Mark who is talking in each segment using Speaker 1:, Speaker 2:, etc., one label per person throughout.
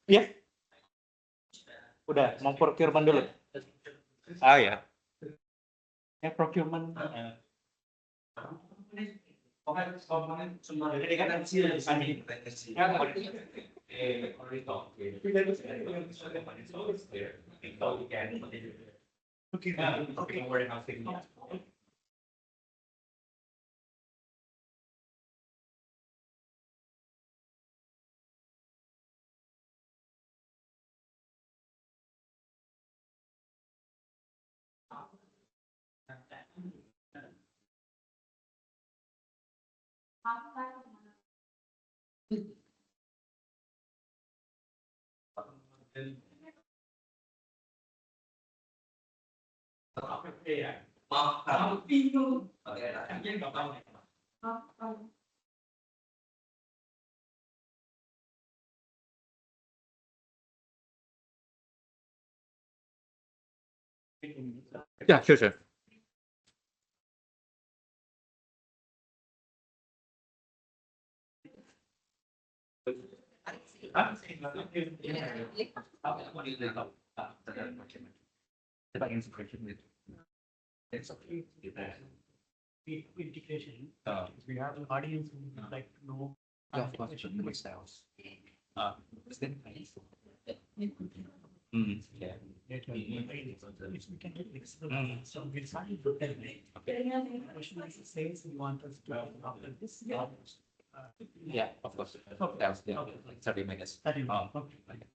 Speaker 1: Iya, udah mau procurement dulu. Ah ya. Ya procurement. Yeah, sure. Integration. We have an audience who would like to know. Yeah, of course, styles. Yeah. We can get flexible. So we decided to tell me. Question says we want us to after this. Yeah, of course. That was 30 minutes. 30 minutes. Okay.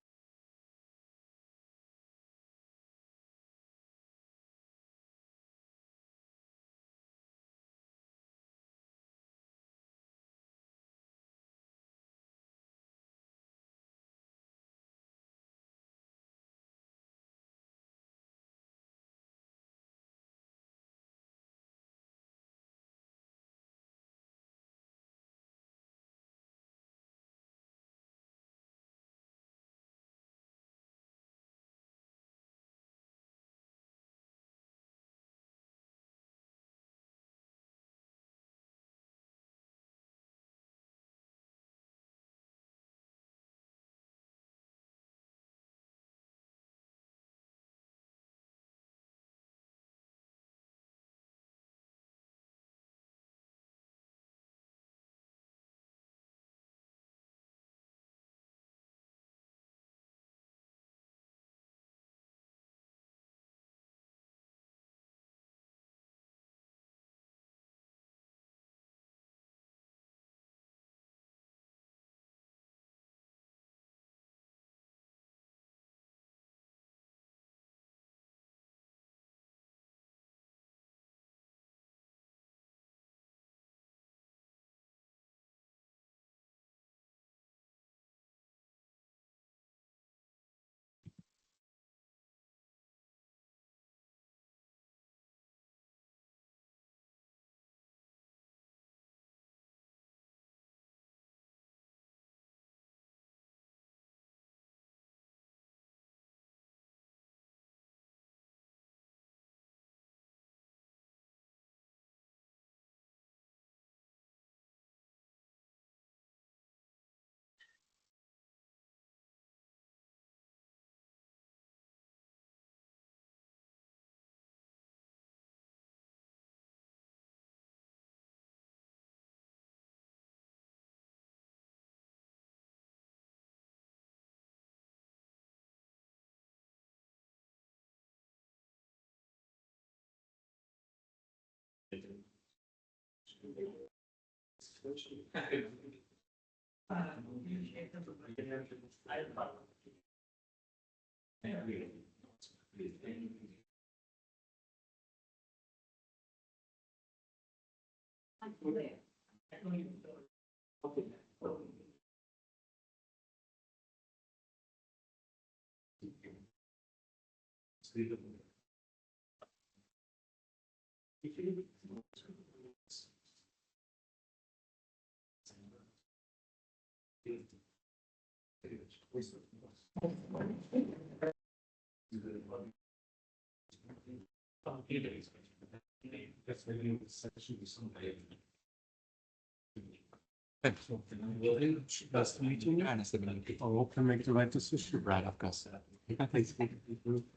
Speaker 2: Nice to meet you.
Speaker 1: Nice to meet you.
Speaker 2: I hope you make the right decision.
Speaker 1: Right, of course.
Speaker 2: You're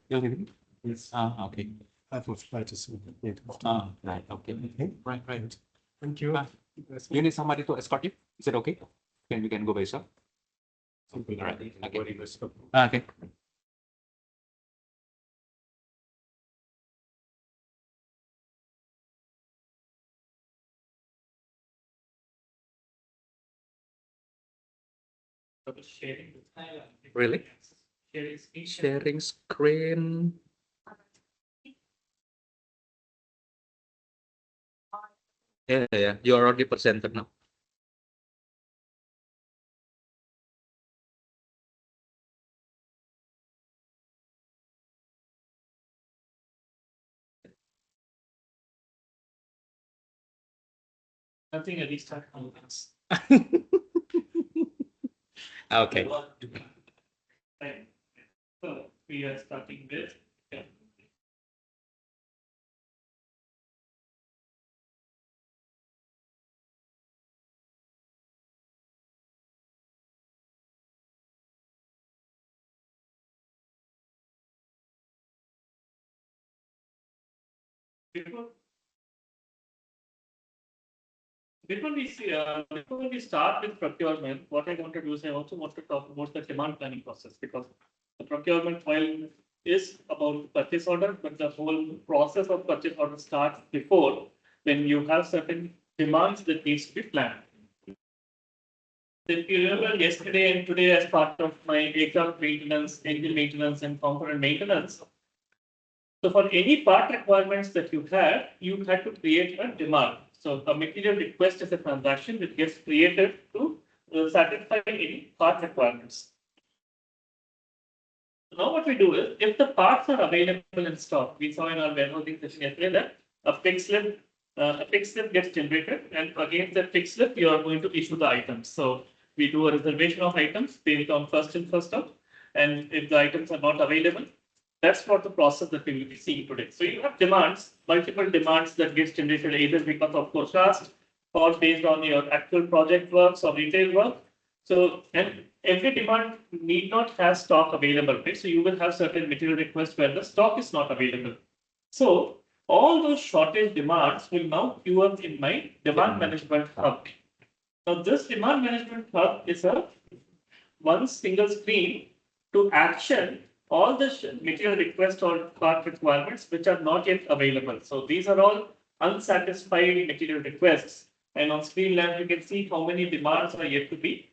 Speaker 1: You're leaving?
Speaker 2: Yes.
Speaker 1: Okay.
Speaker 2: I will try to see you later.
Speaker 1: Right, okay.
Speaker 2: Okay.
Speaker 1: Right.
Speaker 2: Thank you.
Speaker 1: You need somebody to escort you? Is it okay? Then we can go by yourself?
Speaker 2: Something
Speaker 1: All right.
Speaker 2: like that.
Speaker 1: Okay. Really? Sharing screen. Yeah. You are already presented now.
Speaker 3: Nothing at least start comments.
Speaker 1: Okay.
Speaker 3: Right. So we are starting with. Yeah. Before before we start with procurement, what I want to do is I also want to talk about the demand planning process, because the procurement file is about purchase order, but the whole process of purchase order starts before, when you have certain demands that needs to be planned. If you remember yesterday and today, as part of my aircraft maintenance, engine maintenance, and component maintenance, so for any part requirements that you had to create a demand. So a material request is a transaction which gets created to satisfy any part requirements. So now what we do is, if the parts are available in stock, we saw in our warehousing session yesterday that a fixed slip gets generated, and against that fixed slip, you are going to issue the items. So we do a reservation of items based on first in, first out, and if the items are not available, that's what the process that we will be seeing today. So you have demands, multiple demands that gets generated either because of forecast or based on your actual project works or retail work. So, and every demand need not have stock available, right? So you will have certain material requests where the stock is not available. So all those shortage demands will now queue up in my demand management hub. Now this demand management hub is a one single screen to action all the material requests or part requirements which are not yet available. So these are all unsatisfied material requests. And on screen left, you can see how many demands are yet to be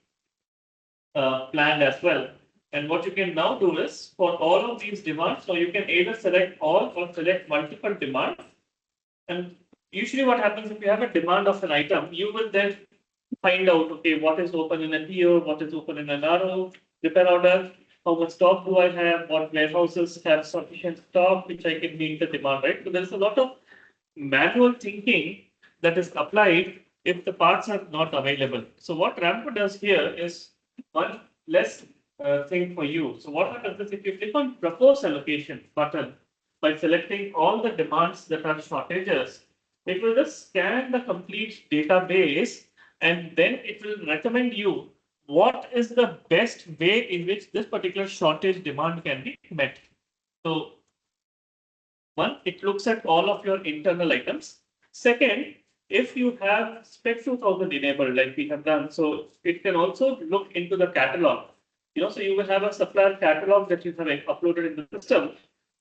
Speaker 3: planned as well. And what you can now do is, for all of these demands, so you can either select all or select multiple demands. And usually what happens, if you have a demand of an item, you will then find out, okay, what is open in a PO, what is open in an RO, repair order, how much stock do I have, what warehouses have sufficient stock, which I can meet the demand, right? So there's a lot of manual thinking that is applied if the parts are not available. So what Ramco does here is one less thing for you. So what happens is, if you click on propose allocation button by selecting all the demands that are shortages, it will just scan the complete database, and then it will recommend you what is the best way in which this particular shortage demand can be met. So one, it looks at all of your internal items. Second, if you have spec 2000 enabled like we have done, so it can also look into the catalog. So you will have a supplier catalog that you have uploaded in the system,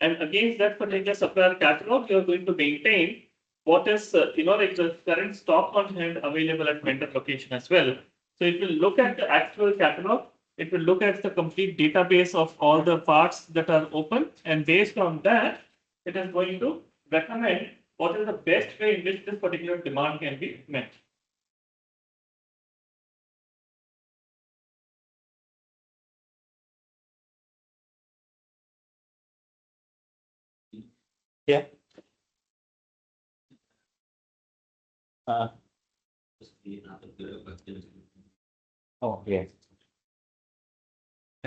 Speaker 3: and against that particular supplier catalog, you are going to maintain what is, like the current stock on hand available at vendor location as well. So it will look at the actual catalog. It will look at the complete database of all the parts that are open. And based on that, it is going to recommend what is the best way in which this particular demand can be met.
Speaker 1: Yeah. Oh, yeah.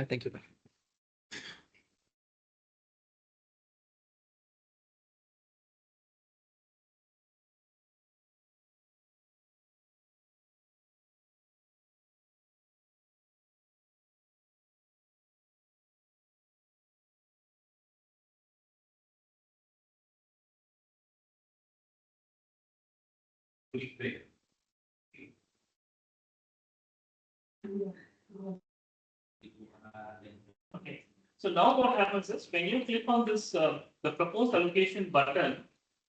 Speaker 1: Thank you.
Speaker 3: Okay. So now what happens is when you click on this, the proposed allocation button,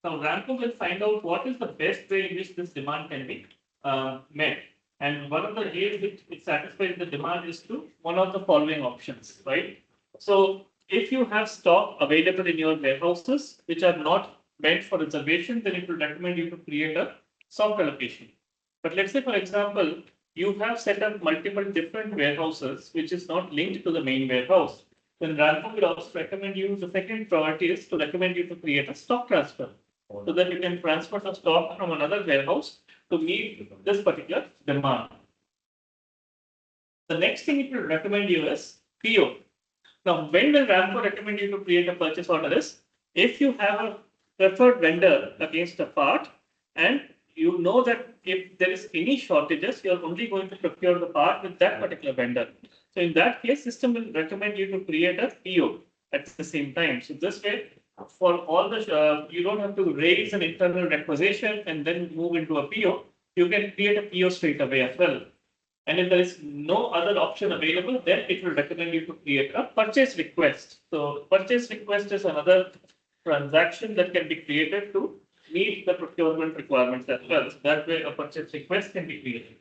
Speaker 3: now Ramco will find out what is the best way in which this demand can be met. And one of the ways which it satisfies the demand is to one of the following options, right? So if you have stock available in your warehouses which are not meant for reservation, then it will recommend you to create a soft allocation. But let's say, for example, you have set up multiple different warehouses which is not linked to the main warehouse. Then Ramco will also recommend you, the second priority is to recommend you to create a stock transfer so that you can transfer the stock from another warehouse to meet this particular demand. The next thing it will recommend you is PO. Now, when will Ramco recommend you to create a purchase order is if you have a preferred vendor against a part and you know that if there is any shortages, you're only going to procure the part with that particular vendor. So in that case, system will recommend you to create a PO at the same time. So this way, for all the, you don't have to raise an internal requisition and then move into a PO. You can create a PO straight away as well. And if there is no other option available, then it will recommend you to create a purchase request. So purchase request is another transaction that can be created to meet the procurement requirements as well. So that way a purchase request can be created.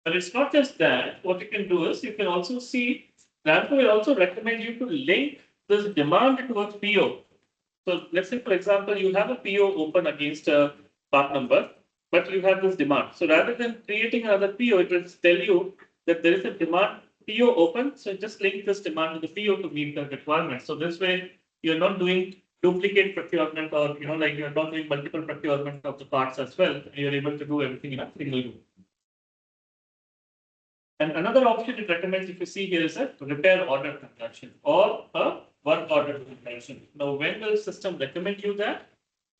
Speaker 3: But it's not just that. What you can do is you can also see, Ramco will also recommend you to link this demand to a PO. So let's say, for example, you have a PO open against a part number, but you have this demand. So rather than creating another PO, it will tell you that there is a demand PO open. So just link this demand to the PO to meet the requirements. So this way, you're not doing duplicate procurement or, like you're not doing multiple procurement of the parts as well. You're able to do everything in a single room. And another option it recommends, if you see here, is a repair order transaction or a work order transaction. Now, when will the system recommend you that?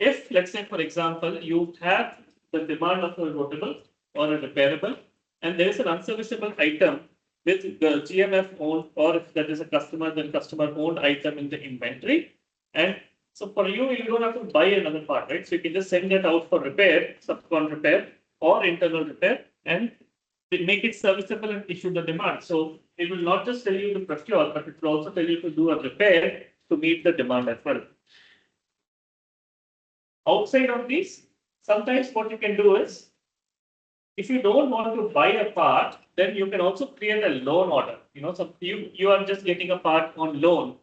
Speaker 3: If, let's say, for example, you have the demand of a rotable or a repairable, and there is an unserviceable item with the GMF owned, or if that is a customer, then customer owned item in the inventory. And so for you, you don't have to buy another part, right? So you can just send that out for repair, subcon repair or internal repair, and make it serviceable and issue the demand. So it will not just tell you to procure, but it will also tell you to do a repair to meet the demand as well. Outside of these, sometimes what you can do is, if you don't want to buy a part, then you can also create a loan order. So you are just getting a part on loan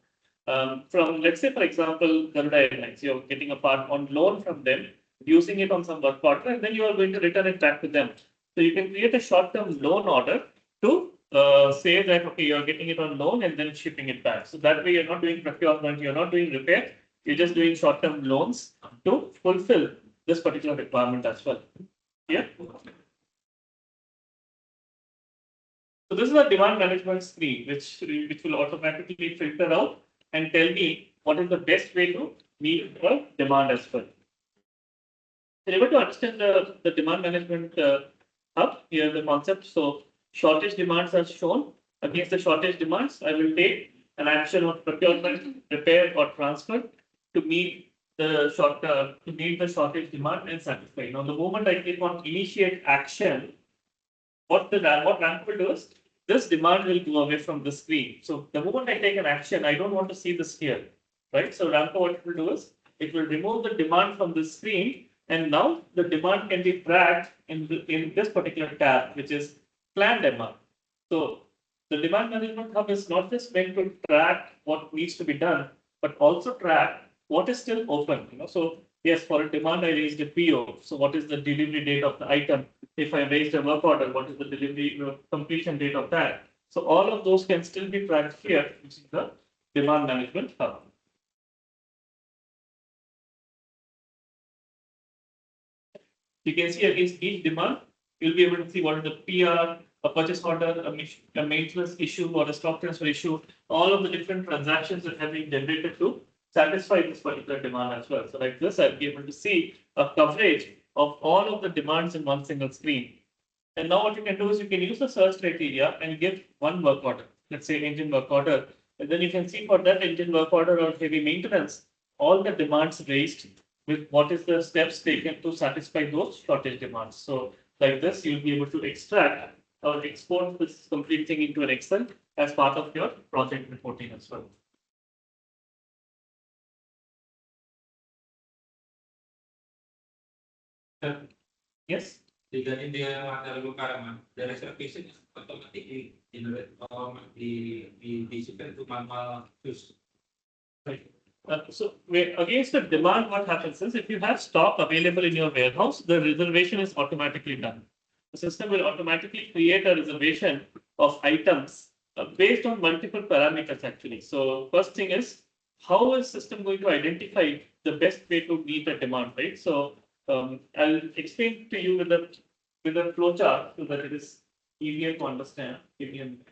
Speaker 3: from, let's say, for example, Garuda Airlines. You're getting a part on loan from them, using it on some work order, and then you are going to return it back to them. So you can create a short-term loan order to say that, okay, you're getting it on loan and then shipping it back. So that way you're not doing procurement, you're not doing repair, you're just doing short-term loans to fulfill this particular requirement as well. Yeah. So this is a demand management screen, which will automatically filter out and tell me what is the best way to meet the demand as well. So able to understand the demand management hub here, the concept. So shortage demands are shown. Against the shortage demands, I will take an action of procurement, repair, or transfer to meet the shortage demand and satisfy. Now, the moment I click on initiate action, what Ramco will do is this demand will go away from the screen. So the moment I take an action, I don't want to see this here, right? So Ramco, what it will do is it will remove the demand from the screen, and now the demand can be tracked in this particular tab, which is planned demand. So the demand management hub is not just meant to track what needs to be done, but also track what is still open. So yes, for a demand, I raised a PO. So what is the delivery date of the item? If I raised a work order, what is the delivery completion date of that? So all of those can still be tracked here, which is the demand management hub. You can see against each demand, you'll be able to see what is the PR, a purchase order, a maintenance issue, or a stock transfer issue, all of the different transactions that have been generated to satisfy this particular demand as well. So like this, I'll be able to see a coverage of all of the demands in one single screen. And now what you can do is you can use the search criteria and give one work order, let's say engine work order. And then you can see for that engine work order or heavy maintenance, all the demands raised with what is the steps taken to satisfy those shortage demands. So like this, you'll be able to extract or export this complete thing into an Excel as part of your project reporting as well. Yes?
Speaker 4: Regarding the material requirement, the reservation is automatically generated or discipline to manual use.
Speaker 3: Right. So against the demand, what happens is if you have stock available in your warehouse, the reservation is automatically done. The system will automatically create a reservation of items based on multiple parameters actually. So first thing is, how is system going to identify the best way to meet the demand, right? So I'll explain to you with a flow chart so that it is easier to understand. Give me a minute.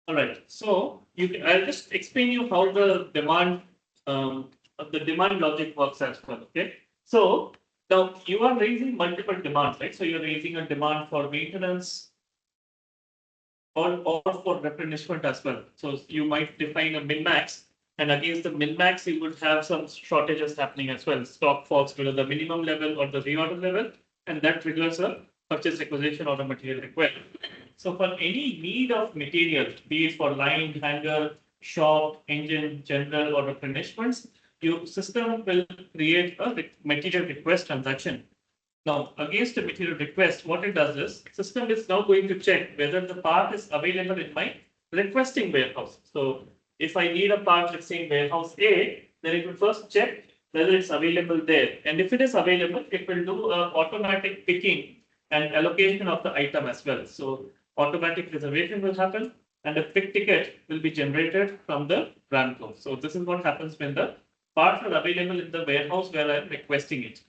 Speaker 3: All right, so I'll just explain you how the demand logic works as well. Okay, so now you are raising multiple demands, right? So you're raising a demand for maintenance or for replenishment as well. So you might define a min-max, and against the min-max, you would have some shortages happening as well. Stock falls below the minimum level or the reorder level, and that triggers a purchase requisition or a material request. So for any need of material, be it for line, hanger, shop, engine, general, or replenishments, your system will create a material request transaction. Now, against a material request, what it does is, system is now going to check whether the part is available in my requesting warehouse. So if I need a part, let's say in warehouse A, then it will first check whether it's available there. And if it is available, it will do an automatic picking and allocation of the item as well. So automatic reservation will happen and a pick ticket will be generated from the brand code. So this is what happens when the parts are available in the warehouse where I'm requesting it.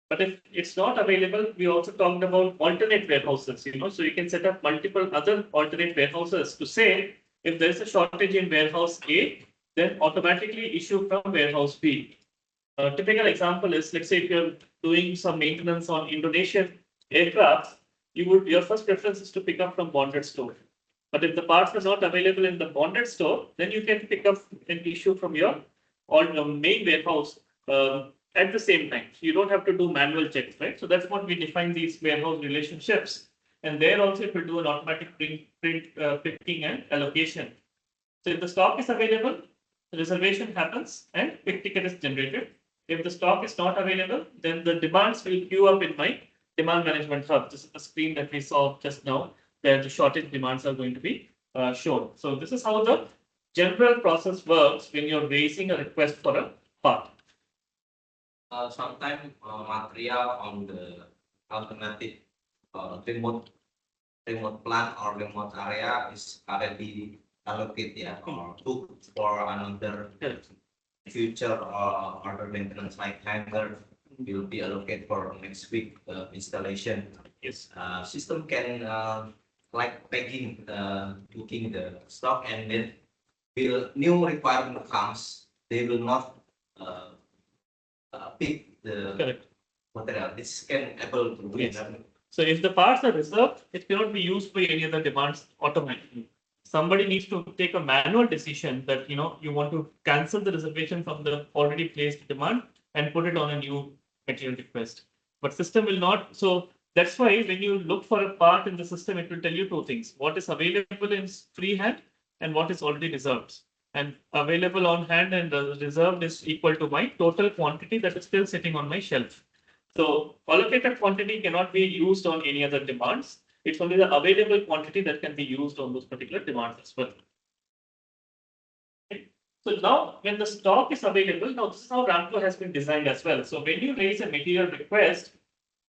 Speaker 3: But if it's not available, we also talked about alternate warehouses, so you can set up multiple other alternate warehouses to say if there is a shortage in warehouse A, then automatically issue from warehouse B. A typical example is, let's say if you're doing some maintenance on Indonesian aircraft, your first preference is to pick up from bonded store. But if the parts are not available in the bonded store, then you can pick up an issue from your main warehouse at the same time. So you don't have to do manual checks, right? So that's what we define these warehouse relationships. And there also it will do an automatic picking and allocation. So if the stock is available, the reservation happens and pick ticket is generated. If the stock is not available, then the demands will queue up in my demand management hub. This is the screen that we saw just now, where the shortage demands are going to be shown. So this is how the general process works when you're raising a request for a part.
Speaker 4: Sometimes material on the alternative remote plant or remote area is already allocated or booked for another future or other maintenance like hanger
Speaker 5: will be allocated for next week installation.
Speaker 3: Yes.
Speaker 5: System can like packing, booking the stock, and then will new requirement comes, they will not pick the
Speaker 3: Correct.
Speaker 5: material. This can able to do
Speaker 3: Yes.
Speaker 5: it.
Speaker 3: So if the parts are reserved, it cannot be used by any other demands automatically. Somebody needs to take a manual decision that, you want to cancel the reservation from the already placed demand and put it on a new material request. But system will not. So that's why when you look for a part in the system, it will tell you two things: what is available in free hand and what is already reserved. And available on hand and reserved is equal to my total quantity that is still sitting on my shelf. So allocated quantity cannot be used on any other demands. It's only the available quantity that can be used on those particular demands as well. Okay. So now when the stock is available, now this is how Ramco has been designed as well. So when you raise a material request,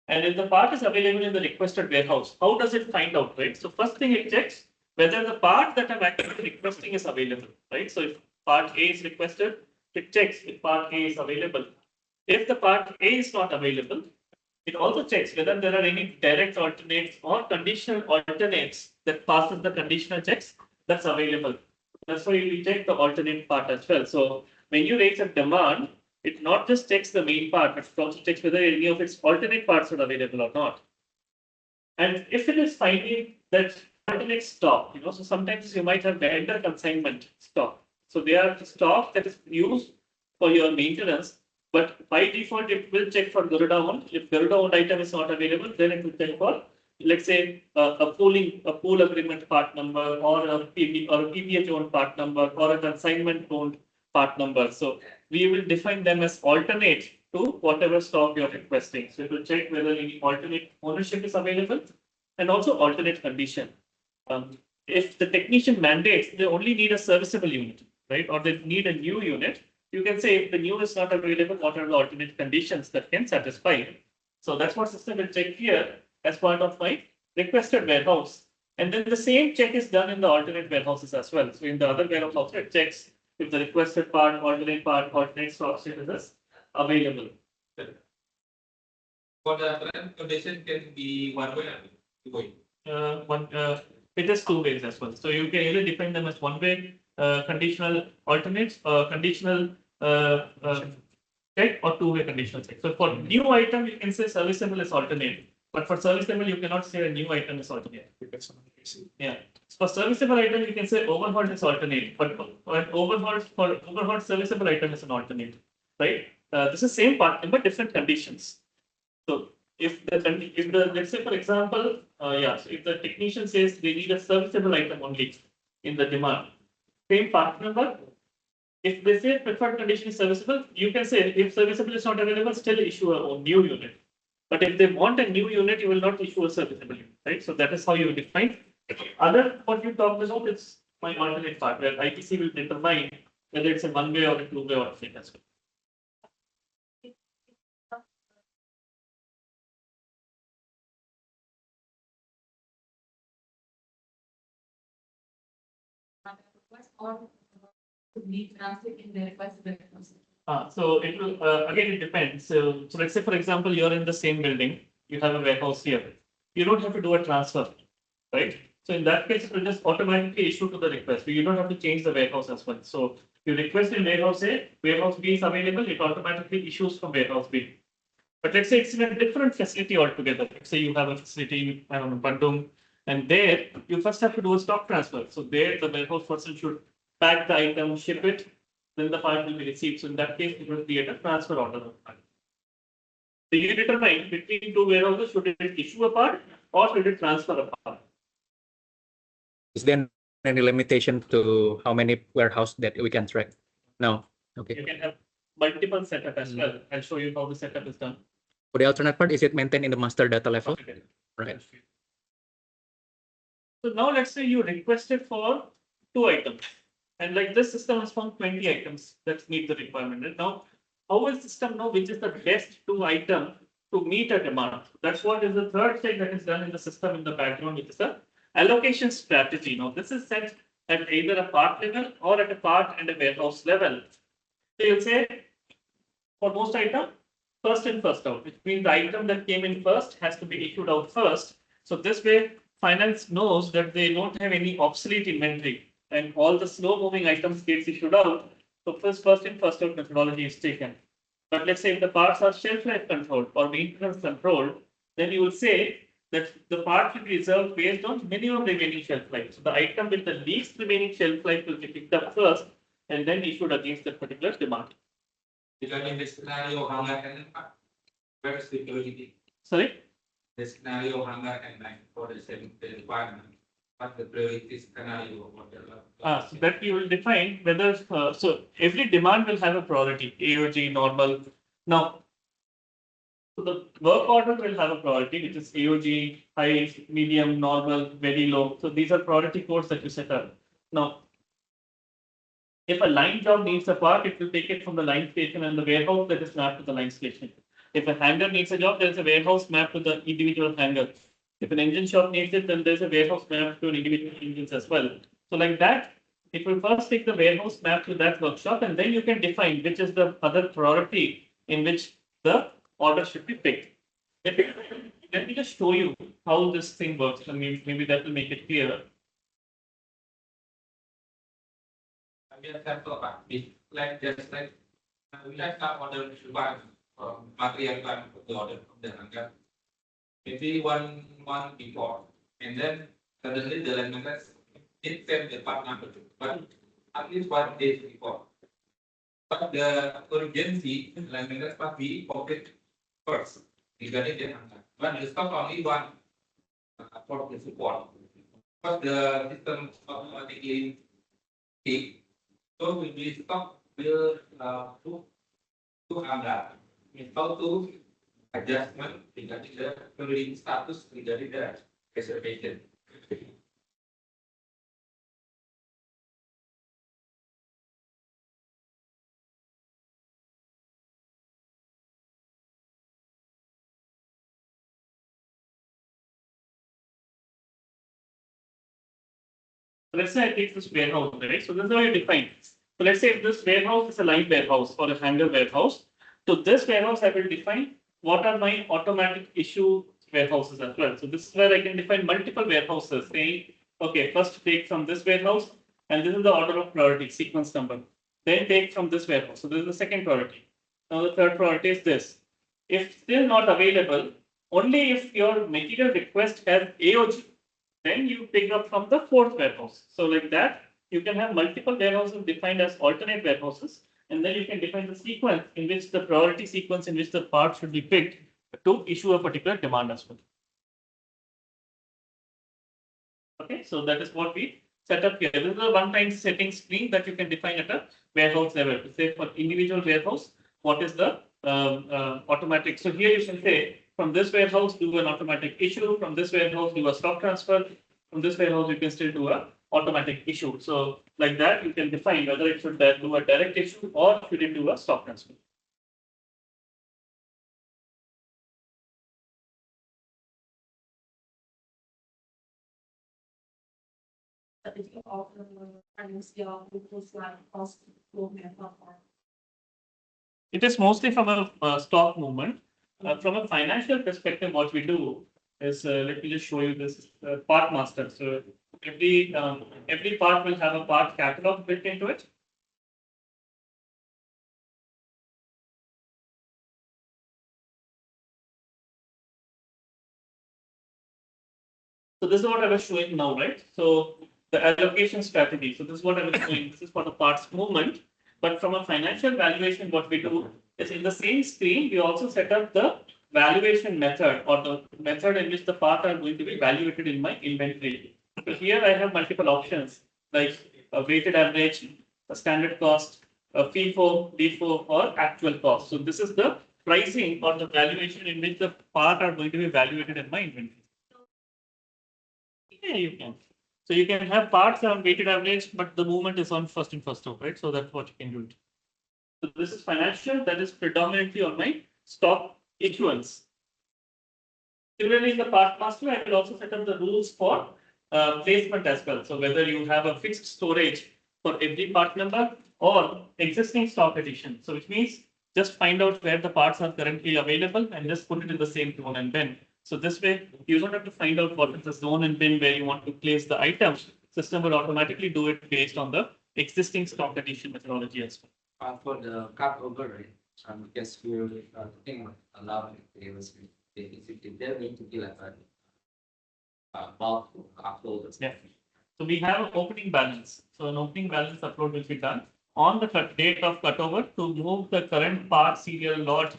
Speaker 3: and if the part is available in the requested warehouse, how does it find out, right? So first thing it checks whether the part that I'm actually requesting is available, right? So if part A is requested, it checks if part A is available. If the part A is not available, it also checks whether there are any direct alternates or conditional alternates that passes the conditional checks that's available. That's why we check the alternate part as well. So when you raise a demand, it not just checks the main part, but it also checks whether any of its alternate parts are available or not. And if it is finding that alternate stock, so sometimes you might have vendor consignment stock. So they are stock that is used for your maintenance, but by default, it will check for Garuda owned. If Garuda owned item is not available, then it will check for, let's say, a pool agreement part number, or a PPH owned part number, or a consignment owned part number. So we will define them as alternate to whatever stock you're requesting. So it will check whether any alternate ownership is available and also alternate condition. If the technician mandates, they only need a serviceable unit, right? Or they need a new unit. You can say if the new is not available, what are the alternate conditions that can satisfy? So that's what system will check here as part of my requested warehouse. And then the same check is done in the alternate warehouses as well. So in the other warehouse also, it checks if the requested part, alternate stock status is available.
Speaker 4: For the current condition can be one way or two way.
Speaker 3: It is two ways as well. So you can either define them as one way conditional alternates, conditional check, or two-way conditional check. So for new item, you can say serviceable is alternate, but for serviceable, you cannot say a new item is alternate. Yeah. For serviceable item, you can say overhauled is alternate, but overhauled serviceable item is an alternate, right? This is same part number, different conditions. So if the let's say for example, so if the technician says they need a serviceable item only in the demand, same part number. If they say preferred condition is serviceable, you can say if serviceable is not available, still issue a new unit. But if they want a new unit, you will not issue a serviceable unit, right? So that is how you define. Other what you talked about is my alternate part, where ITC will determine whether it's a one way or a two way alternate as well.
Speaker 6: Or to be transit in the request.
Speaker 3: So it will again it depends. So let's say for example you're in the same building, you have a warehouse here. You don't have to do a transfer, right? So in that case, it will just automatically issue to the request. You don't have to change the warehouse as well. So you request in warehouse A, warehouse B is available, it automatically issues from warehouse B. But let's say it's in a different facility altogether. Let's say you have a facility in Bandung, and there you first have to do a stock transfer. So there the warehouse person should pack the item, ship it, then the part will be received. So in that case, it will create a transfer order. So you determine between two warehouses, should it issue a part or should it transfer a part?
Speaker 1: Is there any limitation to how many warehouse that we can track? No. Okay.
Speaker 3: You can have multiple setup as well. I'll show you how the setup is done.
Speaker 1: For the alternate part, is it maintained in the master data level?
Speaker 3: Okay.
Speaker 1: Right.
Speaker 3: So now let's say you requested for 2 items, and like this system has found 20 items that meet the requirement. And now, how will system know which is the best 2 item to meet a demand? That's what is the third thing that is done in the system in the background, which is the allocation strategy. Now this is set at either a part level or at a part and a warehouse level. So you'll say for most item, first in, first out, which means the item that came in first has to be issued out first. So this way, finance knows that they don't have any obsolete inventory and all the slow moving items gets issued out. So first in, first out methodology is taken. But let's say if the parts are shelf life controlled or maintenance controlled, then you will say that the part should be reserved based on minimum remaining shelf life. So the item with the least remaining shelf life will be picked up first and then issued against that particular demand.
Speaker 4: Regarding the scenario hunger and where is the priority?
Speaker 3: Sorry?
Speaker 4: The scenario hunger and for the same requirement. What the priority scenario for the
Speaker 3: So that you will define whether, so every demand will have a priority, AOG, normal. Now, so the work order will have a priority, which is AOG, high, medium, normal, very low. So these are priority codes that you set up. Now, if a line job needs a part, it will take it from the line station and the warehouse that is mapped to the line station. If a hangar needs a job, there is a warehouse mapped to the individual hangar. If an engine shop needs it, then there's a warehouse mapped to an individual engines as well. So like that, it will first take the warehouse map to that workshop, and then you can define which is the other priority in which the order should be picked. Let me just show you how this thing works. I mean, maybe that will make it clearer.
Speaker 4: Ambil sampel Pak, like just like we have some order requirement material requirement for the order from the hangar. Maybe one month before, and then suddenly the line maintenance did send the part number, but at least 1 day before. But the urgency line maintenance must be complete first regarding the hangar. But the stock only one for the support. Because the system automatically peak. So we will stop will to hangar. How to adjustment regarding the clearing status regarding the reservation.
Speaker 3: Let's say I take this warehouse, right? So this is how you define. So let's say if this warehouse is a line warehouse or a hangar warehouse, so this warehouse I will define what are my automatic issue warehouses as well. So this is where I can define multiple warehouses saying, okay, first take from this warehouse, and this is the order of priority, sequence number. Then take from this warehouse. So this is the second priority. Now the third priority is this. If still not available, only if your material request has AOG, then you pick up from the fourth warehouse. So like that, you can have multiple warehouses defined as alternate warehouses, and then you can define the sequence in which the priority sequence in which the part should be picked to issue a particular demand as well. Okay, so that is what we set up here. This is a one-time setting screen that you can define at a warehouse level. Say for individual warehouse, what is the automatic? So here you can say from this warehouse do an automatic issue, from this warehouse do a stock transfer, from this warehouse you can still do a automatic issue. So like that you can define whether it should do a direct issue or should it do a stock transfer.
Speaker 6: If you offer financial because like cost movement or
Speaker 3: It is mostly from a stock movement. From a financial perspective, what we do is let me just show you this part master. So every part will have a part catalog built into it. So this is what I was showing now, right? So the allocation strategy. So this is what I was showing. This is for the parts movement. But from a financial valuation, what we do is in the same screen, we also set up the valuation method or the method in which the parts are going to be evaluated in my inventory. So here I have multiple options like a weighted average, a standard cost, a FIFO, DFO, or actual cost. So this is the pricing or the valuation in which the part are going to be evaluated in my inventory. Yeah, you can. So you can have parts on weighted average, but the movement is on first in, first out, right? So that's what you can do. So this is financial, that is predominantly on my stock issuance. Similarly, in the part master, I will also set up the rules for placement as well. So whether you have a fixed storage for every part number or existing stock addition. So which means just find out where the parts are currently available and just put it in the same zone and bin. So this way, you don't have to find out what is the zone and bin where you want to place the item. System will automatically do it based on the existing stock addition methodology as well.
Speaker 4: For the cut over, right? Because we're talking about tables, there need to be like a bulk upload.
Speaker 3: Yeah. So we have an opening balance. So an opening balance upload will be done on the date of cutover to move the current part serial lot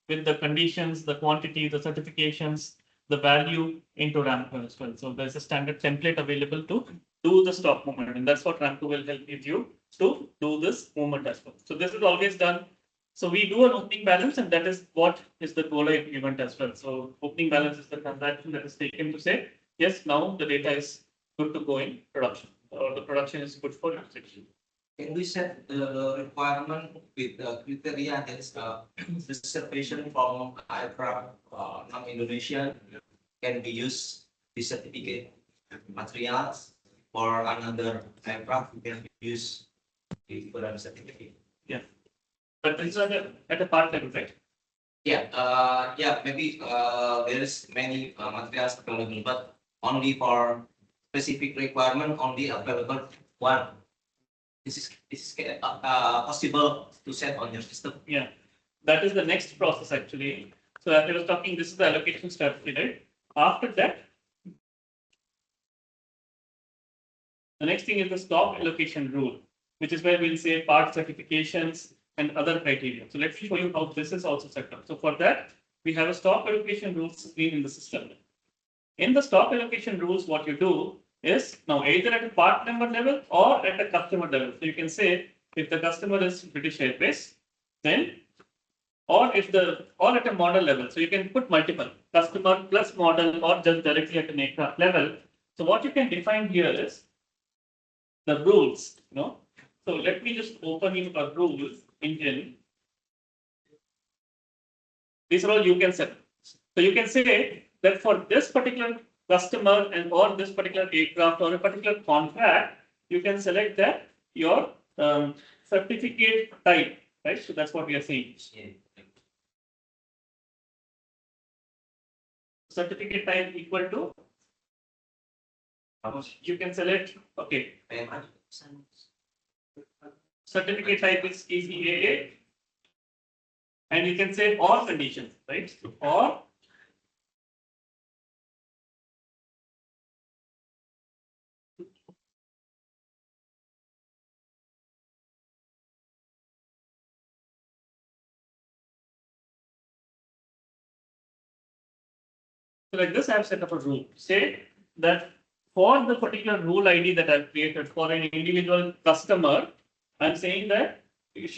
Speaker 3: with the conditions, the quantity, the certifications, the value into Ramco as well. So there's a standard template available to do the stock movement, and that's what Ramco will help you to do this movement as well. So this is always done. So we do an opening balance, and that is what is the go live event as well. So opening balance is the transaction that is taken to say, yes, now the data is good to go in production, or the production is good for usage.
Speaker 5: Can we set the requirement with the criteria that's reservation from aircraft non-Indonesian can be used the certificate materials or another aircraft can be used the different certificate?
Speaker 3: Yeah. But this is at a part level, right?
Speaker 5: Yeah, maybe there is many materials available, but only for specific requirement, only available one. This is possible to set on your system.
Speaker 3: Yeah, that is the next process actually. So as I was talking, this is the allocation strategy, right? After that, the next thing is the stock allocation rule, which is where we'll say part certifications and other criteria. So let's show you how this is also set up. So for that, we have a stock allocation rules screen in the system. In the stock allocation rules, what you do is now either at a part number level or at a customer level. So you can say if the customer is British Airways, then or at a model level. So you can put multiple customer plus model or just directly at an aircraft level. So what you can define here is the rules. So let me just open in a rules engine. These are all you can set. So you can say that for this particular customer and or this particular aircraft or a particular contract, you can select that your certificate type, right? So that's what we are saying. Certificate type equal to, you can select, okay. Certificate type is ECAA. And you can say or conditions, right? Or so like this, I have set up a rule. Say that for the particular rule ID that I've created for an individual customer, I'm saying that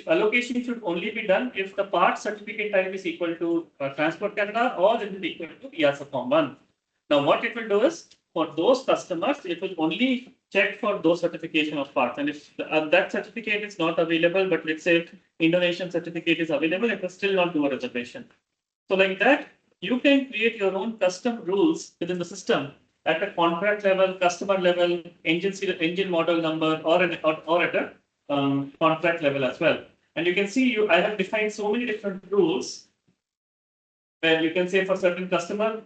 Speaker 3: allocation should only be done if the part certificate type is equal to Transport Canada or it is equal to EASA Form 1. Now, what it will do is for those customers, it will only check for those certification of parts. And if that certificate is not available, but let's say Indonesian certificate is available, it will still not do a reservation. So like that, you can create your own custom rules within the system at a contract level, customer level, engine model number, or at a contract level as well. And you can see I have defined so many different rules where you can say for certain customer,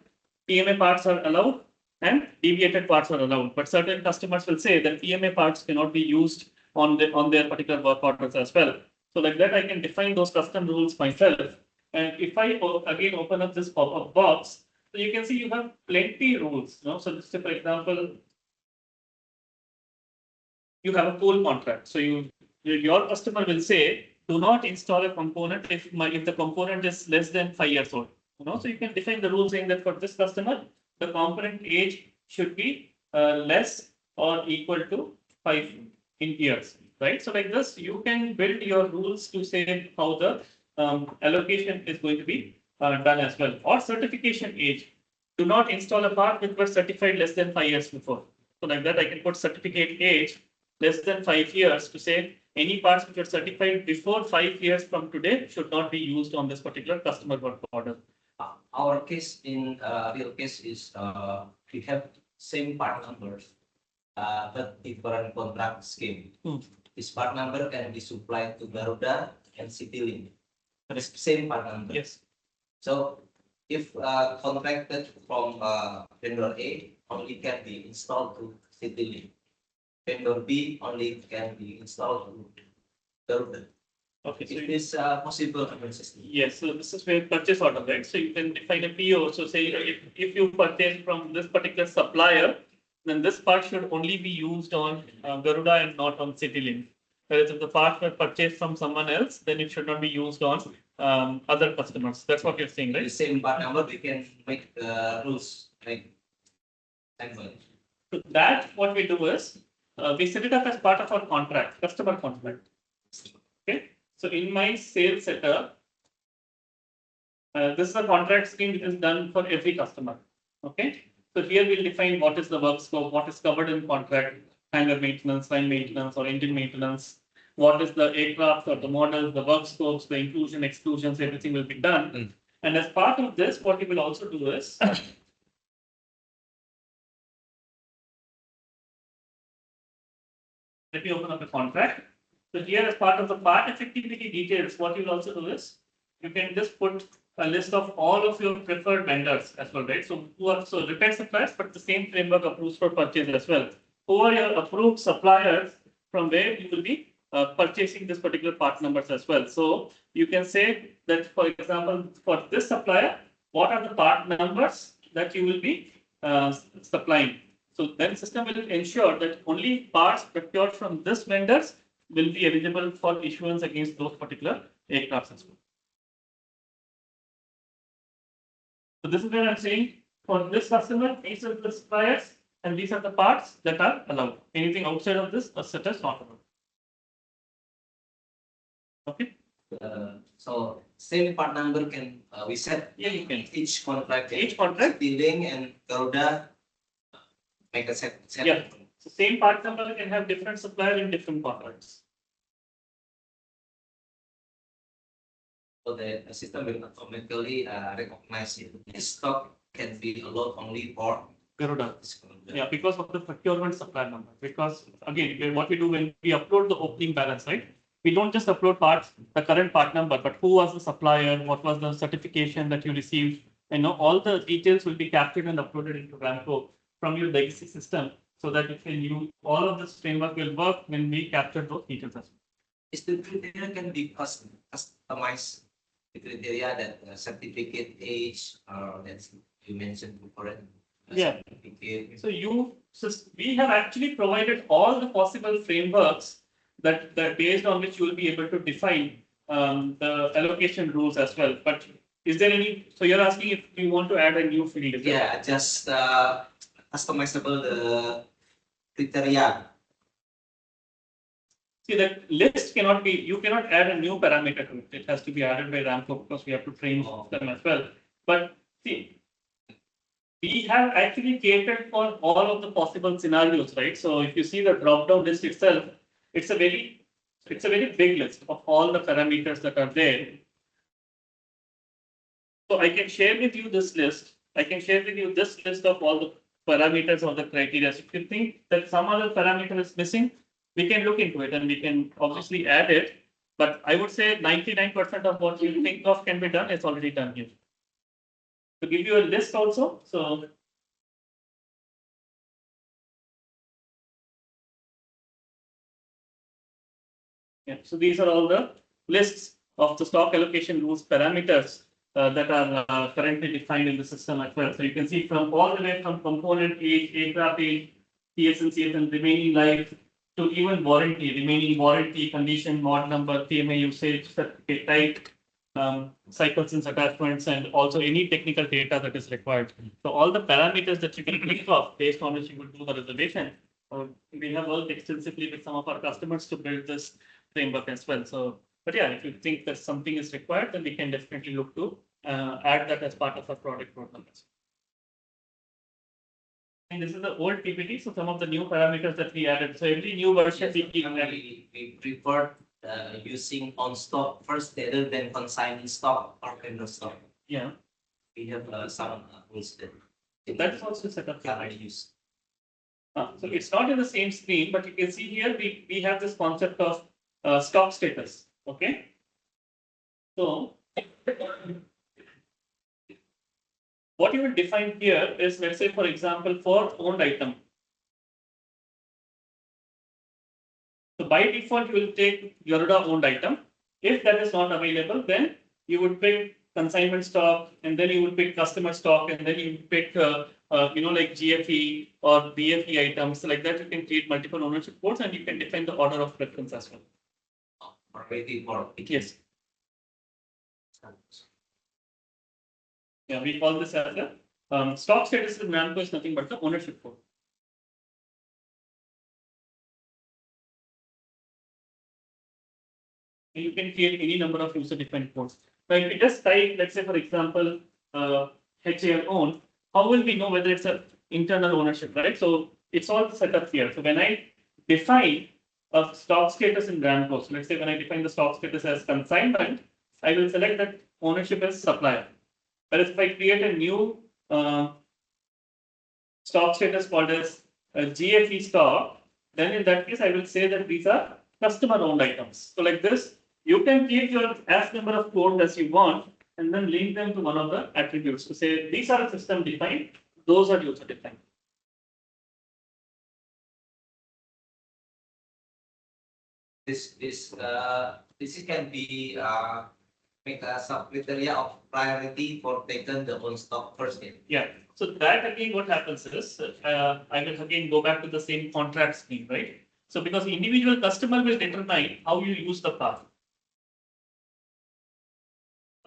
Speaker 3: PMA parts are allowed and deviated parts are allowed. But certain customers will say that PMA parts cannot be used on their particular work orders as well. So like that, I can define those custom rules myself. And if I again open up this pop-up box, so you can see you have plenty rules. So let's say, for example, you have a coal contract. So your customer will say, do not install a component if the component is less than 5 years old. So you can define the rule saying that for this customer, the component age should be less or equal to 5 in years, right? So like this, you can build your rules to say how the allocation is going to be done as well. Or certification age. Do not install a part which was certified less than 5 years before. So like that, I can put certificate age less than 5 years to say any parts which are certified before 5 years from today should not be used on this particular customer work order.
Speaker 5: Our case in real case is we have same part numbers, but different contract scheme. This part number can be supplied to Garuda and Citylink. the same part number.
Speaker 3: Yes.
Speaker 5: So if contracted from vendor A, only can be installed to CityLink. Vendor B only can be installed to Garuda.
Speaker 3: Okay. So
Speaker 5: Is this possible system?
Speaker 3: yes, so this is where purchase order, right? So you can define a PO. So say if you purchase from this particular supplier, then this part should only be used on Garuda and not on CityLink. Whereas if the parts were purchased from someone else, then it should not be used on other customers. That's what you're saying,
Speaker 5: The
Speaker 3: right?
Speaker 5: same part number, we can make the rules like language.
Speaker 3: So that what we do is we set it up as part of our contract, customer contract. Okay. So in my sales setup, this is a contract scheme which is done for every customer. Okay. So here we'll define what is the work scope, what is covered in contract, hangar maintenance, line maintenance, or engine maintenance. What is the aircraft or the models, the work scopes, the inclusion, exclusions, everything will be done. And as part of this, what we will also do is let me open up the contract. So here as part of the part effectivity details, what you will also do is you can just put a list of all of your preferred vendors as well, right? So who are so repair suppliers, but the same framework approves for purchase as well. Who are your approved suppliers from where you will be purchasing this particular part numbers as well. So you can say that, for example, for this supplier, what are the part numbers that you will be supplying? So then system will ensure that only parts procured from this vendors will be eligible for issuance against those particular aircrafts as well. So this is where I'm saying for this customer, these are the suppliers and these are the parts that are allowed. Anything outside of this, a set is not allowed. Okay.
Speaker 5: So same part number can we set
Speaker 3: you can.
Speaker 5: each contract.
Speaker 3: Each contract.
Speaker 5: CityLink and Garuda make a set.
Speaker 3: Yeah. So same part number can have different supplier in different contracts.
Speaker 5: So the system will automatically recognize it. This stock can be allowed only for
Speaker 3: Garuda. Yeah, because of the procurement supplier number. Because again, what we do when we upload the opening balance, right? We don't just upload parts, the current part number, but who was the supplier, what was the certification that you received, all the details will be captured and uploaded into Ramco from your legacy system, so that you can use all of this framework will work when we capture those details as well.
Speaker 5: Is the criteria can be customized? The criteria that certificate age that you mentioned before.
Speaker 3: Yeah. So we have actually provided all the possible frameworks that based on which you will be able to define the allocation rules as well. But is there any? So you're asking if you want to add a new field?
Speaker 5: Yeah, just customizable the criteria.
Speaker 3: See, that list cannot be. You cannot add a new parameter to it. It has to be added by Ramco because we have to train them as well. But see, we have actually catered for all of the possible scenarios, right? So if you see the drop-down list itself, it's a very big list of all the parameters that are there. So I can share with you this list. I can share with you this list of all the parameters or the criteria. So if you think that some other parameter is missing, we can look into it and we can obviously add it. But I would say 99% of what you think of can be done is already done here. To give you a list also, so yeah, so these are all the lists of the stock allocation rules parameters that are currently defined in the system as well. So you can see from all the way from component age, aircraft age, TS&CS and remaining life to even warranty, remaining warranty, condition, mod number, TMA usage, certificate type, cycles and attachments, and also any technical data that is required. So all the parameters that you can think of based on which you would do the reservation. We have worked extensively with some of our customers to build this framework as well. So, but yeah, if you think that something is required, then we can definitely look to add that as part of our product roadmap. And this is the old PPT, so some of the new parameters that we added. So every new version
Speaker 5: we prefer using on stock first rather than consigning stock or vendor stock.
Speaker 3: Yeah.
Speaker 5: We have some rules that
Speaker 3: that is also set up
Speaker 5: currently used.
Speaker 3: So it's not in the same screen, but you can see here we have this concept of stock status. Okay. So What you will define here is, let's say, for example, for owned item. So by default, you will take Garuda owned item. If that is not available, then you would pick consignment stock, and then you would pick customer stock, and then you would pick, like GFE or BFE items. Like that, you can create multiple ownership codes, and you can define the order of preference as well.
Speaker 5: Waiting for
Speaker 3: Yes. Yeah, we call this as the stock status in Ramco is nothing but the ownership code. You can create any number of user-defined codes. So if we just type, let's say, for example, HAL own, how will we know whether it's an internal ownership, right? So it's all set up here. So when I define a stock status in Ramco, so let's say when I define the stock status as consignment, I will select that ownership as supplier. Whereas if I create a new stock status called as GFE stock, then in that case, I will say that these are customer owned items. So like this, you can keep your as number of codes as you want, and then link them to one of the attributes to say these are system defined, those are user defined.
Speaker 5: this can be make a sub criteria of priority for taking the own stock first.
Speaker 3: Yeah. So that again, what happens is, I will again go back to the same contract scheme, right? So because individual customer will determine how you use the path.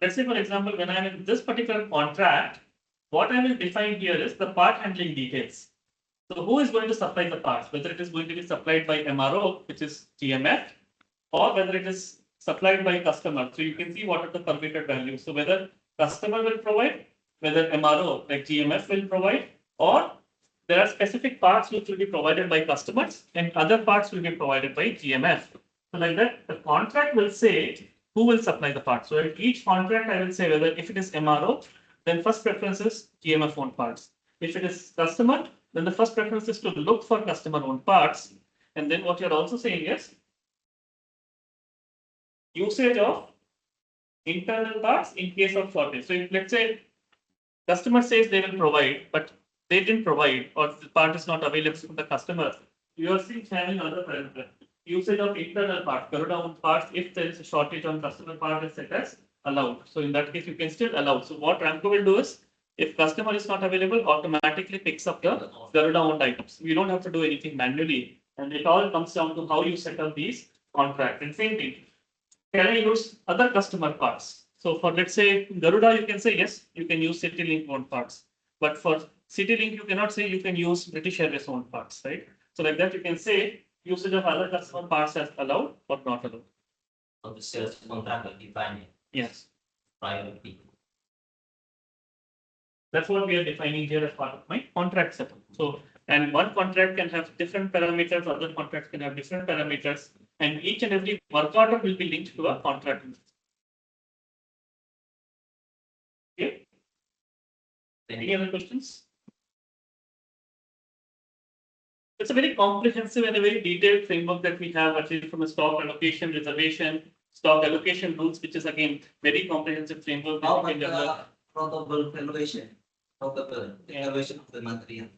Speaker 3: Let's say, for example, when I'm in this particular contract, what I will define here is the part handling details. So who is going to supply the parts, whether it is going to be supplied by MRO, which is GMF, or whether it is supplied by customer. So you can see what are the permitted values. So whether customer will provide, whether MRO like GMF will provide, or there are specific parts which will be provided by customers and other parts will be provided by GMF. So like that, the contract will say who will supply the parts. So at each contract, I will say whether if it is MRO, then first preference is GMF owned parts. If it is customer, then the first preference is to look for customer owned parts. And then what you're also saying is usage of internal parts in case of shortage. So if let's say customer says they will provide, but they didn't provide, or the part is not available from the customer, you are still having other parameter. Usage of internal parts, Garuda owned parts, if there is a shortage on customer part is set as allowed. So in that case, you can still allow. So what Ramco will do is, if customer is not available, automatically picks up the Garuda owned items. You don't have to do anything manually. And it all comes down to how you set up these contracts. And same thing, can I use other customer parts? So for let's say Garuda, you can say yes, you can use CityLink owned parts. But for CityLink, you cannot say you can use British Airways owned parts, right? So like that, you can say usage of other customer parts as allowed or not allowed.
Speaker 5: So the sales contract will define it.
Speaker 3: Yes.
Speaker 5: Priority.
Speaker 3: That's what we are defining here as part of my contract setup. So, and one contract can have different parameters, other contracts can have different parameters, and each and every work order will be linked to a contract. Okay. Any other questions? It's a very comprehensive and a very detailed framework that we have actually from a stock allocation, reservation, stock allocation rules, which is again very comprehensive framework.
Speaker 5: How about the protocol valuation? Protocol evaluation of the material.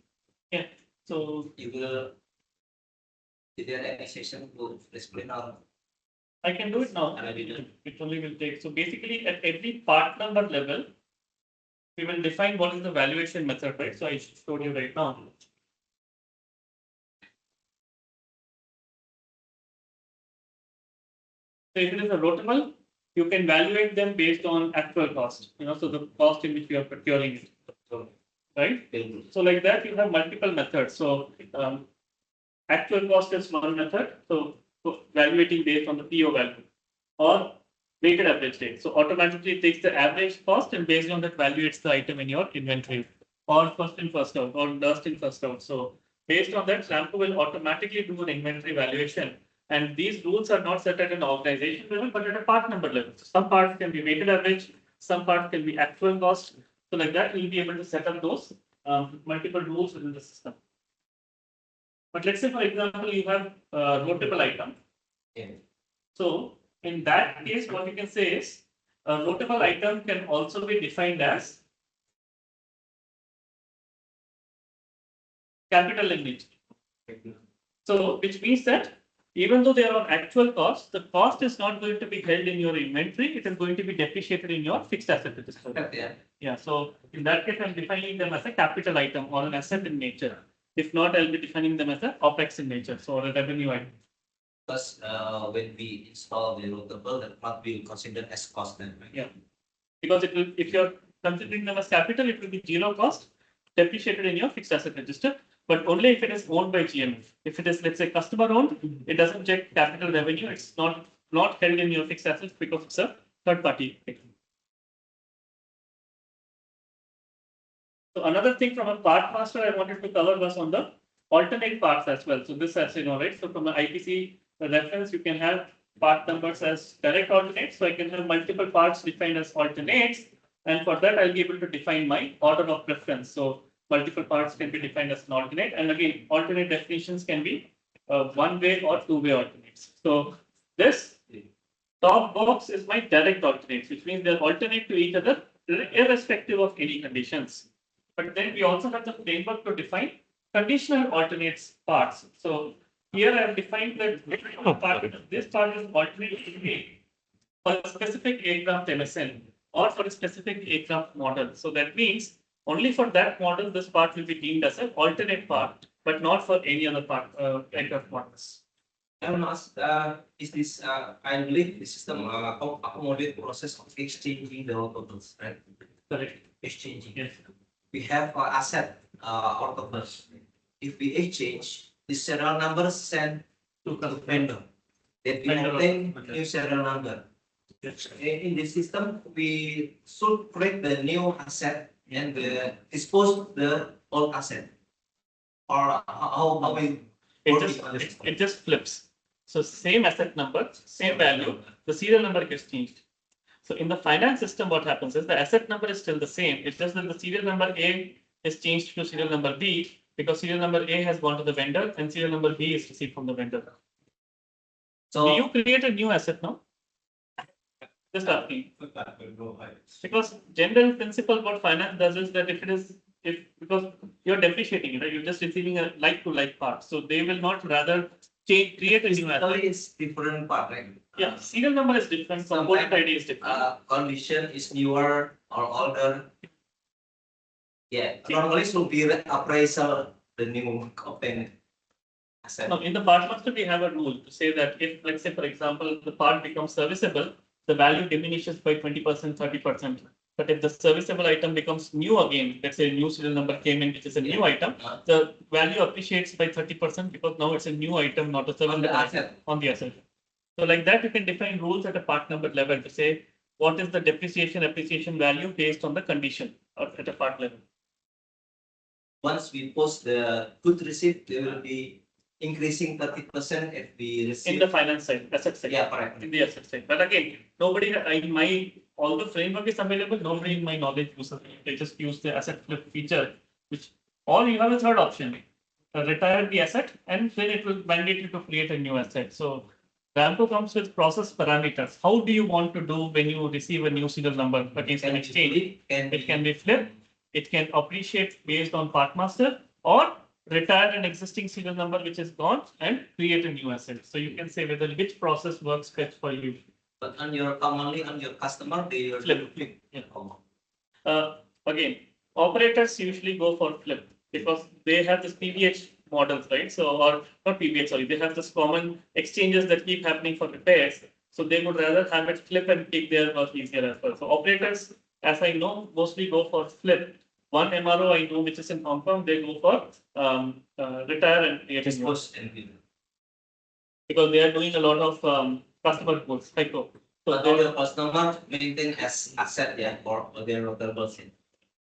Speaker 3: Yeah. So
Speaker 5: You will. Is there any session to explain or?
Speaker 3: I can do it now. It only will take. So basically, at every part number level, we will define what is the valuation method, right? So I showed you right now. So if it is a rotable, you can valuate them based on actual cost, so the cost in which you are procuring it, right? So like that, you have multiple methods. So actual cost is one method. So valuating based on the PO value or weighted average rate. So automatically it takes the average cost and based on that valuates the item in your inventory or first in first out or last in first out. So based on that, Ramco will automatically do an inventory valuation. And these rules are not set at an organization level, but at a part number level. So some parts can be weighted average, some parts can be actual cost. So like that, you'll be able to set up those multiple rules within the system. But let's say, for example, you have a rotable item.
Speaker 5: Yeah.
Speaker 3: So in that case, what you can say is a rotable item can also be defined as capital in nature. So, which means that even though they are on actual cost, the cost is not going to be held in your inventory. It is going to be depreciated in your fixed asset register.
Speaker 5: Yeah.
Speaker 3: Yeah. So in that case, I'm defining them as a capital item or an asset in nature. If not, I'll be defining them as a OPEX in nature, so a revenue item.
Speaker 5: Because when we install the rotable, that not be considered as cost then, right?
Speaker 3: Yeah. Because it will, if you're considering them as capital, it will be zero cost, depreciated in your fixed asset register, but only if it is owned by GMF. If it is, let's say, customer owned, it doesn't check capital revenue. It's not held in your fixed assets because it's a third party. So another thing from a part master I wanted to cover was on the alternate parts as well. So this, as you know, right? So from the IPC reference, you can have part numbers as direct alternates. So I can have multiple parts defined as alternates. And for that, I'll be able to define my order of preference. So multiple parts can be defined as an alternate. And again, alternate definitions can be one-way or two-way alternates. So this top box is my direct alternates, which means they're alternate to each other irrespective of any conditions. But then we also have the framework to define conditional alternates parts. So here I have defined that this part is alternate for a specific aircraft MSN or for a specific aircraft model. So that means only for that model, this part will be deemed as an alternate part, but not for any other part aircraft models.
Speaker 5: I want to ask, is this, I believe the system accommodate process of exchanging the rotables, right?
Speaker 3: Correct.
Speaker 5: Exchanging.
Speaker 3: Yes.
Speaker 5: We have asset rotables. If we exchange, the serial number sent to the vendor. That we
Speaker 3: Vendor.
Speaker 5: obtain
Speaker 3: Okay.
Speaker 5: new serial number.
Speaker 3: Yes.
Speaker 5: In this system, we should create the new asset and dispose the old asset. Or how we
Speaker 3: It just flips. So same asset number, same value, the serial number gets changed. So in the finance system, what happens is the asset number is still the same. It's just that the serial number A is changed to serial number B because serial number A has gone to the vendor and serial number B is received from the vendor. So do you create a new asset now? Just asking. Because general principle what finance does is that because you're depreciating it, right? You're just receiving a like-to-like part. So they will not rather create a new asset.
Speaker 5: It's different part, right?
Speaker 3: Yeah, serial number is different, component ID is different.
Speaker 5: Condition is newer or older. Yeah, normally should be appraisal the new obtained asset.
Speaker 3: Now, in the part master, we have a rule to say that if, let's say, for example, the part becomes serviceable, the value diminishes by 20%, 30%. But if the serviceable item becomes new again, let's say a new serial number came in, which is a new item, the value appreciates by 30% because now it's a new item, not a serviceable item on the asset. So like that, you can define rules at a part number level to say what is the depreciation appreciation value based on the condition or at a part level.
Speaker 5: Once we post the good receipt, they will be increasing 30% if we receive.
Speaker 3: In the finance side, asset side.
Speaker 5: Yeah, correct.
Speaker 3: In the asset side. But again, nobody all the framework is available, nobody in my knowledge uses it. They just use the asset flip feature, or you have a third option. Retire the asset and then it will mandate you to create a new asset. So Ramco comes with process parameters. How do you want to do when you receive a new serial number against an exchange? It can be flipped, it can appreciate based on part master, or retire an existing serial number which is gone and create a new asset. So you can say whether which process works best for you.
Speaker 5: But commonly on your customer, they will
Speaker 3: Flip.
Speaker 5: Yeah.
Speaker 3: Again, operators usually go for flip because they have this PBH models, right? So, or not PBH, sorry, they have this common exchanges that keep happening for repairs. So they would rather have it flip and take their work easier as well. So operators, as I know, mostly go for flip. One MRO I know which is in Hong Kong, they go for retire and create a new. Because they are doing a lot of customer goods, FICO.
Speaker 5: But all your customer maintain as asset, yeah, for their rotables.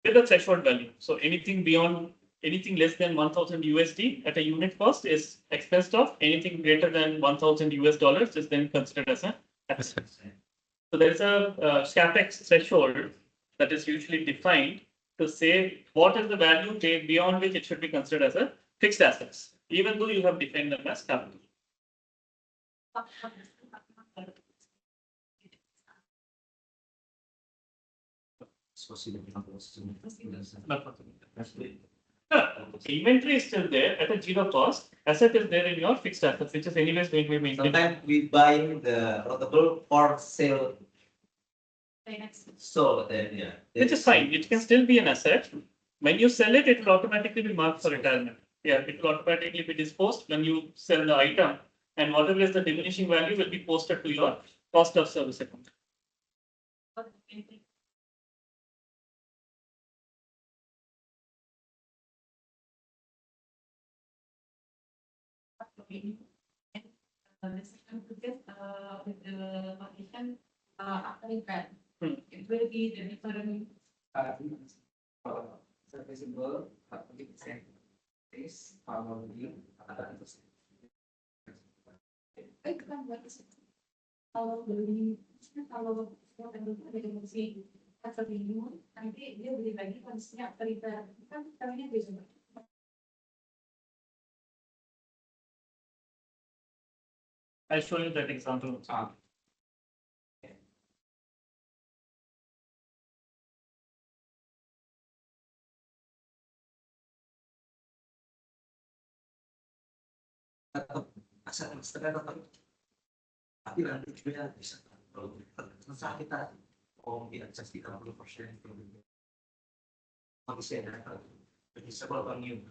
Speaker 3: With the threshold value. So anything less than 1,000 USD at a unit cost is expensed off. Anything greater than 1,000 US dollars is then considered as an asset. So there is a CapEx threshold that is usually defined to say what is the value beyond which it should be considered as a fixed assets, even though you have defined them as capital. Inventory is still there at a zero cost. Asset is there in your fixed assets, which is anyways going to be maintained.
Speaker 5: Sometimes we buy the portable for sale. So then, yeah.
Speaker 3: Which is fine. It can still be an asset. When you sell it, it will automatically be marked for retirement. Yeah, it will automatically be disposed when you sell the item, and whatever is the diminishing value will be posted to your cost of service account.
Speaker 6: The second because with the partition after event,
Speaker 3: Hmm.
Speaker 6: it will be the different.
Speaker 1: Serviceable, 40% is probably 100%.
Speaker 6: Kalau beli, kalau mau ambil si asal ini, nanti dia beli lagi kondisinya after event kan kalinya bisa.
Speaker 3: I'll show you that example.
Speaker 5: Aset setengah tetap. Tapi nanti juga bisa kalau terasa kita di atas 30%. Kondisi ada bisa berapa new.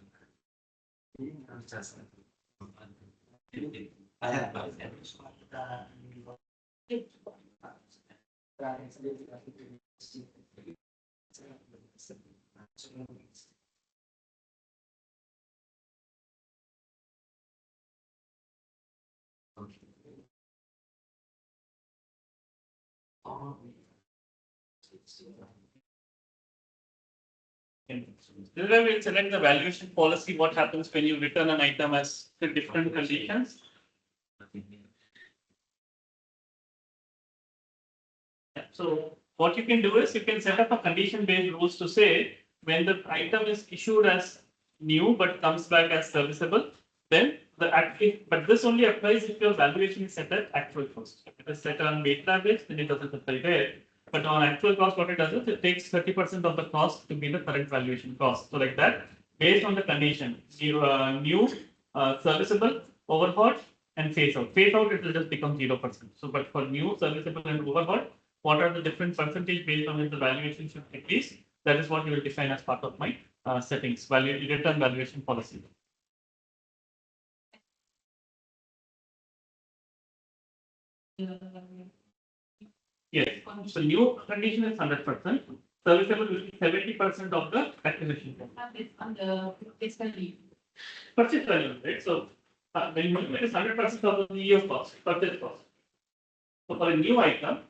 Speaker 5: Ini harus jadi banyak banget kita
Speaker 3: This is where we'll select the valuation policy, what happens when you return an item as the different conditions. So what you can do is you can set up a condition-based rules to say when the item is issued as new but comes back as serviceable, then the active, but this only applies if your valuation is set at actual cost. If it is set on weighted average, then it doesn't apply there. But on actual cost, what it does is it takes 30% of the cost to be the current valuation cost. So like that, based on the condition, new, serviceable, overhaul, and phase out. Phase out, it will just become 0%. So, but for new, serviceable, and overhaul, what are the different percentage based on which the valuation should decrease? That is what you will define as part of my settings, return valuation policy. Yes, so new condition is 100%, serviceable will be 70% of the acquisition cost.
Speaker 6: It's on the fiscal year.
Speaker 3: Purchase value, right? So when you it is 100% of the year cost, purchase cost. So for a new item,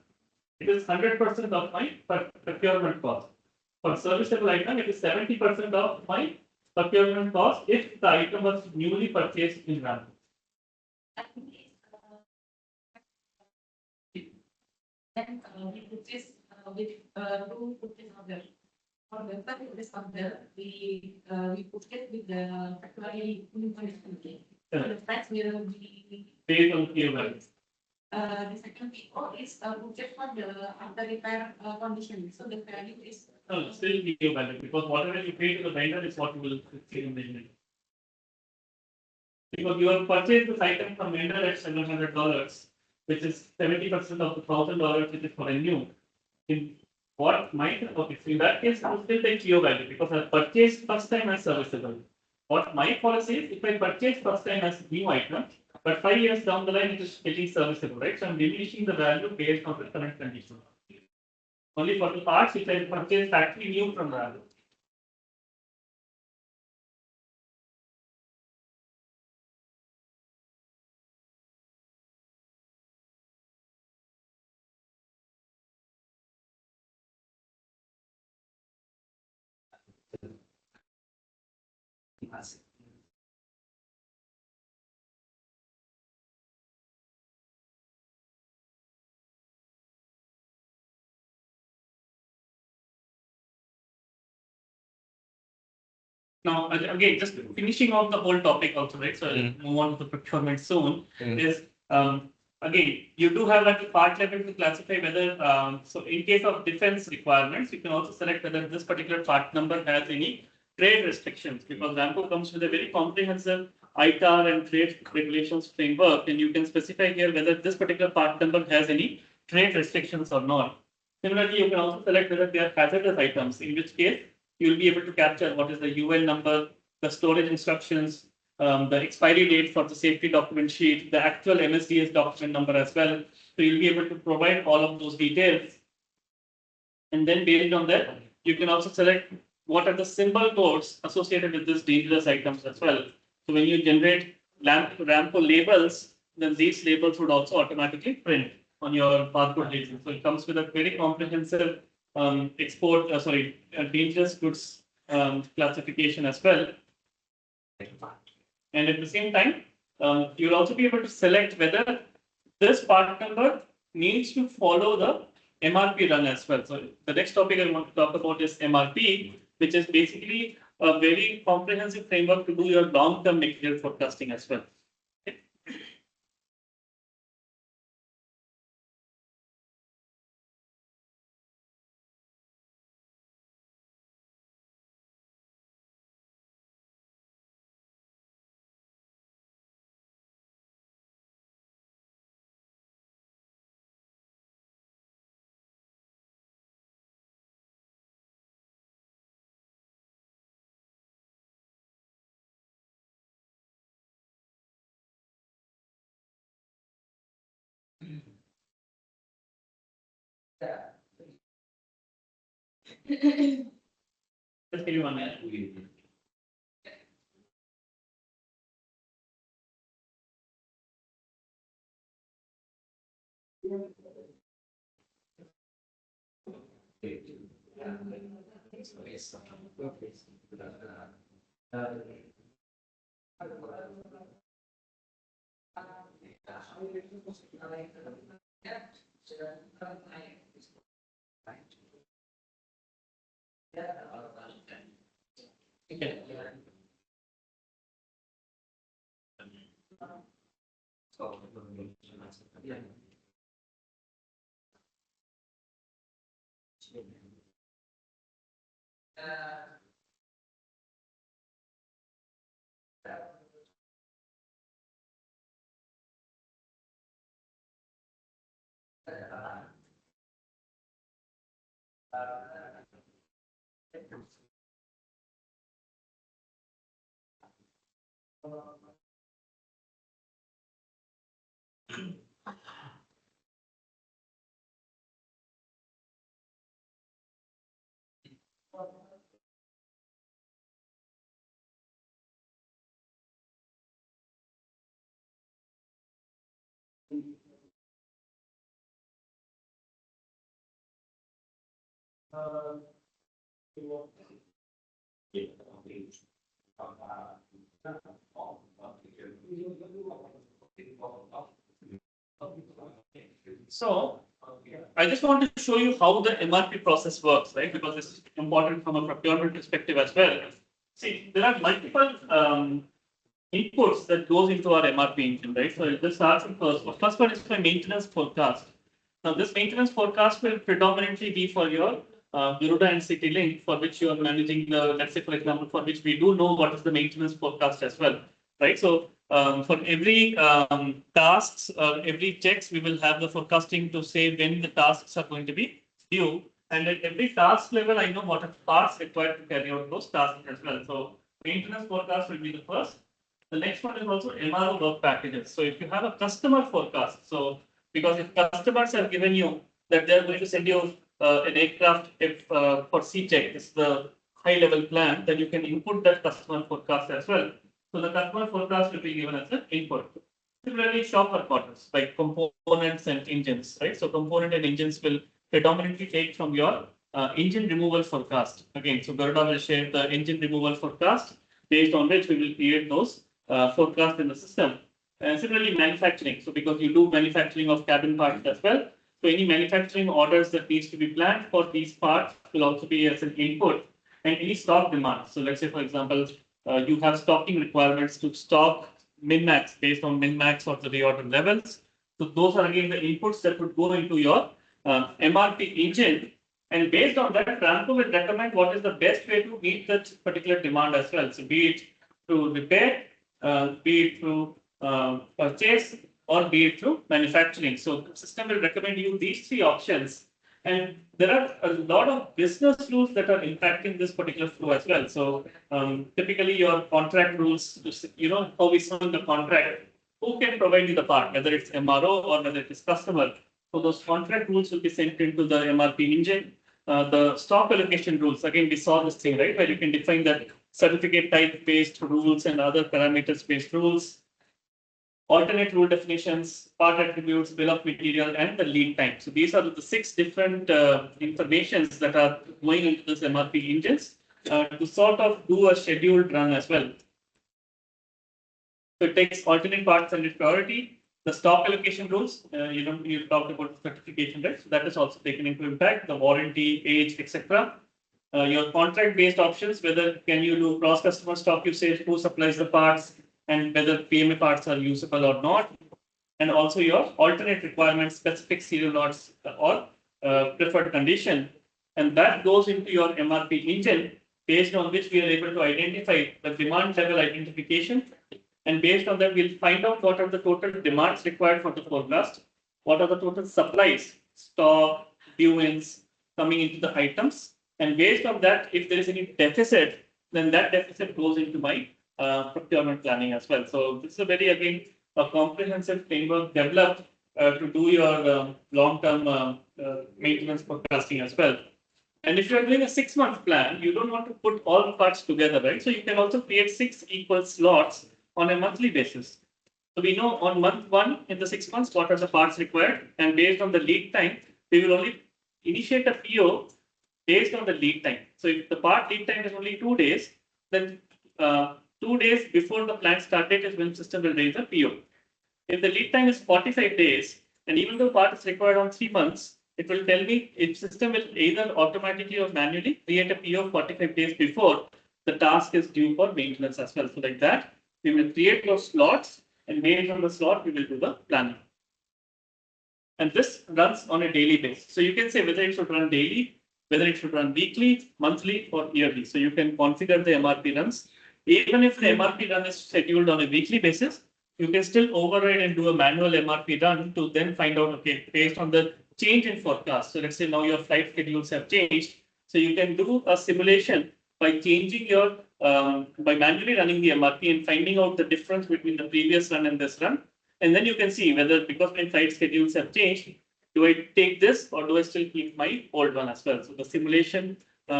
Speaker 3: it is 100% of my procurement cost. For serviceable item, it is 70% of my procurement cost if the item was newly purchased in RAM.
Speaker 6: Then we purchase with two purchase order. For the first purchase order, we purchase with the factory inventory. So the price will be
Speaker 3: Based on clear value.
Speaker 6: the second PO is purchase for the after repair condition. So the value is
Speaker 3: No, still clear value because whatever you pay to the vendor is what you will see in the unit. Because you have purchased this item from vendor at $700, which is 70% of the $1,000, which is for a new. In what might, okay, so in that case, I will still take clear value because I purchased first time as serviceable. What my policy is, if I purchase first time as new item, but 5 years down the line, it is getting serviceable, right? So I'm diminishing the value based on the current condition. Only for the parts which I purchased factory new from value. Now, again, just finishing off the whole topic also, right? So I'll move on to the procurement soon. Is again, you do have at the part level to classify whether, so in case of defense requirements, you can also select whether this particular part number has any trade restrictions, because RAMCO comes with a very comprehensive ITAR and trade regulations framework, and you can specify here whether this particular part number has any trade restrictions or not. Similarly, you can also select whether they are hazardous items, in which case you will be able to capture what is the UN number, the storage instructions, the expiry date for the safety document sheet, the actual MSDS document number as well. So you'll be able to provide all of those details. And then based on that, you can also select what are the symbol codes associated with these dangerous items as well. So when you generate RAMCO labels, then these labels would also automatically print on your barcode label. So it comes with a very comprehensive dangerous goods classification as well. And at the same time, you'll also be able to select whether this part number needs to follow the MRP run as well. So the next topic I want to talk about is MRP, which is basically a very comprehensive framework to do your long-term material forecasting as well. Just give me 1 minute. Okay. So I just want to show you how the MRP process works, right? Because this is important from a procurement perspective as well. See, there are multiple inputs that goes into our MRP engine, right? So this starts with first. The first one is my maintenance forecast. Now, this maintenance forecast will predominantly be for your Garuda and CityLink, for which you are managing the, let's say, for example, for which we do know what is the maintenance forecast as well, right? So for every tasks, every checks, we will have the forecasting to say when the tasks are going to be due. And at every task level, I know what are parts required to carry out those tasks as well. So maintenance forecast will be the first. The next one is also MRO work packages. So if you have a customer forecast, so because if customers have given you that they're going to send you an aircraft if for C-check, is the high level plan, then you can input that customer forecast as well. So the customer forecast will be given as an input. Similarly, shop work orders like components and engines, right? So component and engines will predominantly take from your engine removal forecast. Again, so Garuda will share the engine removal forecast based on which we will create those forecasts in the system. And similarly, manufacturing. So because you do manufacturing of cabin parts as well, so any manufacturing orders that needs to be planned for these parts will also be as an input, and any stock demand. So let's say, for example, you have stocking requirements to stock min-max based on min-max or the reorder levels. So those are again the inputs that would go into your MRP engine. And based on that, Ramco will recommend what is the best way to meet that particular demand as well. So be it through repair, be it through purchase, or be it through manufacturing. So the system will recommend you these three options. And there are a lot of business rules that are impacting this particular flow as well. So typically your contract rules, how we sign the contract, who can provide you the part, whether it's MRO or whether it is customer. So those contract rules will be sent into the MRP engine. The stock allocation rules, again, we saw this thing, right, where you can define that certificate type based rules and other parameters based rules, alternate rule definitions, part attributes, bill of material, and the lead time. So these are the 6 different informations that are going into this MRP engines to sort of do a scheduled run as well. So it takes alternate parts and its priority. The stock allocation rules, you talked about certification, right? So that is also taken into impact, the warranty, age, etc. Your contract-based options, whether can you do cross-customer stock usage, who supplies the parts, and whether PMA parts are usable or not. And also your alternate requirements, specific serial lots or preferred condition. And that goes into your MRP engine, based on which we are able to identify the demand level identification. And based on that, we'll find out what are the total demands required for the forecast, what are the total supplies, stock, due-ins coming into the items. And based on that, if there is any deficit, then that deficit goes into my procurement planning as well. So this is a very, again, a comprehensive framework developed to do your long-term maintenance forecasting as well. And if you are doing a 6-month plan, you don't want to put all the parts together, right? So you can also create 6 equal slots on a monthly basis. So we know on month 1 in the 6 months, what are the parts required, and based on the lead time, we will only initiate a PO based on the lead time. So if the part lead time is only 2 days, then 2 days before the plant start date is when system will raise a PO. If the lead time is 45 days, and even though part is required on 3 months, it will tell me if system will either automatically or manually create a PO 45 days before the task is due for maintenance as well. So like that, we will create those slots, and based on the slot, we will do the planning. And this runs on a daily basis. So you can say whether it should run daily, whether it should run weekly, monthly, or yearly. So you can configure the MRP runs. Even if the MRP run is scheduled on a weekly basis, you can still override and do a manual MRP run to then find out, okay, based on the change in forecast. So let's say now your flight schedules have changed. So you can do a simulation by changing your, by manually running the MRP and finding out the difference between the previous run and this run. And then you can see whether, because my flight schedules have changed, do I take this or do I still keep my old one as well? So the simulation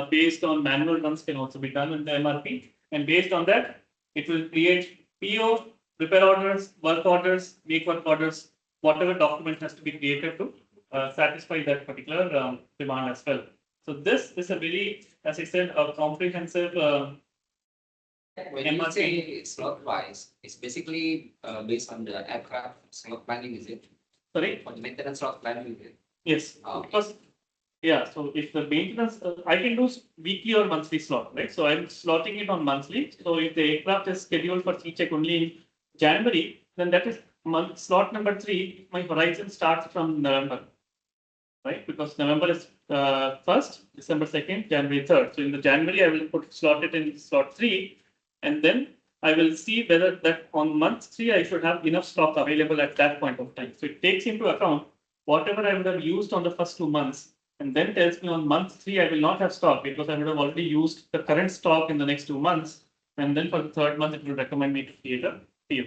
Speaker 3: based on manual runs can also be done in the MRP. And based on that, it will create PO, repair orders, work orders, make work orders, whatever document has to be created to satisfy that particular demand as well. So this is a very, as I said, a comprehensive
Speaker 5: when you say slot wise, it's basically based on the aircraft slot planning, is it?
Speaker 3: Sorry?
Speaker 5: On the maintenance slot planning, is it?
Speaker 3: Yes, because yeah, so if the maintenance, I can do weekly or monthly slot, right? So I'm slotting it on monthly. So if the aircraft is scheduled for C-check only in January, then that is month slot number 3. My horizon starts from November, right? Because November is 1st, December 2nd, January 3rd. So in the January, I will slot it in slot 3, and then I will see whether that on month 3 I should have enough stock available at that point of time. So it takes into account whatever I would have used on the first 2 months, and then tells me on month 3 I will not have stock because I would have already used the current stock in the next 2 months. And then for the 3rd month, it will recommend me to create a PO.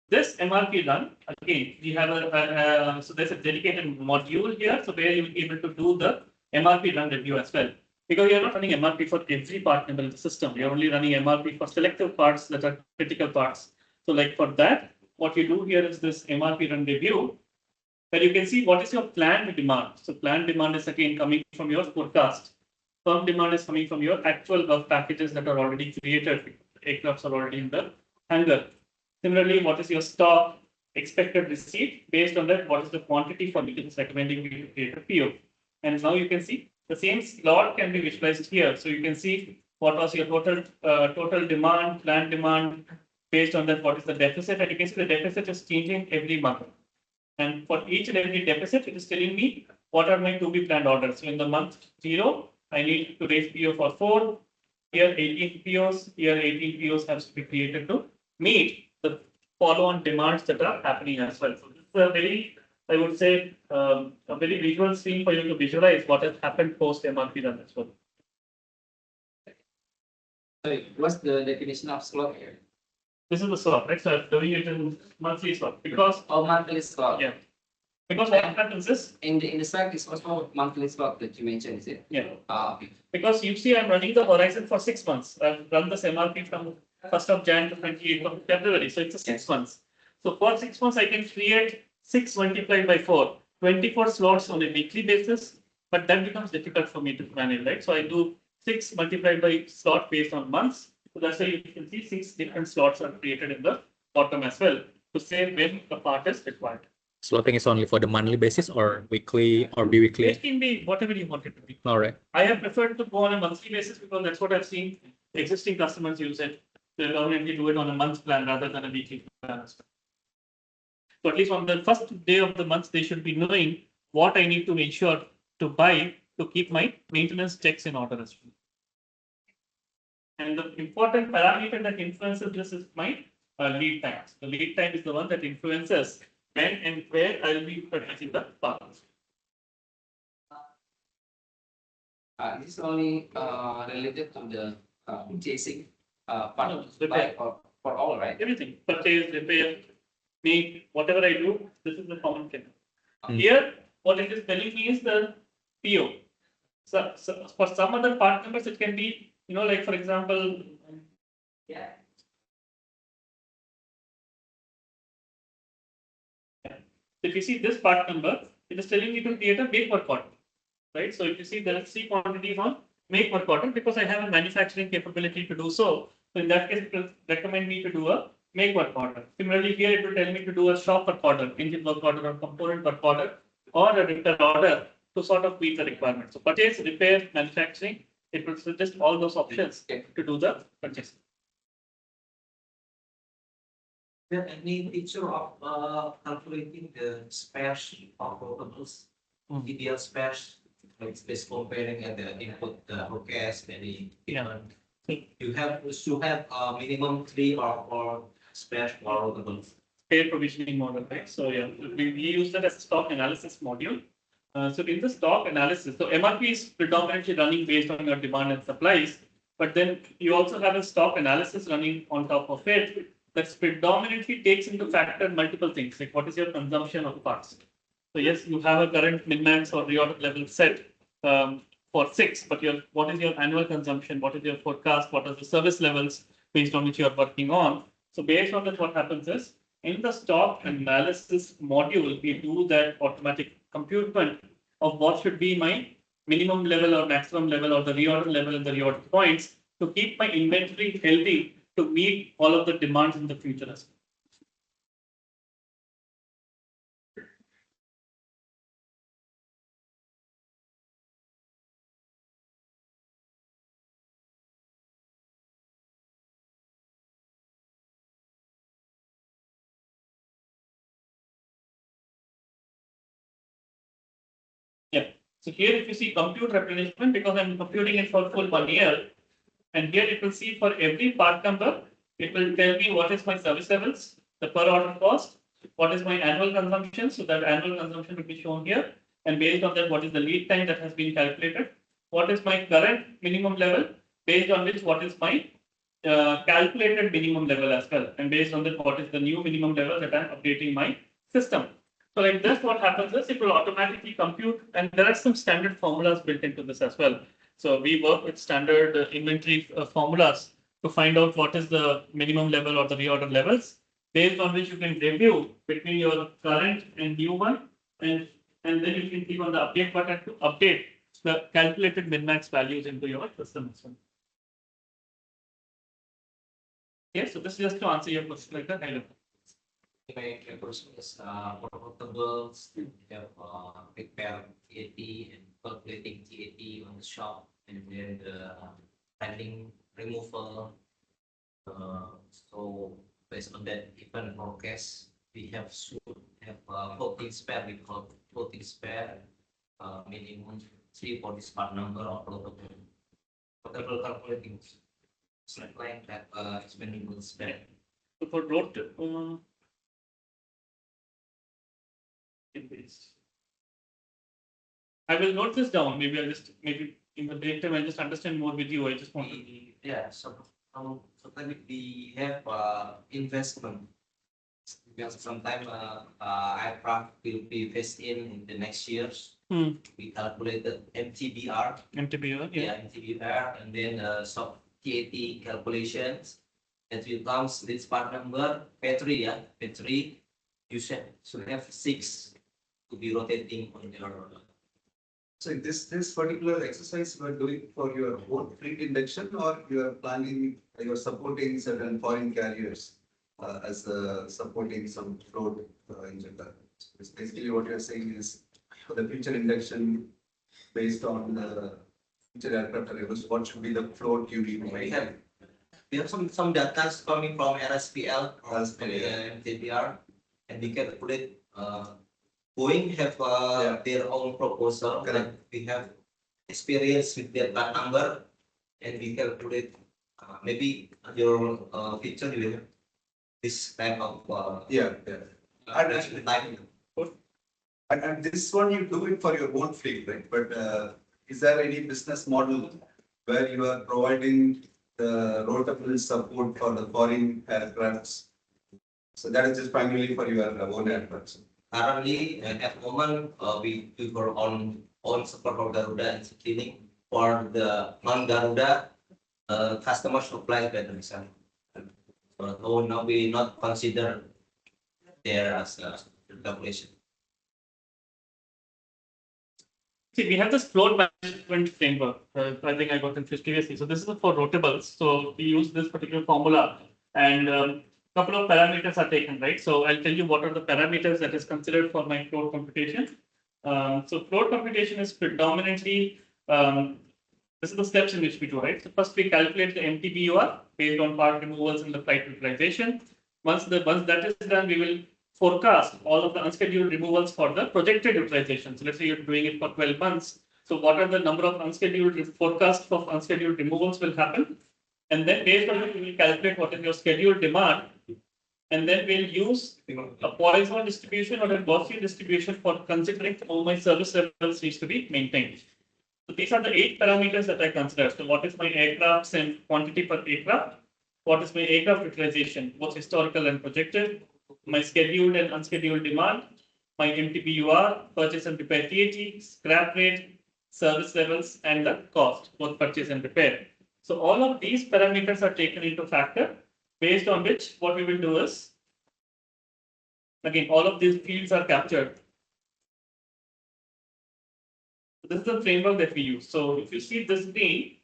Speaker 3: This MRP run, again, we have so there's a dedicated module here, so where you will be able to do the MRP run review as well. Because you're not running MRP for every part number in the system. You're only running MRP for selective parts that are critical parts. So like for that, what you do here is this MRP run review, where you can see what is your planned demand. So planned demand is again coming from your forecast. Firm demand is coming from your actual work packages that are already created. Aircrafts are already in the hangar. Similarly, what is your stock expected receipt? Based on that, what is the quantity for which it is recommending you to create a PO? And now you can see the same slot can be visualized here. So you can see what was your total demand, planned demand, based on that, what is the deficit, and you can see the deficit is changing every month. And for each and every deficit, it is telling me what are my to be planned orders. So in the month 0, I need to raise PO for 4. Here 18 POs, here 18 POs has to be created to meet the follow-on demands that are happening as well. So this is a very, I would say, a very visual scene for you to visualize what has happened post MRP run as well.
Speaker 5: Sorry, what's the definition of slot here?
Speaker 3: This is the slot, right? So I'm doing it in monthly slot because
Speaker 5: Monthly slot.
Speaker 3: yeah, because what happens is
Speaker 5: In the slide, it's also monthly slot that you mentioned, is it?
Speaker 3: yeah.
Speaker 5: Okay.
Speaker 3: Because you see, I'm running the horizon for 6 months. I've run this MRP from 1st of Jan to 28th of February. So it's a 6 months. So for 6 months, I can create 6 multiplied by 4, 24 slots on a weekly basis. But that becomes difficult for me to manage, right? So I do 6 multiplied by slot based on months. So that's why you can see 6 different slots are created in the bottom as well to say when the part is required.
Speaker 1: Slotting is only for the monthly basis or weekly or bi-weekly?
Speaker 3: It can be whatever you want it to be.
Speaker 1: All right.
Speaker 3: I have preferred to go on a monthly basis because that's what I've seen existing customers use it. They normally do it on a month plan rather than a weekly plan. So at least on the first day of the month, they should be knowing what I need to ensure to buy to keep my maintenance checks in order as well. And the important parameter that influences this is my lead times. The lead time is the one that influences when and where I will be purchasing the parts.
Speaker 5: This is only related to the purchasing part
Speaker 3: No,
Speaker 5: of supply for all, right?
Speaker 3: Everything, purchase, repair, make, whatever I do, this is the common thing.
Speaker 1: Hmm.
Speaker 3: Here, what it is telling me is the PO. So for some other part numbers, it can be, like for example,
Speaker 5: Yeah.
Speaker 3: if you see this part number, it is telling me to create a make work order, right? So if you see there are 3 quantities on make work order because I have a manufacturing capability to do so. So in that case, it will recommend me to do a make work order. Similarly, here it will tell me to do a shop work order, engine work order, or component work order, or a repair order to sort of meet the requirements. So purchase, repair, manufacturing, it will suggest all those options to do the purchase.
Speaker 5: There any feature of calculating the spares of portables, ideal spares, like space comparing and the input forecast and the equipment. You have a minimum 3 or 4 spares for portables.
Speaker 3: Pair provisioning model, right? So yeah, we use that as a stock analysis module. So in the stock analysis, so MRP is predominantly running based on your demand and supplies, but then you also have a stock analysis running on top of it that predominantly takes into factor multiple things, like what is your consumption of parts. So yes, you have a current min-max or reorder level set for 6, but what is your annual consumption? What is your forecast? What are the service levels based on which you are working on? So based on that, what happens is in the stock analysis module, we do that automatic computation of what should be my minimum level or maximum level or the reorder level and the reorder points to keep my inventory healthy to meet all of the demands in the future as well. Yeah. So here, if you see compute replenishment, because I'm computing it for full 1 year, and here it will see for every part number, it will tell me what is my service levels, the per order cost, what is my annual consumption. So that annual consumption will be shown here. And based on that, what is the lead time that has been calculated? What is my current minimum level? Based on which, what is my calculated minimum level as well? And based on that, what is the new minimum level that I'm updating my system? So like this, what happens is it will automatically compute, and there are some standard formulas built into this as well. So we work with standard inventory formulas to find out what is the minimum level or the reorder levels, based on which you can review between your current and new one, and then you can click on the update button to update the calculated min-max values into your system as well. Yes, so this is just to answer your question like that.
Speaker 5: My question is portables, you have repair TAT and calculating TAT on the shop, and then the handling removal. So based on that event forecast, we should have floating spare. We call floating spare, minimum 3 for this part number or portable calculating. Like that, it's minimum spare.
Speaker 3: So for road, I will note this down. Maybe in the break time I'll just understand more with you. I just want to.
Speaker 5: Yeah, so we have investment. Because sometimes aircraft will be phased in the next years. We calculated MTBR.
Speaker 3: MTBR, yeah.
Speaker 5: MTBR, and then some TAT calculations. That will comes this part number P3, yeah. P3, you should have 6 to be rotating on your.
Speaker 7: So this particular exercise you are doing for your own fleet induction, or you are planning, you are supporting certain foreign carriers as supporting some float in general. So basically what you are saying is for the future induction based on the future aircraft arrivals, what should be the float you need to maintain?
Speaker 5: We have some data coming from RSPL or
Speaker 7: RSPL.
Speaker 5: MTBR, and we calculate. Boeing have their own proposal.
Speaker 7: Correct.
Speaker 5: We have experience with their part number, and we calculate. Maybe your picture you have this type of
Speaker 7: And this one you do it for your own fleet, right? But is there any business model where you are providing the rotable support for the foreign aircrafts? So that is just primarily for your own aircrafts.
Speaker 5: Currently, at the moment, we do our own support for Garuda and cleaning. For the non-Garuda, customer supplies by themselves. So now we not consider there as a calculation.
Speaker 3: See, we have this float management framework. I think I got confused previously. So this is for rotables. So we use this particular formula, and couple of parameters are taken, right? So I'll tell you what are the parameters that is considered for my float computation. So float computation is predominantly, this is the steps in which we do, right? So first we calculate the MTBUR based on part removals and the flight utilization. Once that is done, we will forecast all of the unscheduled removals for the projected utilization. So let's say you're doing it for 12 months. So what are the number of unscheduled forecasts of unscheduled removals will happen? And then based on it, we will calculate what is your scheduled demand. And then we'll use a Poisson distribution or a Gaussian distribution for considering how my service levels needs to be maintained. So these are the 8 parameters that I consider. So what is my aircraft and quantity per aircraft? What is my aircraft utilization, both historical and projected? My scheduled and unscheduled demand, my MTBUR, purchase and repair TAT, scrap rate, service levels, and the cost, both purchase and repair. So all of these parameters are taken into factor, based on which what we will do is, again, all of these fields are captured. This is the framework that we use. So if you see this screen,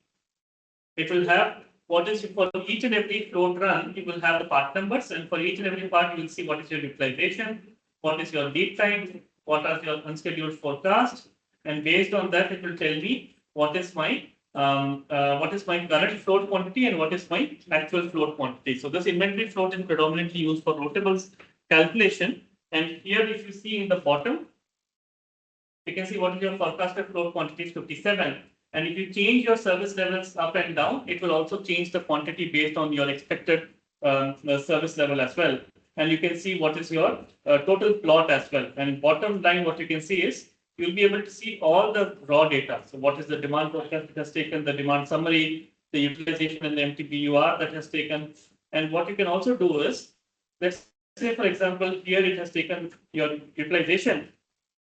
Speaker 3: it will have what is for each and every float run, you will have the part numbers, and for each and every part, you will see what is your utilization, what is your lead time, what are your unscheduled forecast, and based on that, it will tell me what is my current float quantity and what is my actual float quantity. So this inventory float is predominantly used for rotables calculation. And here, if you see in the bottom, you can see what is your forecasted float quantity is 57. And if you change your service levels up and down, it will also change the quantity based on your expected service level as well. And you can see what is your total plot as well. And bottom line, what you can see is you'll be able to see all the raw data. So what is the demand forecast that has taken, the demand summary, the utilization and the MTBUR that has taken. And what you can also do is, let's say, for example, here it has taken your utilization.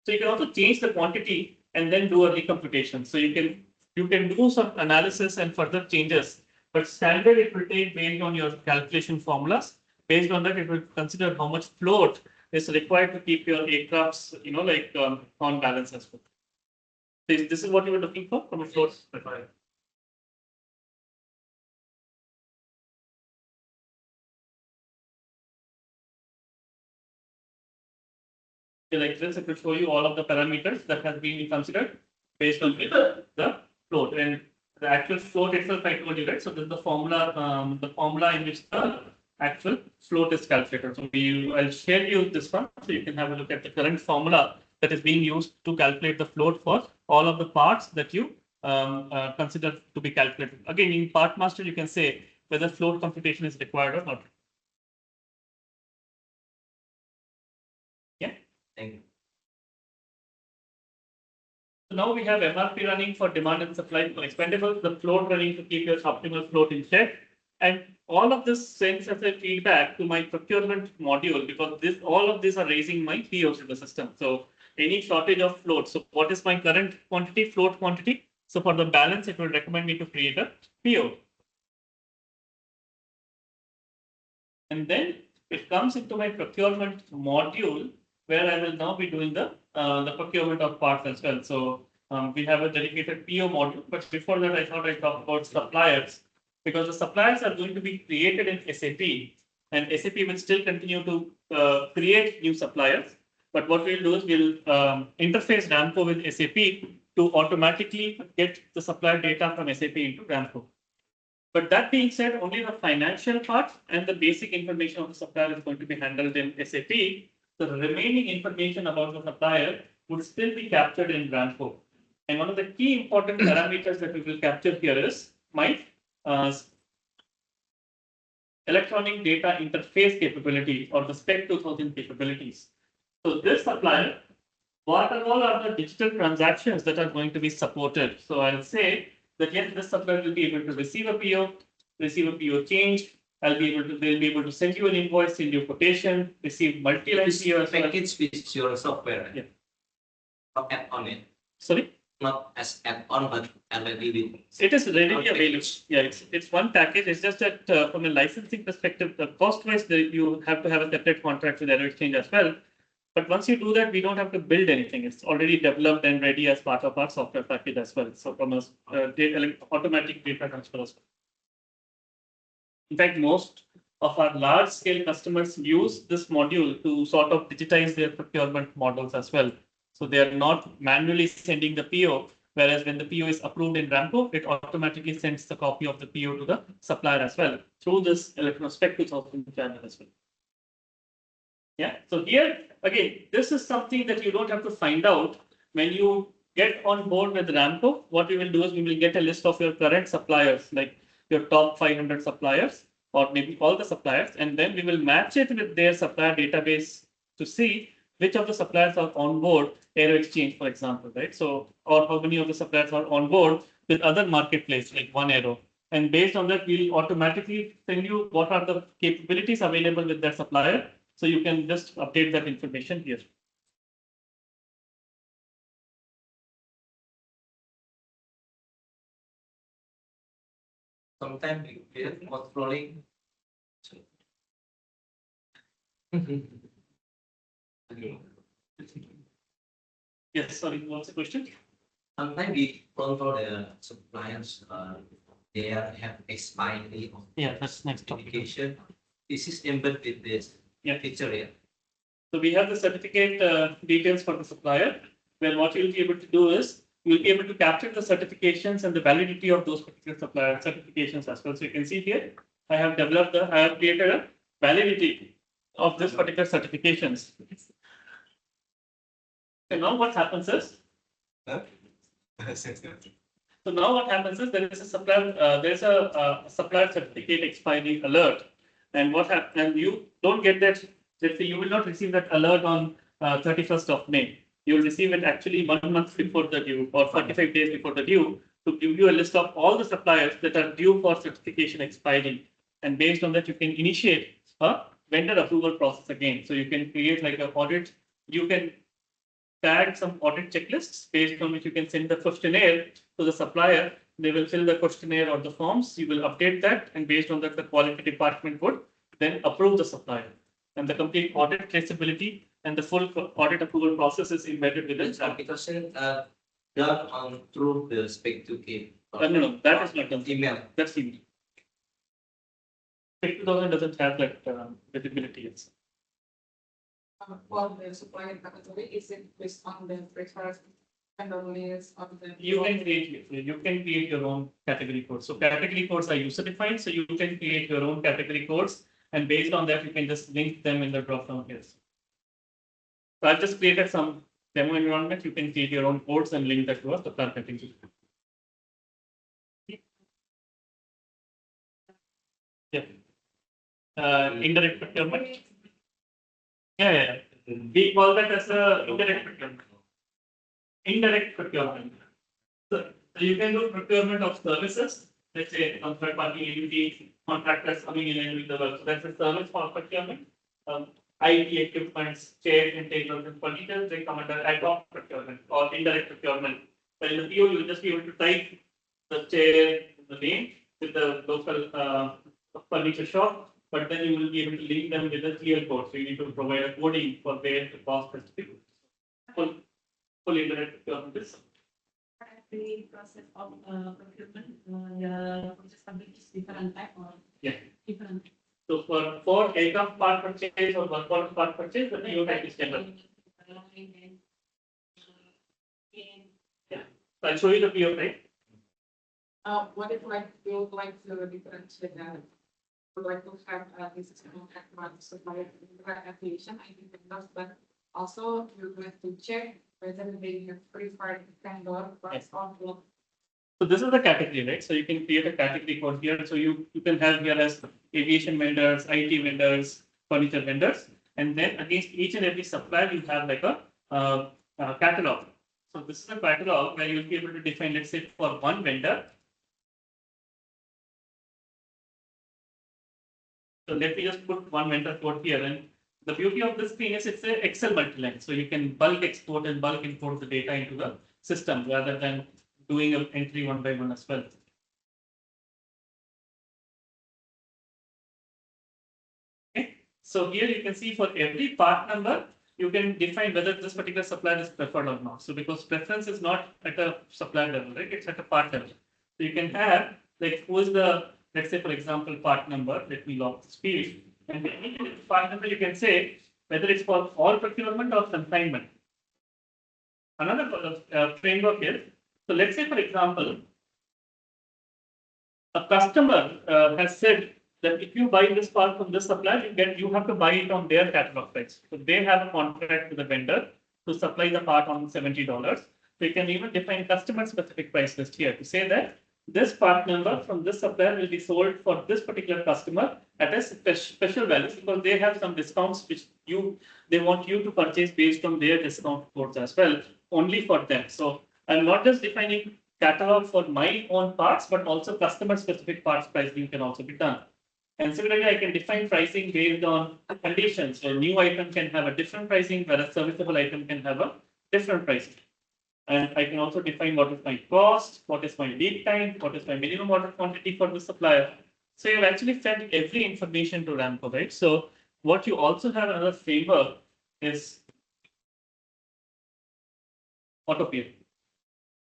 Speaker 3: So you can also change the quantity and then do a recomputation. So you can do some analysis and further changes, but standard it will take based on your calculation formulas. Based on that, it will consider how much float is required to keep your aircrafts, on balance as well. This is what you were looking for from a float profile. Like this, it will show you all of the parameters that has been considered based on the float. And the actual float itself I told you, right? So this is the formula in which the actual float is calculated. So I'll share you this one so you can have a look at the current formula that is being used to calculate the float for all of the parts that you consider to be calculated. Again, in part master, you can say whether float computation is required or not. Yeah.
Speaker 5: Thank you.
Speaker 3: So now we have MRP running for demand and supply for expendables, the float running to keep your optimal float in check. And all of this sends as a feedback to my procurement module because all of these are raising my POs in the system. So any shortage of float. So what is my current quantity, float quantity? So for the balance, it will recommend me to create a PO. And then it comes into my procurement module where I will now be doing the procurement of parts as well. So we have a dedicated PO module, but before that, I thought I'd talk about suppliers because the suppliers are going to be created in SAP and SAP will still continue to create new suppliers. But what we'll do is we'll interface Ramco with SAP to automatically get the supplier data from SAP into Ramco. But that being said, only the financial part and the basic information of the supplier is going to be handled in SAP. The remaining information about the supplier would still be captured in Ramco. And one of the key important parameters that we will capture here is my electronic data interface capability or the Spec 2000 capabilities. So this supplier, what all are the digital transactions that are going to be supported? So I'll say that yes, this supplier will be able to receive a PO change. They'll be able to send you an invoice, send you a quotation, receive multi-line PO as well.
Speaker 5: Package with your software.
Speaker 3: Yeah.
Speaker 5: Not add on it.
Speaker 3: Sorry?
Speaker 5: Not as add-on, but already with.
Speaker 3: It is readily available. Yeah, it's one package. It's just that from a licensing perspective, the cost-wise, you have to have a separate contract with AeroExchange as well. But once you do that, we don't have to build anything. It's already developed and ready as part of our software package as well. So from a automatic data transfer as well. In fact, most of our large-scale customers use this module to sort of digitize their procurement models as well. So they are not manually sending the PO, whereas when the PO is approved in Ramco, it automatically sends the copy of the PO to the supplier as well through this Spec 2000 channel as well. Yeah, so here again, this is something that you don't have to find out when you get on board with Ramco. What we will do is we will get a list of your current suppliers, like your top 500 suppliers, or maybe all the suppliers, and then we will match it with their supplier database to see which of the suppliers are on board AeroExchange, for example, right? So, or how many of the suppliers are on board with other marketplaces like OneAero. And based on that, we'll automatically tell you what are the capabilities available with that supplier. So you can just update that information here.
Speaker 5: Sometimes we get scrolling.
Speaker 3: Yes, sorry, what's the question?
Speaker 5: Sometimes we control the suppliers, they have expiry of
Speaker 3: That's next topic.
Speaker 5: certification. This is embedded with this feature here.
Speaker 3: So we have the certificate details for the supplier, where what you'll be able to do is you'll be able to capture the certifications and the validity of those particular supplier certifications as well. So you can see here, I have created a validity of this particular certifications. So now what happens is, there is a supplier certificate expiry alert, and and you don't get that. Let's say you will not receive that alert on 31st of May. You will receive it actually 1 month before the due or 45 days before the due to give you a list of all the suppliers that are due for certification expiry. And based on that, you can initiate a vendor approval process again. So you can create like an audit. You can tag some audit checklists based on which you can send the questionnaire to the supplier. They will fill the questionnaire or the forms. You will update that. And based on that, the quality department would then approve the supplier. And the complete audit traceability and the full audit approval process is embedded within.
Speaker 5: Certification done on through the Spec 2K.
Speaker 3: No, that is not done.
Speaker 5: Email.
Speaker 3: That's email. Spec 2000 doesn't have that visibility yet.
Speaker 6: For the supplier category, is it based on the preferred kind of layers of the.
Speaker 3: You can create your own category codes. So category codes are user defined, so you can create your own category codes, and based on that, you can just link them in the drop down here. So I've just created some demo environment. You can create your own codes and link that to a supplier category. Yeah. Indirect procurement. Yeah. We call that as a indirect procurement. Indirect procurement. So you can do procurement of services. Let's say a third party entity, contractors coming in and doing the work. So that's a service for procurement. IT equipments, chairs and tables and furniture, they come under ad hoc procurement or indirect procurement. But in the PO, you'll just be able to type the chair, the name with the local furniture shop, but then you will be able to link them with a clear code. So you need to provide a coding for where the cost specific. Full indirect procurement is.
Speaker 6: The process of procurement, the process is different type or different.
Speaker 3: So for aircraft part purchase or one part purchase, the PO type is general. So I'll show you the PO type.
Speaker 6: What if like we would like to differentiate that? Would like to have this is contract supplier affiliation, I think vendors, but also you're going to check whether they have preferred vendor price or.
Speaker 3: So this is the category, right? So you can create a category code here. So you can have here as aviation vendors, IT vendors, furniture vendors, and then against each and every supplier you have like a catalog. So this is a catalog where you'll be able to define, let's say, for one vendor. So let me just put one vendor code here, and the beauty of this screen is it's an Excel multi-line. So you can bulk export and bulk import the data into the system rather than doing an entry one by one as well. Okay. So here you can see for every part number, you can define whether this particular supplier is preferred or not. So because preference is not at a supplier level, right? It's at a part level. So you can have like who is the, let's say for example, part number. Let me log this field. And the part number you can say whether it's for all procurement or consignment. Another framework is, so let's say for example, a customer has said that if you buy this part from this supplier, you have to buy it on their catalog price. So they have a contract with the vendor to supply the part on $70. So you can even define customer specific price list here to say that this part number from this supplier will be sold for this particular customer at a special value because they have some discounts which they want you to purchase based on their discount codes as well, only for them. So I'm not just defining catalog for my own parts, but also customer specific parts pricing can also be done. And similarly, I can define pricing based on conditions. So a new item can have a different pricing, whereas serviceable item can have a different pricing. And I can also define what is my cost, what is my lead time, what is my minimum order quantity for the supplier. So you've actually fed every information to Ramco, right? So what you also have another framework is AutoPay.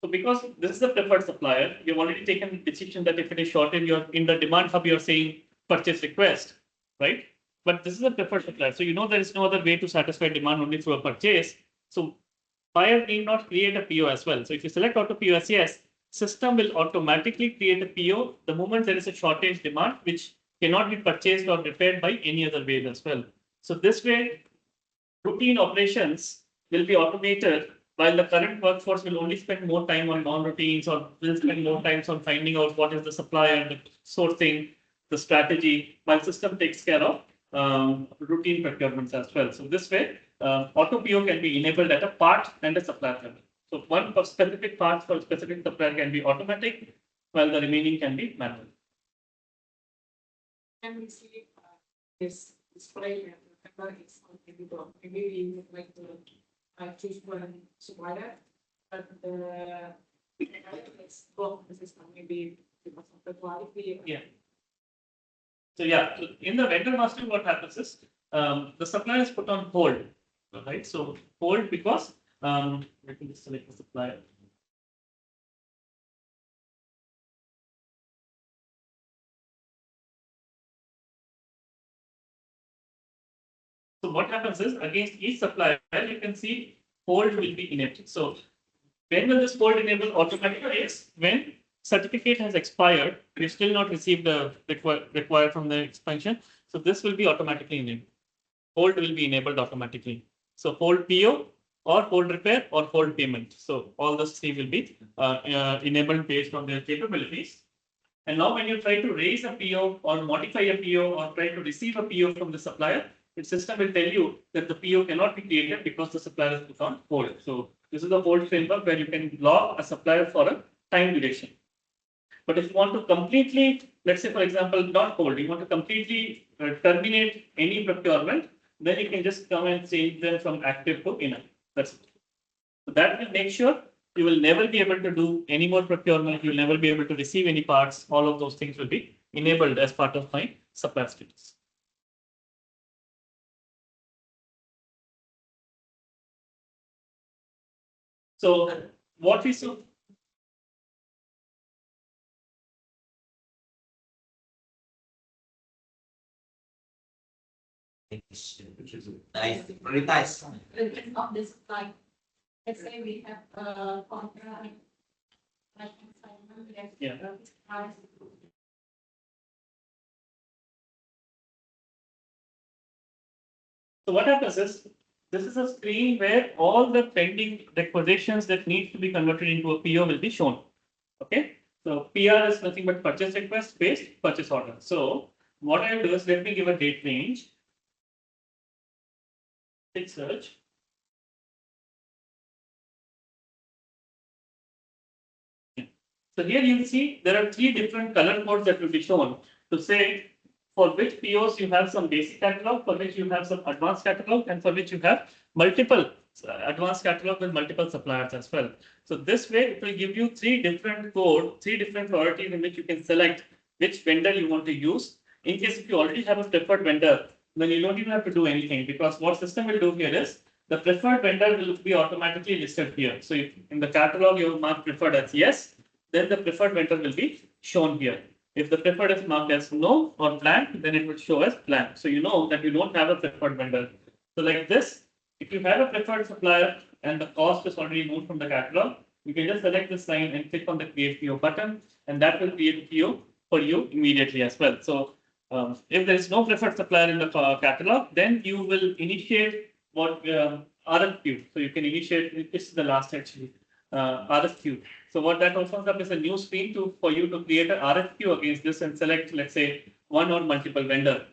Speaker 3: So because this is the preferred supplier, you've already taken the decision that if it is shorted, you're in the demand hub, you're saying purchase request, right? But this is a preferred supplier. So you know there is no other way to satisfy demand only through a purchase. So buyer need not create a PO as well. So if you select auto PO as yes, system will automatically create a PO the moment there is a shortage demand, which cannot be purchased or repaired by any other way as well. So this way, routine operations will be automated while the current workforce will only spend more time on non-routines or will spend more time on finding out what is the supplier, the sourcing, the strategy, while system takes care of routine procurements as well. So this way, auto PO can be enabled at a part and a supplier level. So one for specific parts for specific supplier can be automatic, while the remaining can be manual.
Speaker 6: Can we see this display and it's on individual? Maybe we would like to choose one supplier, but it's blocked the system maybe because of the quality.
Speaker 3: Yeah. So yeah, so in the vendor master, what happens is the supplier is put on hold, right? So hold because let me just select the supplier. So what happens is against each supplier, you can see hold will be enabled. So When will this hold enable automatically? Is when certificate has expired, we've still not received the required from the expansion. So this will be automatically enabled. Hold will be enabled automatically. So hold PO or hold repair or hold payment. So all those three will be enabled based on their capabilities. And now when you try to raise a PO or modify a PO or try to receive a PO from the supplier, the system will tell you that the PO cannot be created because the supplier is put on hold. So this is the hold framework where you can block a supplier for a time duration. But if you want to completely, let's say, for example, not hold, you want to completely terminate any procurement, then you can just come and change them from active to inactive. That's it. So that will make sure you will never be able to do any more procurement. You will never be able to receive any parts. All of those things will be enabled as part of my supply status. So what we saw.
Speaker 5: Nice, very nice.
Speaker 6: It's not this like, let's say we have a contract. Like,
Speaker 3: Yeah. So what happens is, this is a screen where all the pending requisitions that need to be converted into a PO will be shown. Okay, so PR is nothing but purchase request based purchase order. So what I will do is let me give a date range. Hit search. So here you see there are three different color codes that will be shown to say for which POs you have some basic catalog, for which you have some advanced catalog, and for which you have multiple advanced catalog with multiple suppliers as well. So this way it will give you three different priorities in which you can select which vendor you want to use. In case if you already have a preferred vendor, then you don't even have to do anything, because what system will do here is the preferred vendor will be automatically listed here. So if in the catalog you mark preferred as yes, then the preferred vendor will be shown here. If the preferred is marked as no or blank, then it will show as blank. So you know that you don't have a preferred vendor. So like this, if you have a preferred supplier and the cost is already moved from the catalog, you can just select this line and click on the create PO button, and that will create a PO for you immediately as well. So if there is no preferred supplier in the catalog, then you will initiate what RFQ. So you can initiate, this is the last actually, RFQ. So what that opens up is a new screen for you to create an RFQ against this and select, let's say, one or multiple vendor.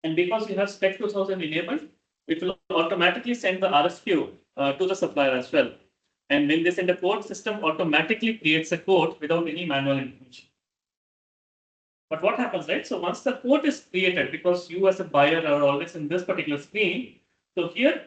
Speaker 3: And because you have Spec 2000 enabled, it will automatically send the RFQ to the supplier as well. And when they send a code, system automatically creates a code without any manual intervention. But what happens, right? So once the code is created, because you as a buyer are always in this particular screen, so here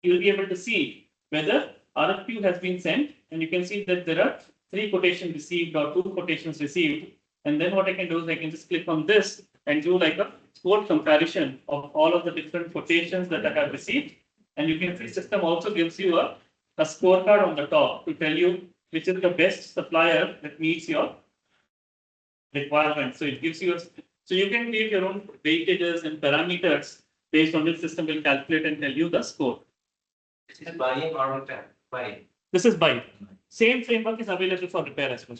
Speaker 3: you'll be able to see whether RFQ has been sent, and you can see that there are 3 quotations received or 2 quotations received. And then what I can do is I can just click on this and do like a quote comparison of all of the different quotations that I have received. And you can see system also gives you a scorecard on the top to tell you which is the best supplier that meets your requirements. So it gives you so you can create your own weightages and parameters based on which system will calculate and tell you the score.
Speaker 5: This is buying or repair? Buying.
Speaker 3: This is buy. Same framework is available for repair as well.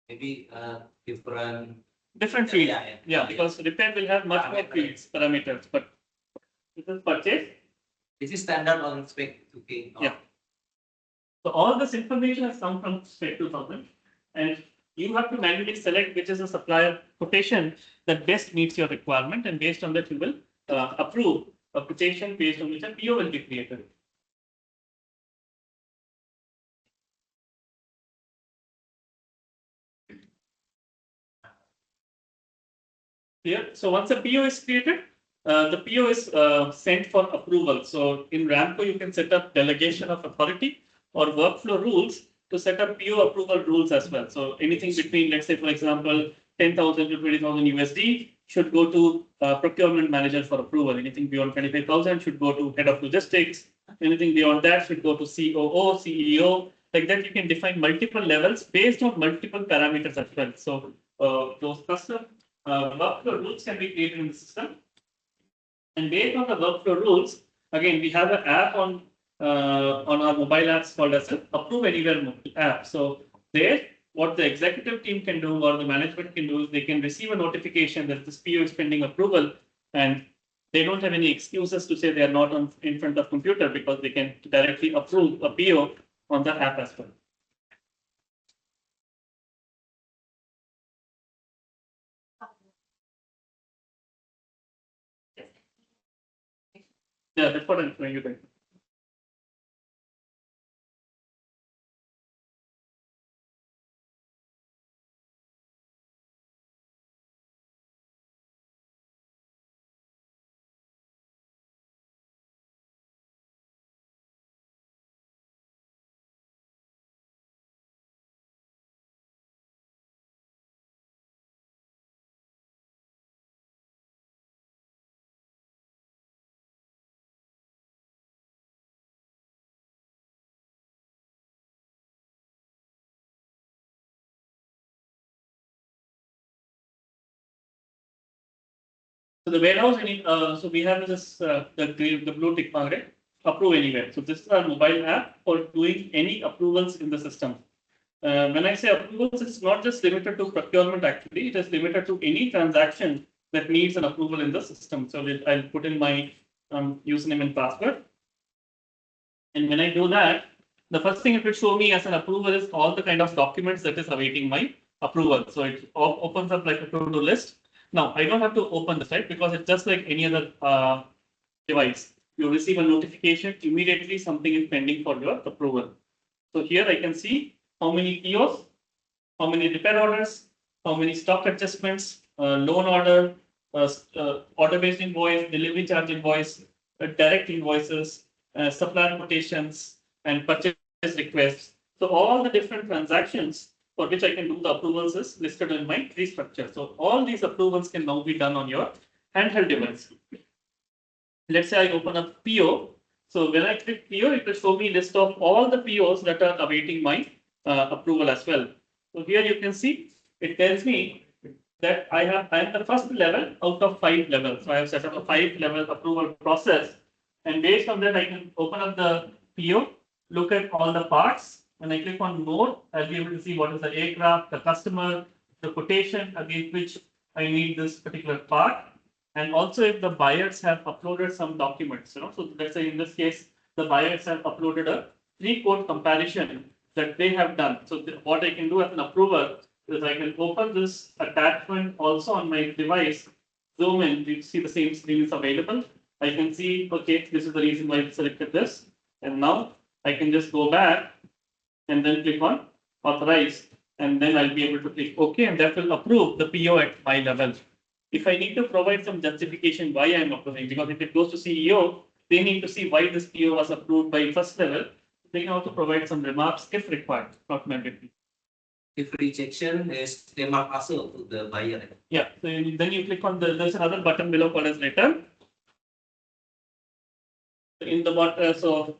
Speaker 5: Maybe different.
Speaker 3: Different fields.
Speaker 5: Yeah.
Speaker 3: Because repair will have much more fields, parameters, but this is purchase.
Speaker 5: This is standard on Spec 2K.
Speaker 3: Yeah. So all this information has come from Spec 2000, and you have to manually select which is a supplier quotation that best meets your requirement, and based on that you will approve a quotation based on which a PO will be created. Here, so once a PO is created, the PO is sent for approval. So in Ramco, you can set up delegation of authority or workflow rules to set up PO approval rules as well. So anything between, let's say, for example, 10,000 to 20,000 USD should go to procurement manager for approval. Anything beyond 25,000 should go to head of logistics. Anything beyond that should go to COO, CEO. Like that, you can define multiple levels based on multiple parameters as well. So those custom workflow rules can be created in the system. And based on the workflow rules, again, we have an app on on our mobile apps called as an Approve Anywhere app. So there, what the executive team can do or the management can do is they can receive a notification that this PO is pending approval, and they don't have any excuses to say they are not in front of computer, because they can directly approve a PO on the app as well. Yeah, that's what I'm showing you there. So the warehouse, so we have this the blue tick mark, right? Approve anywhere. So this is our mobile app for doing any approvals in the system. When I say approvals, it's not just limited to procurement. Actually, it is limited to any transaction that needs an approval in the system. So I'll put in my username and password, and when I do that, the first thing it will show me as an approval is all the kind of documents that is awaiting my approval. So it opens up like a to-do list. Now, I don't have to open this, right? Because it's just like any other device. You receive a notification, immediately something is pending for your approval. So here I can see how many POs, how many repair orders, how many stock adjustments, loan order, order-based invoice, delivery charge invoice, direct invoices, supplier quotations, and purchase requests. So all the different transactions for which I can do the approvals is listed in my tree structure. So all these approvals can now be done on your handheld device. Let's say I open up PO. So when I click PO, it will show me a list of all the POs that are awaiting my approval as well. So here you can see it tells me that I am the first level out of 5 levels. So I have set up a 5-level approval process, and based on that I can open up the PO, look at all the parts. When I click on more, I'll be able to see what is the aircraft, the customer, the quotation against which I need this particular part, and also if the buyers have uploaded some documents. So let's say in this case, the buyers have uploaded a 3-quote comparison that they have done. So what I can do as an approver is I can open this attachment also on my device, zoom in, you see the same screen is available. I can see, okay, this is the reason why I selected this. And now I can just go back and then click on authorize, and then I'll be able to click OK, and that will approve the PO at my level. If I need to provide some justification why I'm approving, because if it goes to CEO, they need to see why this PO was approved by first level. They can also provide some remarks if required, not mandatory.
Speaker 5: If rejection is remark also to the buyer.
Speaker 3: Yeah, so then you click on there's another button below called as return. In the bottom, so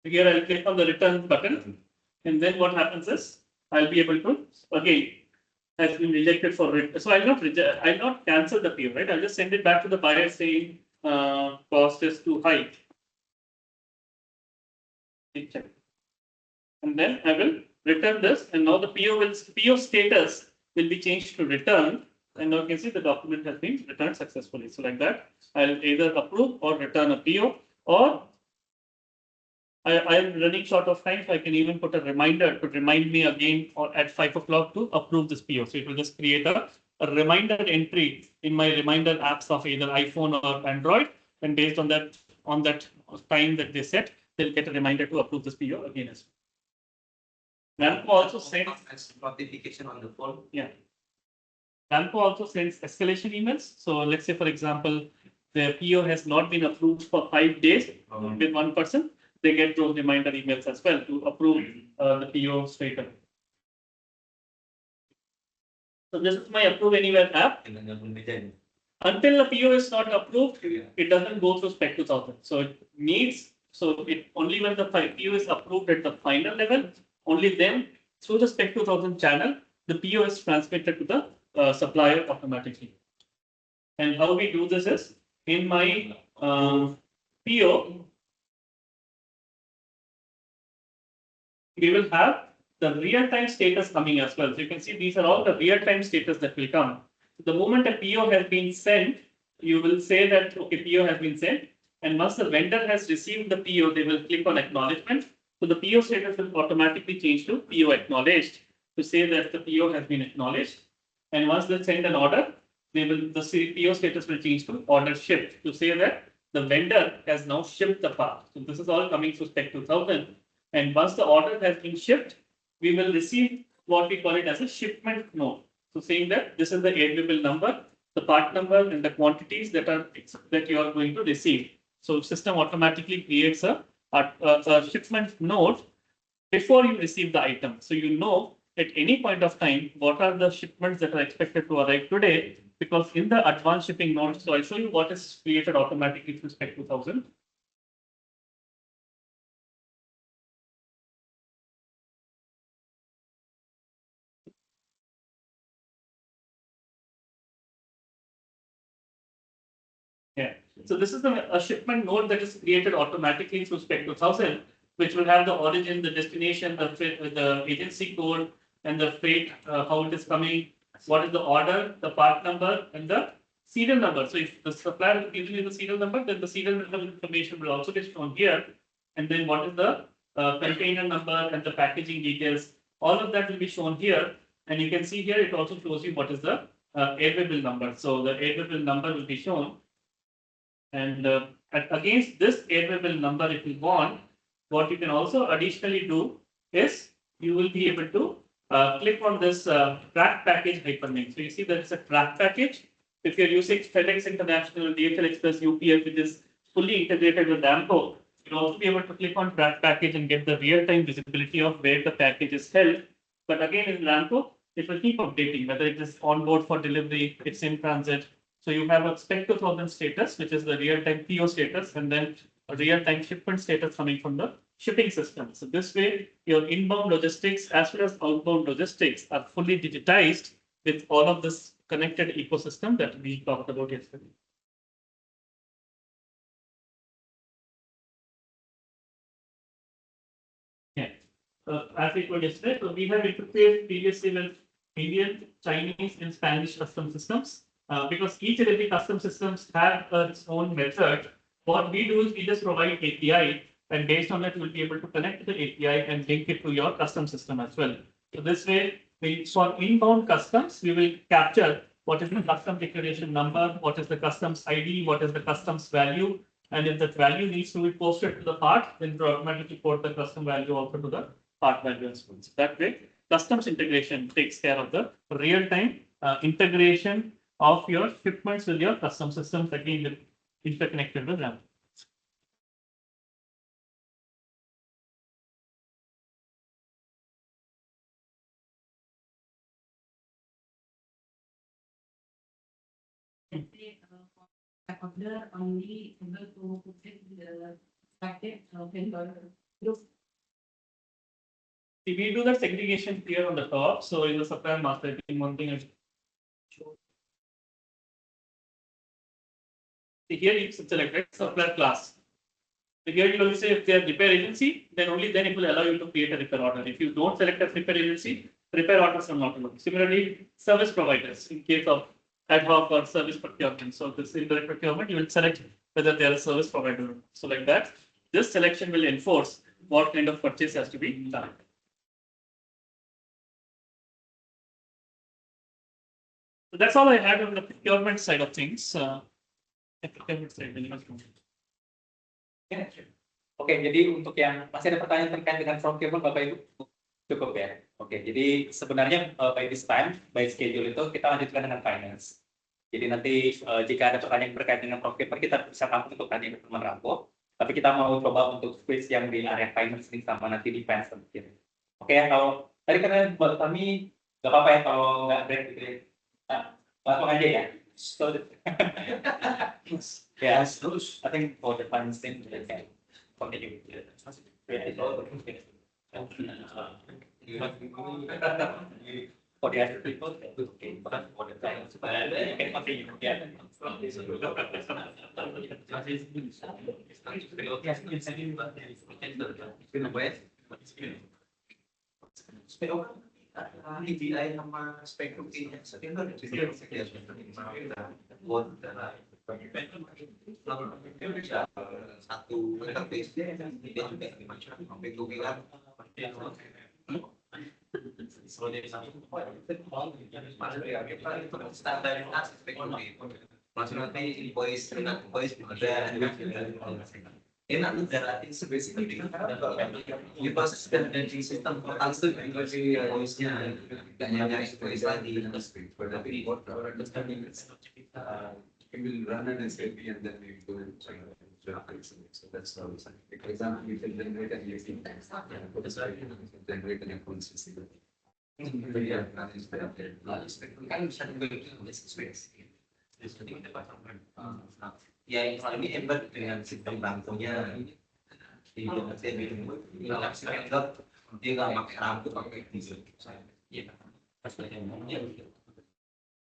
Speaker 3: here I'll click on the return button, and then what happens is I'll be able to again has been rejected for it. So I'll not cancel the PO, right? I'll just send it back to the buyer saying cost is too high. And then I will return this, and now the PO status will be changed to return, and now you can see the document has been returned successfully. So like that, I'll either approve or return a PO, or I'm running short of time, so I can even put a reminder to remind me again or at 5 o'clock to approve this PO. So it will just create a reminder entry in my reminder apps of either iPhone or Android, and based on that time that they set, they'll get a reminder to approve this PO again as well. Ramco also sends
Speaker 5: notification on the phone.
Speaker 3: Yeah. Ramco also sends escalation emails. So let's say, for example, the PO has not been approved for 5 days with one person. They get those reminder emails as well to approve the PO straight away. So this is my Approve Anywhere app. Until the PO is not approved, it doesn't go through Spec 2000. So it only when the PO is approved at the final level, only then through the Spec 2000 channel, the PO is transmitted to the supplier automatically. And how we do this is in my PO, we will have the real-time status coming as well. So you can see these are all the real-time status that will come. The moment a PO has been sent, you will say that, okay, PO has been sent. And once the vendor has received the PO, they will click on acknowledgement. So the PO status will automatically change to PO acknowledged to say that the PO has been acknowledged. And once they send an order, the PO status will change to order shipped to say that the vendor has now shipped the part. So this is all coming through Spec 2000. And once the order has been shipped, we will receive what we call it as a shipment note. So saying that this is the airway number, the part number, and the quantities that you are going to receive. So system automatically creates a shipment note before you receive the item. So you know at any point of time what are the shipments that are expected to arrive today, because in the advanced shipping note, so I'll show you what is created automatically through Spec 2000. Yeah. So this is a shipment node that is created automatically through Spec 2000, which will have the origin, the destination, the agency code, and the freight, how it is coming, what is the order, the part number, and the serial number. So if the supplier is giving you the serial number, then the serial number information will also be shown here. And then what is the container number and the packaging details, all of that will be shown here. And you can see here, it also shows you what is the airway bill number. So the airway bill number will be shown. And against this airway bill number, if you want, what you can also additionally do is you will be able to click on this track package hyperlink. So you see that it's a track package. If you're using FedEx International, DHL Express, UPS, which is fully integrated with AMCO, you'll also be able to click on track package and get the real-time visibility of where the package is held. But again, in AMCO, it will keep updating, whether it is on board for delivery, it's in transit. So you have a Spec 2000 status, which is the real-time PO status, and then a real-time shipment status coming from the shipping system. So this way, your inbound logistics as well as outbound logistics are fully digitized with all of this connected ecosystem that we talked about yesterday. Yeah. As we told yesterday, so we have interfaced previously with Indian, Chinese, and Spanish custom systems. Because each and every custom systems have its own method. What we do is we just provide API, and based on that, you will be able to connect to the API and link it to your custom system as well. So this way, for inbound customs, we will capture what is the custom declaration number, what is the customs ID, what is the customs value, and if that value needs to be posted to the part, then it will automatically port the custom value also to the part value as well. So that way, customs integration takes care of the real-time integration of your shipments with your custom systems, again interconnected with them.
Speaker 6: Order only able to put it the packet vendor group.
Speaker 3: We do the segregation here on the top. So in the supplier master, one thing I show. Here you select supplier class. So here you will say if they are repair agency, then only then it will allow you to create a repair order. If you don't select as repair agency, repair orders are not allowed. Similarly, service providers in case of ad hoc or service procurement. So this indirect procurement, you will select whether they are a service provider. So like that, this selection will enforce what kind of purchase has to be done. So that's all I had on the procurement side of things. Procurement side.
Speaker 1: Oke, jadi untuk yang masih ada pertanyaan terkait dengan procurement, Bapak Ibu, cukup ya. Oke, jadi sebenarnya by this time, by schedule itu kita lanjutkan dengan finance. Jadi nanti jika ada pertanyaan berkait dengan procurement, kita bisa tampung untuk tanya ke teman Rampo. Tapi kita mau coba untuk switch yang di area finance ini sama nanti di finance sedikit. Oke ya, kalau tadi karena buat kami nggak apa-apa ya kalau nggak break gitu ya. Nah, langsung aja ya. So, yeah, I think for the finance thing, we can continue. For the other people, okay, but for the time, you can continue again. Yes,
Speaker 5: DBI sama spektrum ini satu interface dia juga spektrum bilang standarisasi spektrum maksudnya nanti invoice ada enak negara itu basically di proses dan di sistem portal itu invoice-nya tidak hanya invoice lagi tapi
Speaker 7: we will run an SAP and then we go and check so that's how it's like. For example, we can generate an ESP, generate an accounts receivable. Yeah, manage that.
Speaker 5: kan bisa ya ini embed dengan sistem bangkunya di vendor dia nggak pakai rambut pakai diesel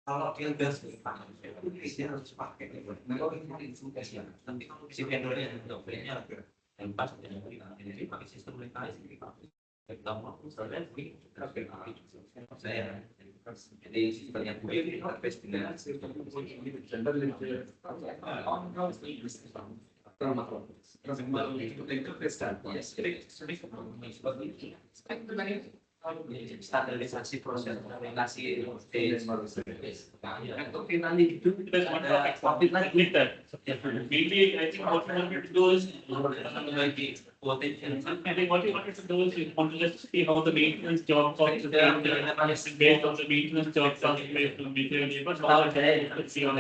Speaker 5: kalau yang gas dia harus pakai nanti kalau si vendornya dompetnya yang pas jadi pakai sistem mereka saya jadi sistemnya gue interface dengan standarisasi proses komunikasi tapi nanti itu
Speaker 3: Maybe I think what you wanted to do is, I think what you wanted to do is you want to just see how the maintenance job costs based on the maintenance job costs based on the but let's see on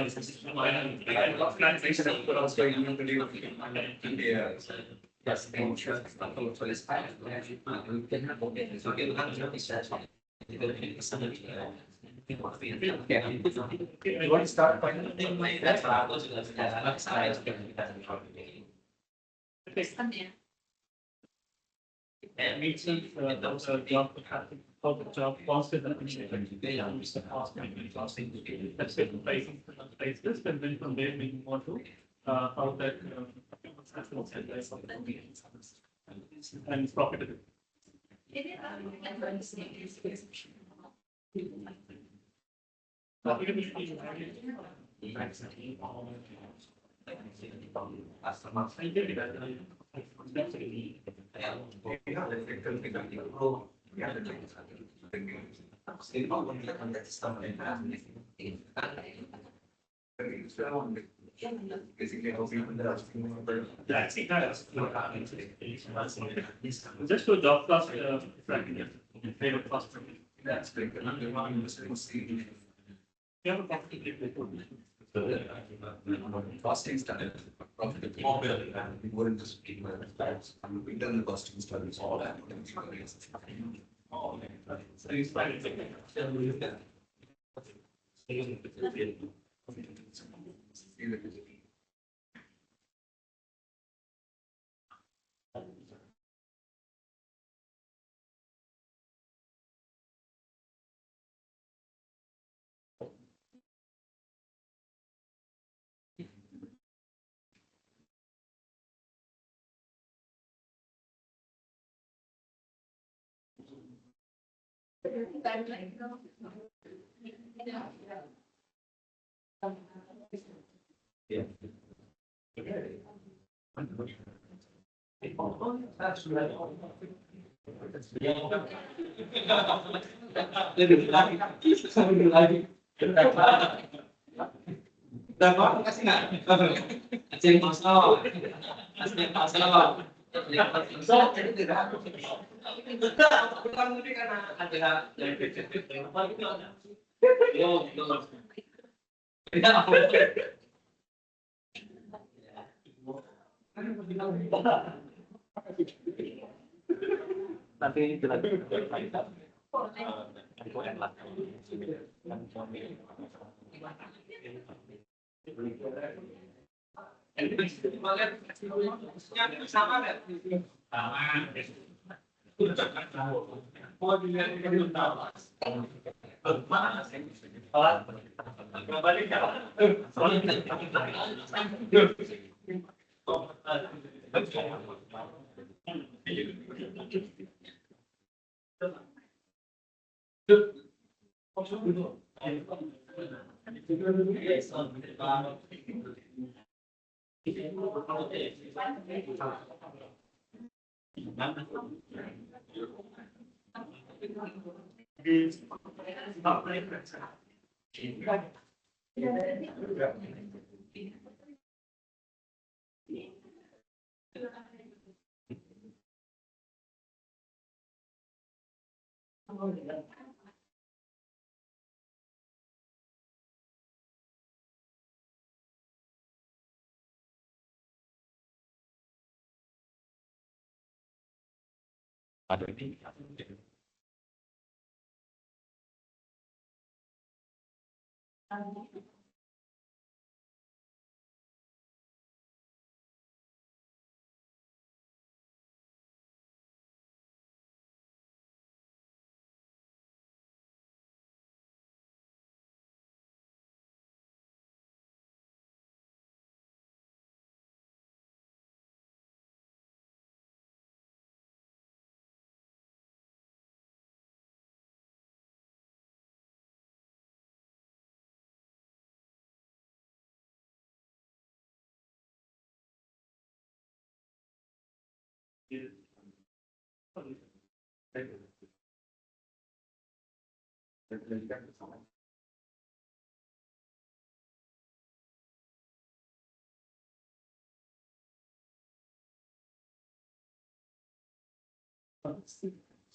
Speaker 5: Yes, insurance company for this part. So you can bisa
Speaker 3: You want to start by job cost is the cost let's say place this and then from there we move on to how that and it's profitable.
Speaker 7: Basically, how people are asking for
Speaker 3: Just to job cost, favorite cost.
Speaker 7: that's like another one see
Speaker 3: You have a profitable
Speaker 7: costing study, profit we weren't just we've done the costing studies, all that.
Speaker 3: So you started
Speaker 5: lebih lagi. Dapat kasih nggak? Kasih masuk. Kasih masuk. Jadi tidak. Bukan lebih karena ada
Speaker 1: Nanti kita
Speaker 5: sama nggak?
Speaker 3: sama.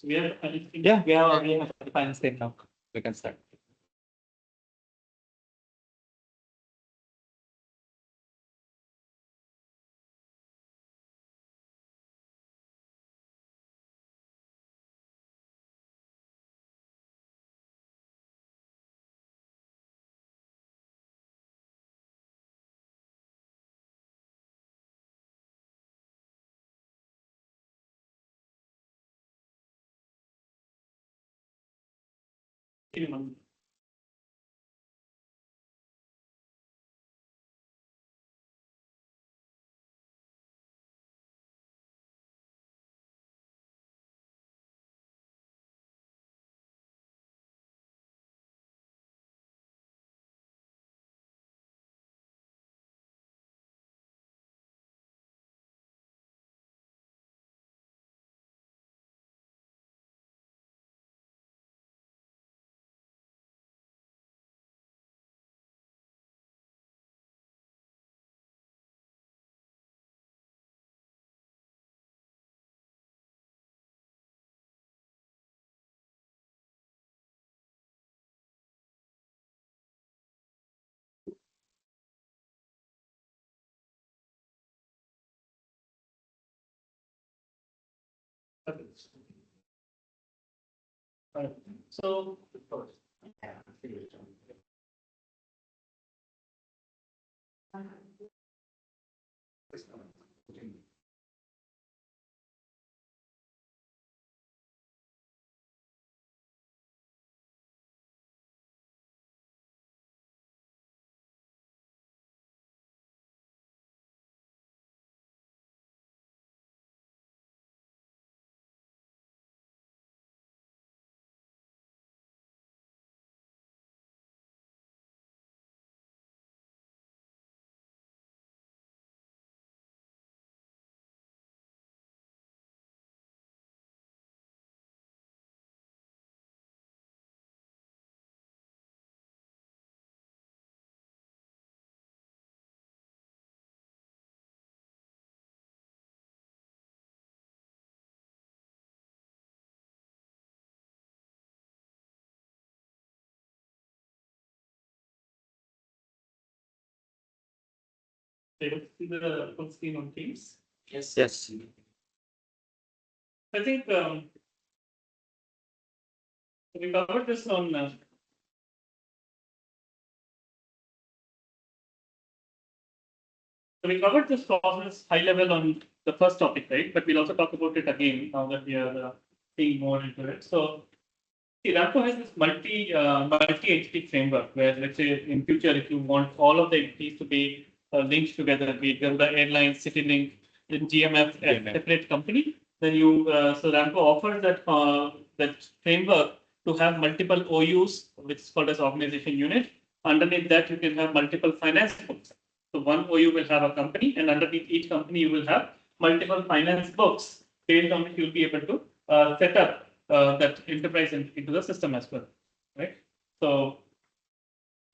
Speaker 3: So we have, yeah, we have the final state now. We can start. So. Able to see the full screen on Teams.
Speaker 5: Yes.
Speaker 1: Yes.
Speaker 3: I think we covered this on. So we covered this process high level on the first topic, right? But we'll also talk about it again now that we are seeing more into it. So See, Ramco has this multi-entity framework where, let's say, in future, if you want all of the entities to be linked together, be it the airline, CityLink, then GMF, a
Speaker 2: GMF.
Speaker 3: separate company, then you so Ramco offers that framework to have multiple OUs, which is called as organization unit. Underneath that, you can have multiple finance books. So one OU will have a company, and underneath each company, you will have multiple finance books based on which you'll be able to set up that enterprise into the system as well, right? So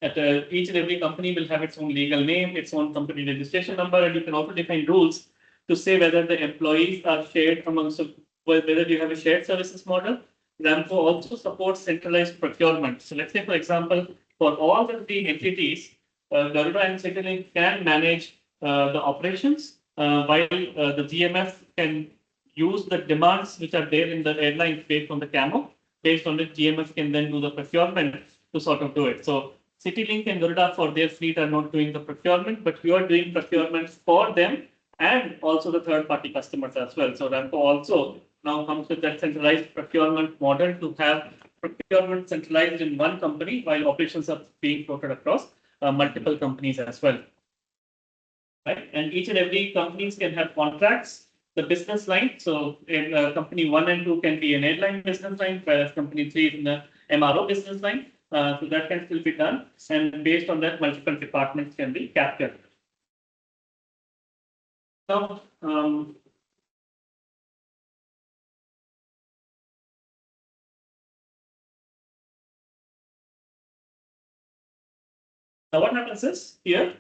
Speaker 3: each and every company will have its own legal name, its own company registration number, and you can also define rules to say whether the employees are shared amongst, whether you have a shared services model. Ramco also supports centralized procurement. So let's say, for example, for all the three entities, Garuda and CityLink can manage the operations, while the GMF can use the demands which are there in the airline based on the camo, based on which GMF can then do the procurement to sort of do it. So CityLink and Garuda for their fleet are not doing the procurement, but you are doing procurement for them and also the third-party customers as well. So Ramco also now comes with that centralized procurement model to have procurement centralized in one company while operations are being floated across multiple companies as well. Right? And each and every companies can have contracts. The business line, so in company 1 and 2 can be an airline business line, whereas company 3 is in the MRO business line. So that can still be done, and based on that, multiple departments can be captured. Now, now what happens is here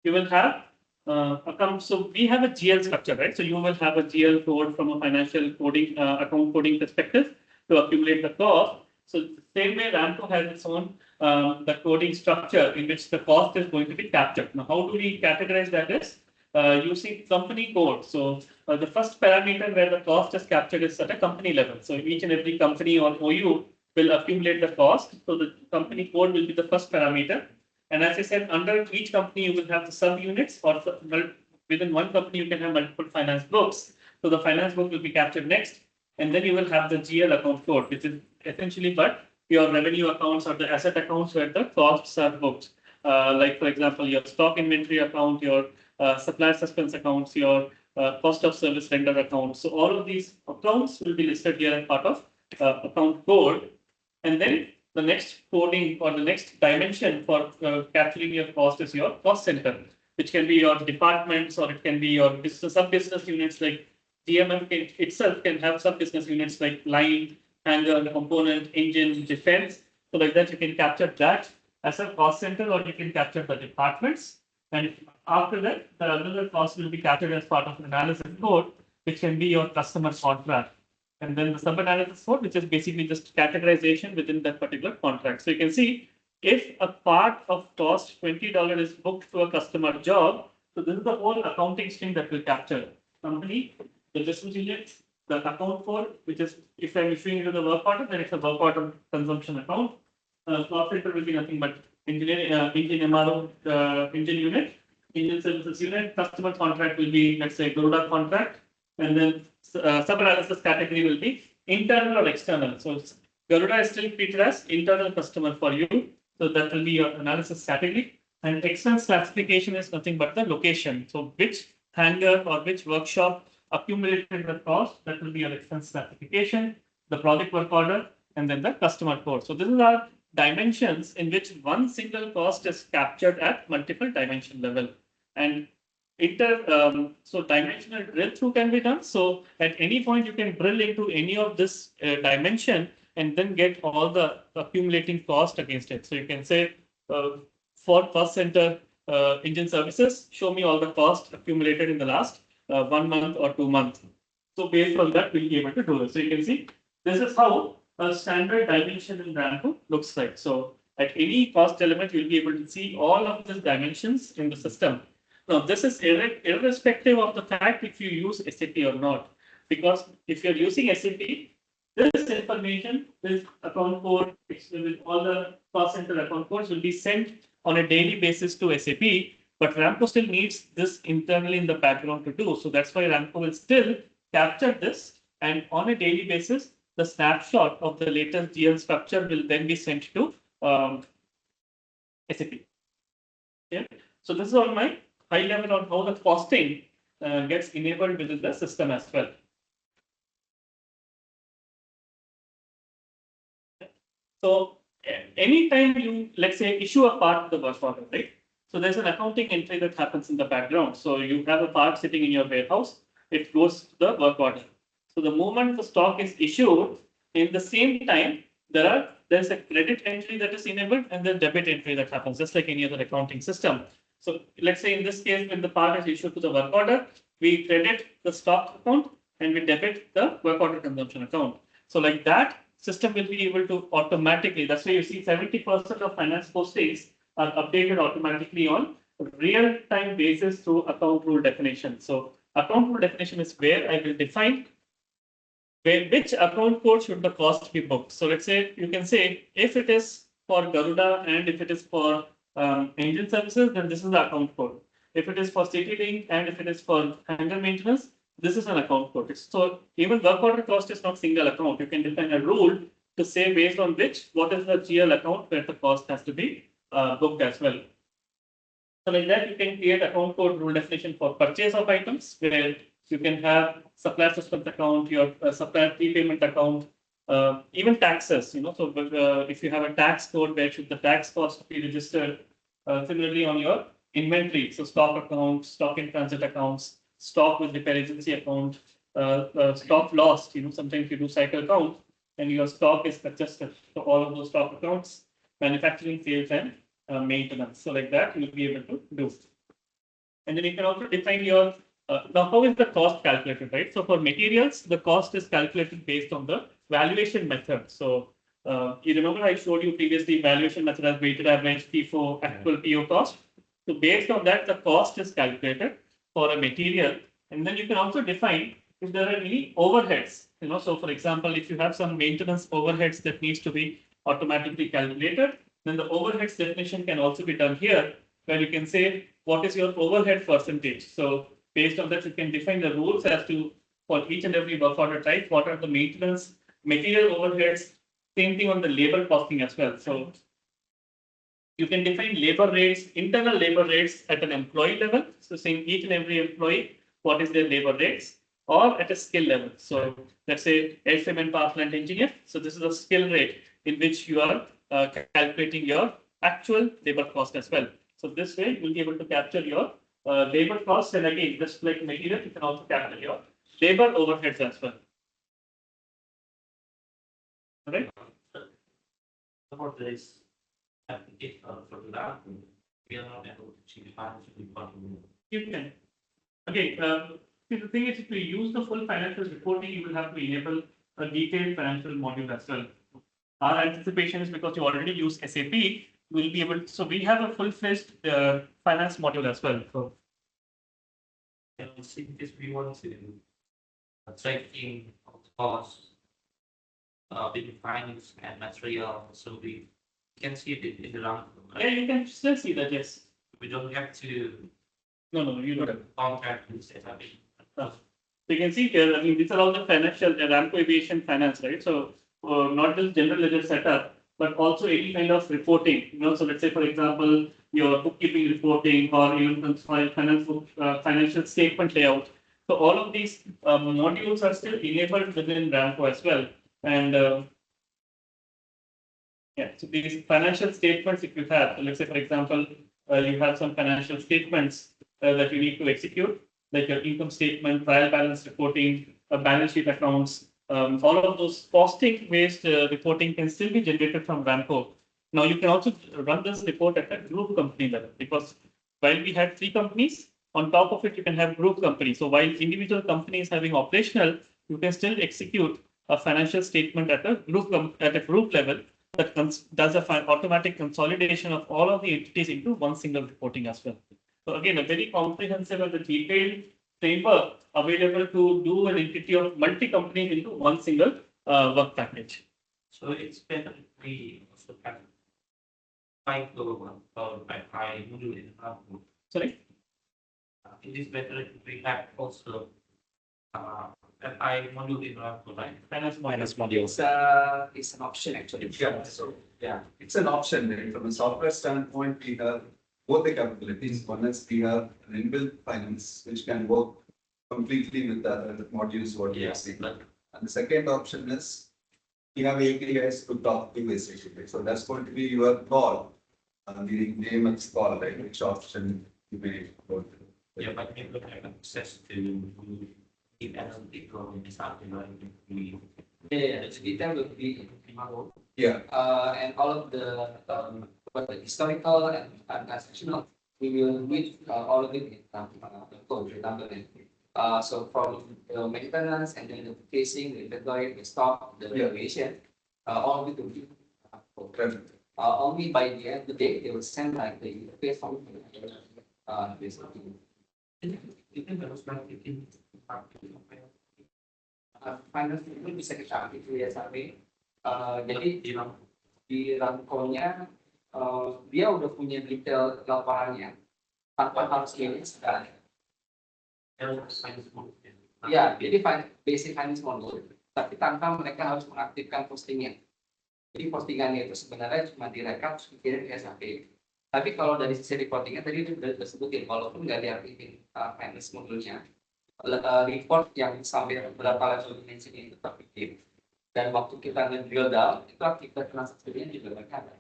Speaker 3: you will have account. So we have a GL structure, right? So you will have a GL code from a financial coding, account coding perspective to accumulate the cost. So the same way Ramco has its own the coding structure in which the cost is going to be captured. Now, how do we categorize that is using company code. So the first parameter where the cost is captured is at a company level. So each and every company or OU will accumulate the cost. So the company code will be the first parameter. And as I said, under each company, you will have the subunits, or within one company, you can have multiple finance books. So the finance book will be captured next. And then you will have the GL account code, which is essentially but your revenue accounts or the asset accounts where the costs are booked. Like, for example, your stock inventory account, your supplier suspense accounts, your cost of service vendor accounts. So all of these accounts will be listed here as part of account code. And then the next coding or the next dimension for capturing your cost is your cost center, which can be your departments or it can be your sub-business units like GMF itself can have sub-business units like line, hangar, component, engine, defense. So like that, you can capture that as a cost center or you can capture the departments. And after that, the other cost will be captured as part of an analysis code, which can be your customer contract. And then the sub-analysis code, which is basically just categorization within that particular contract. So you can see if a part of cost $20 is booked to a customer job, so this is the whole accounting stream that will capture company, the business unit, the account code, which is if I'm issuing you the work order, then it's a work order consumption account. Cost center will be nothing but engineering, engine MRO, engine unit, engine services unit, customer contract will be, let's say, Garuda contract, and then sub-analysis category will be internal or external. So Garuda is still treated as internal customer for you. So that will be your analysis category. And expense classification is nothing but the location. So which hangar or which workshop accumulated the cost, that will be your expense classification, the project work order, and then the customer code. So this is our dimensions in which one single cost is captured at multiple dimension level. And so dimensional drill through can be done. So at any point you can drill into any of this dimension and then get all the accumulating cost against it. So you can say for cost center engine services, show me all the cost accumulated in the last 1 month or 2 months. So based on that, we'll be able to do this. So you can see this is how a standard dimension in Ramco looks like. So at any cost element, you'll be able to see all of these dimensions in the system. Now, this is irrespective of the fact if you use SAP or not, because if you're using SAP, this information, this account code, with all the cost center account codes will be sent on a daily basis to SAP, but Ramco still needs this internally in the background to do. So that's why Ramco will still capture this and on a daily basis, the snapshot of the latest GL structure will then be sent to SAP. Yeah. So this is on my high level on how the costing gets enabled within the system as well. So anytime you, let's say, issue a part to the work order, right? So there's an accounting entry that happens in the background. So you have a part sitting in your warehouse, it goes to the work order. So the moment the stock is issued, in the same time, there's a credit entry that is enabled and then debit entry that happens, just like any other accounting system. So let's say in this case, when the part is issued to the work order, we credit the stock account and we debit the work order consumption account. So like that, system will be able to automatically, that's why you see 70% of finance postings are updated automatically on real-time basis through account rule definition. So account rule definition is where I will define which account code should the cost be booked. So let's say you can say if it is for Garuda and if it is for engine services, then this is the account code. If it is for city link and if it is for hangar maintenance, this is an account code. So even work order cost is not single account. You can define a rule to say based on which what is the GL account where the cost has to be booked as well. So like that, you can create account code rule definition for purchase of items where you can have supplier systems account, your supplier prepayment account, even taxes. So if you have a tax code, where should the tax cost be registered? Similarly on your inventory, so stock account, stock in transit accounts, stock with repair agency account, stock lost. Sometimes you do cycle count and your stock is adjusted. So all of those stock accounts, manufacturing, sales, and maintenance. So like that, you'll be able to do. And then you can also define your, now how is the cost calculated, right? So for materials, the cost is calculated based on the valuation method. So you remember I showed you previously valuation method as weighted average, FIFO, actual PO cost. So based on that, the cost is calculated for a material. And then you can also define if there are any overheads. So for example, if you have some maintenance overheads that needs to be automatically calculated, then the overheads definition can also be done here, where you can say what is your overhead percentage. So based on that, you can define the rules as to for each and every work order type, what are the maintenance, material overheads, same thing on the labor costing as well. So you can define labor rates, internal labor rates at an employee level. So saying each and every employee, what is their labor rates, or at a skill level. So let's say FM and power plant engineer. So this is a skill rate in which you are calculating your actual labor cost as well. So this way you'll be able to capture your labor costs, and again, just like material, you can also capture your labor overheads as well. All right.
Speaker 4: About this application for that, we are not able to change financial reporting.
Speaker 3: You can. Again, the thing is, if you use the full financial reporting, you will have to enable a detailed financial module as well. Our anticipation is because you already use SAP, we'll be able to, so we have a full-fledged finance module as well. So,
Speaker 4: See, this we want to tracking of costs, between finance and material, so we can see it in the round.
Speaker 3: yeah, you can still see that, yes.
Speaker 4: We don't have to
Speaker 3: No, you don't.
Speaker 4: contract and set up.
Speaker 3: So you can see here, I mean, these are all the financial, Ramco Aviation Finance, right? So not just general ledger setup, but also any kind of reporting. So let's say, for example, your bookkeeping reporting or even financial statement layout. So all of these modules are still enabled within Ramco as well. And yeah, so these financial statements, if you have, so let's say, for example, you have some financial statements that you need to execute, like your income statement, trial balance reporting, balance sheet accounts, all of those costing-based reporting can still be generated from Ramco. Now, you can also run this report at a group company level, because while we had 3 companies, on top of it, you can have group companies. So while individual companies having operational, you can still execute a financial statement at a group level that does a automatic consolidation of all of the entities into one single reporting as well. So again, a very comprehensive and detailed framework available to do an entity of multi-companies into one single work package.
Speaker 4: So it's better if we also have 5 global one or by 5 module in
Speaker 3: Sorry?
Speaker 4: It is better if we have also FI module in our provide.
Speaker 1: Finance modules.
Speaker 5: It's an option actually.
Speaker 7: Yeah, so, yeah, it's an option, right? From a software standpoint, we have both the capabilities. One is we have an inbuilt finance, which can work completely with the modules what we are seeing. And the second option is we have APIs to talk to basically. So that's going to be your call. The name of call, right? Which option you may go to.
Speaker 4: Yeah, but people have access to the analytical and something like
Speaker 5: Yeah, the data will be in model.
Speaker 7: Yeah,
Speaker 5: And all of the, but the historical and transactional, we will read all of it in the code redundant. So from the maintenance and then the facing, the inventory, the stock, the valuation, all of it will be.
Speaker 7: perfect.
Speaker 5: Only by the end of the day, they will send like the interface from basically. Finance itu bisa kita aktif ya sampai jadi di rangkauannya dia udah punya detail laporannya tanpa harus ini sekali. Ya, jadi basic finance module, tapi tanpa mereka harus mengaktifkan postingnya. Jadi postingannya itu sebenarnya cuma direkam terus dikirim ke SAP. Tapi kalau dari sisi reportingnya tadi sudah disebutin, walaupun nggak diaktifin finance modulnya, report yang sampai berapa level dimensinya itu terpikir. Dan waktu kita nge-drill down, itu aktivitas transaksinya juga mereka ada.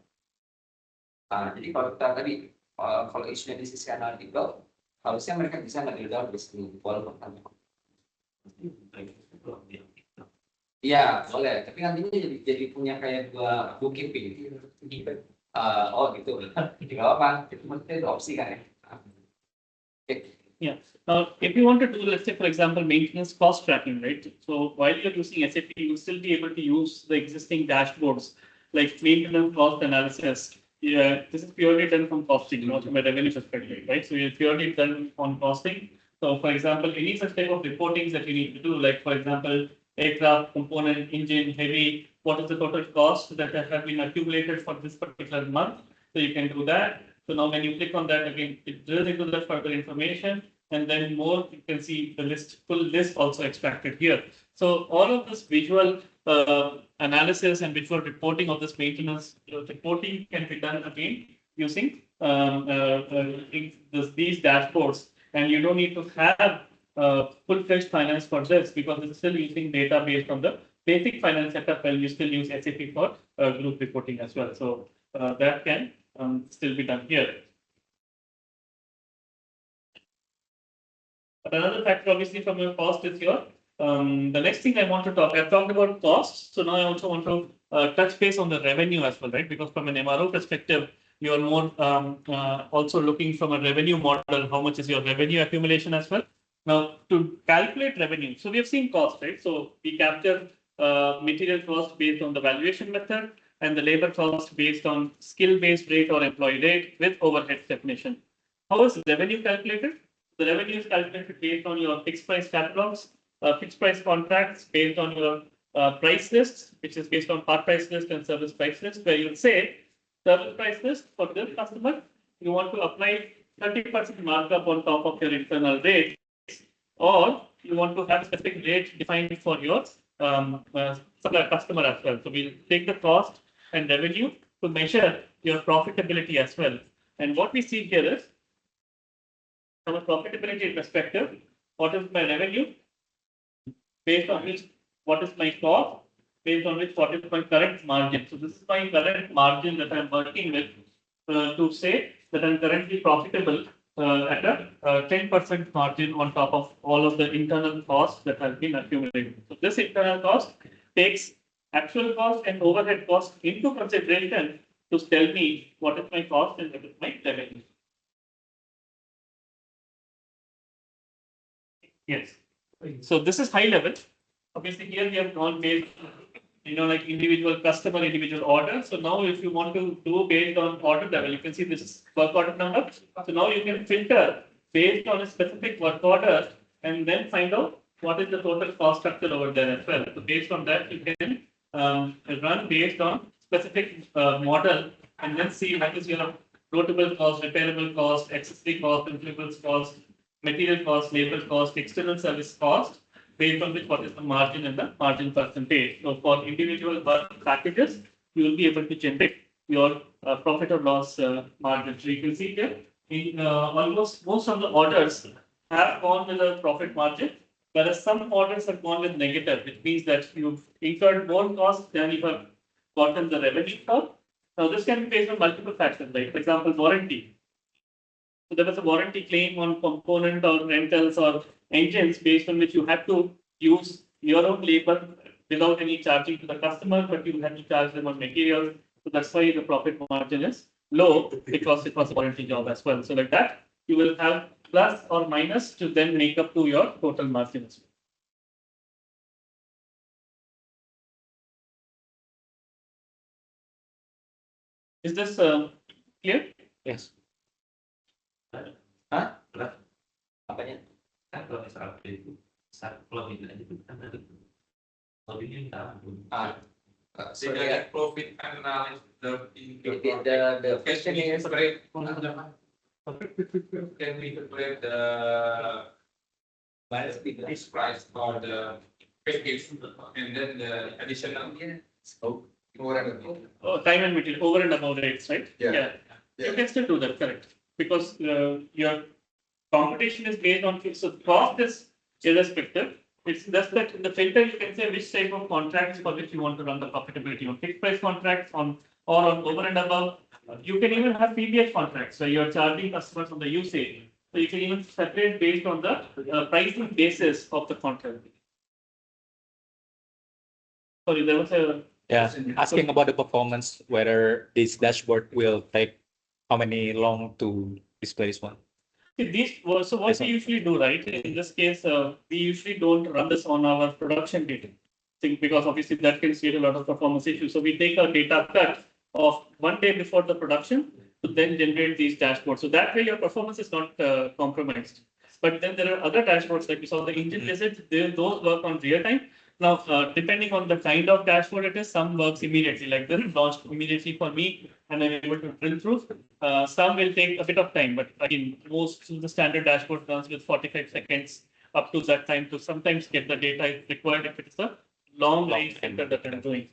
Speaker 5: Jadi kalau kita tadi, kalau isunya di sisi analytical, harusnya mereka bisa nge-drill down di sini, walaupun tanya. Iya, boleh. Tapi nantinya jadi punya kayak dua bookkeeping. Oh gitu. Tidak apa-apa. Itu maksudnya opsi kan ya.
Speaker 3: Yeah. Now, if you want to do, let's say, for example, maintenance cost tracking, right? So while you're using SAP, you'll still be able to use the existing dashboards like maintenance cost analysis. Yeah, this is purely done from costing, not from a revenue perspective, right? So you're purely done on costing. So, for example, any such type of reportings that you need to do, like, for example, aircraft, component, engine, heavy, what is the total cost that have been accumulated for this particular month? So you can do that. So now when you click on that, again, it drills into the further information, and then more, you can see the list, full list also extracted here. So all of this visual analysis and visual reporting of this maintenance reporting can be done again using these dashboards, and you don't need to have full-fledged finance for this because it's still using data based on the basic finance setup, and you still use SAP for group reporting as well. So that can still be done here. But another factor, obviously, from your cost is your the next thing I want to talk. I've talked about costs, so now I also want to touch base on the revenue as well, right? Because from an MRO perspective, you are more also looking from a revenue model. How much is your revenue accumulation as well? Now, to calculate revenue, so we have seen cost, right? So we capture material cost based on the valuation method and the labor cost based on skill-based rate or employee rate with overhead definition. How is revenue calculated? The revenue is calculated based on your fixed price catalogs, fixed price contracts based on your price lists, which is based on part price list and service price list, where you'll say service price list for this customer, you want to apply 30% markup on top of your internal rate, or you want to have a specific rate defined for your customer as well. So we'll take the cost and revenue to measure your profitability as well. And what we see here is, from a profitability perspective, what is my revenue, based on which, what is my cost, based on which, what is my current margin. So this is my current margin that I'm working with to say that I'm currently profitable at a 10% margin on top of all of the internal costs that have been accumulated. So this internal cost takes actual cost and overhead cost into consideration to tell me what is my cost and what is my revenue. Yes. So this is high level. Obviously, here we have gone based, like individual customer, individual order. So now, if you want to do based on order level, you can see this is work order number. So now you can filter based on a specific work order and then find out what is the total cost structure over there as well. So based on that, you can run based on specific model and then see what is your rotable cost, repairable cost, accessory cost, consumables cost, material cost, labor cost, external service cost, based on which what is the margin and the margin percentage. So for individual work packages, you will be able to generate your profit or loss margin. So you can see here, in almost most of the orders have gone with a profit margin, whereas some orders have gone with negative, which means that you've incurred more costs than you have gotten the revenue for. Now, this can be based on multiple factors, like, for example, warranty. So there was a warranty claim on component or rentals or engines based on which you had to use your own labor without any charging to the customer, but you had to charge them on materials. So that's why the profit margin is low, because it was a warranty job as well. So like that, you will have plus or minus to then make up to your total margin as well. Is this clear?
Speaker 1: Yes.
Speaker 5: Hah?
Speaker 1: Apanya? Kan kalau misalnya itu kalau ini aja itu kan tadi lebih ini
Speaker 4: So the profit analysis,
Speaker 5: The question is,
Speaker 4: can we calculate the fixed price or the package and then the additional?
Speaker 3: Time and material over and above rates, right?
Speaker 7: Yeah.
Speaker 3: You can still do that, correct? Because your computation is based on fixed, so cost is irrespective. It's just that in the filter you can say which type of contracts for which you want to run the profitability on fixed price contracts or on over and above. You can even have PBH contracts where you're charging customers on the usage. So you can even separate based on the pricing basis of the contract. Sorry, there was a
Speaker 1: asking about the performance, whether this dashboard will take how many long to display this one.
Speaker 3: So what we usually do, right? In this case, we usually don't run this on our production data, because obviously that can create a lot of performance issues. So we take a data cut of 1 day before the production to then generate these dashboards. So that way your performance is not compromised. But then there are other dashboards, like you saw the engine visits, those work on real time. Now, depending on the kind of dashboard it is, some works immediately, like this launched immediately for me, and I'm able to drill through. Some will take a bit of time, but again, most of the standard dashboard runs with 45 seconds up to that time to sometimes get the data required if it's a long range filter that I'm doing.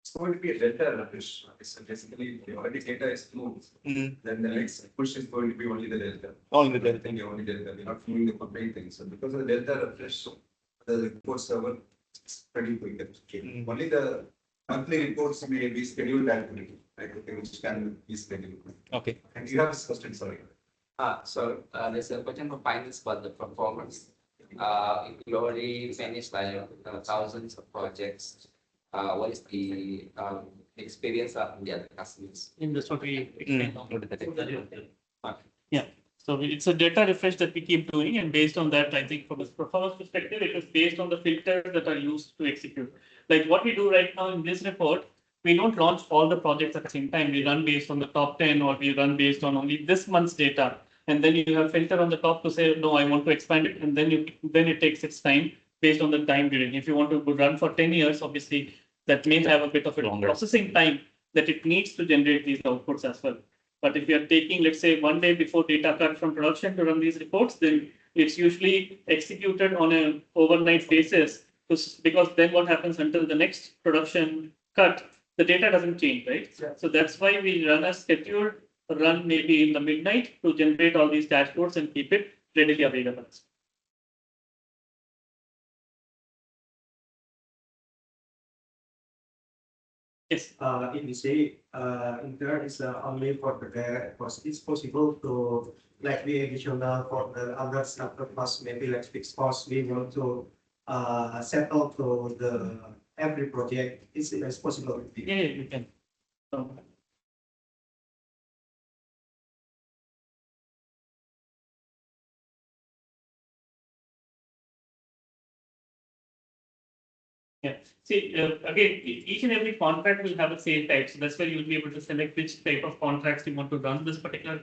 Speaker 7: It's going to be a delta refresh. So basically, if the already data is smooth, then the next push is going to be only the delta.
Speaker 1: Only the
Speaker 7: Then you only delta. We're not moving the complete thing. So because of the delta refresh, the report server is pretty quick. Only the monthly reports may be scheduled accurately, like which can be scheduled.
Speaker 1: Okay.
Speaker 7: And you have a question, sorry.
Speaker 5: So there's a question for finance about the performance. If you already managed like thousands of projects, what is the experience of the other customers?
Speaker 3: In this what we explained. Yeah. So it's a data refresh that we keep doing, and based on that, I think from a performance perspective, it is based on the filters that are used to execute. Like what we do right now in this report, we don't launch all the projects at the same time. We run based on the top 10, or we run based on only this month's data. And then you have filter on the top to say, no, I want to expand it. And then it takes its time based on the time during. If you want to run for 10 years, obviously that may have a bit of a longer processing time that it needs to generate these outputs as well. But if you are taking, let's say, 1 day before data cut from production to run these reports, then it's usually executed on an overnight basis, because then what happens until the next production cut, the data doesn't change, right? Yeah. So that's why we run a scheduled run maybe in the midnight to generate all these dashboards and keep it readily available. Yes.
Speaker 2: In this day, intern is only for the direct cost. It's possible to like the additional for the other stuff cost, maybe like fixed cost. We want to settle to the every project. It's possible.
Speaker 3: Yeah, you can. So, yeah. See, again, each and every contract will have a sale type. So that's where you'll be able to select which type of contracts you want to run this particular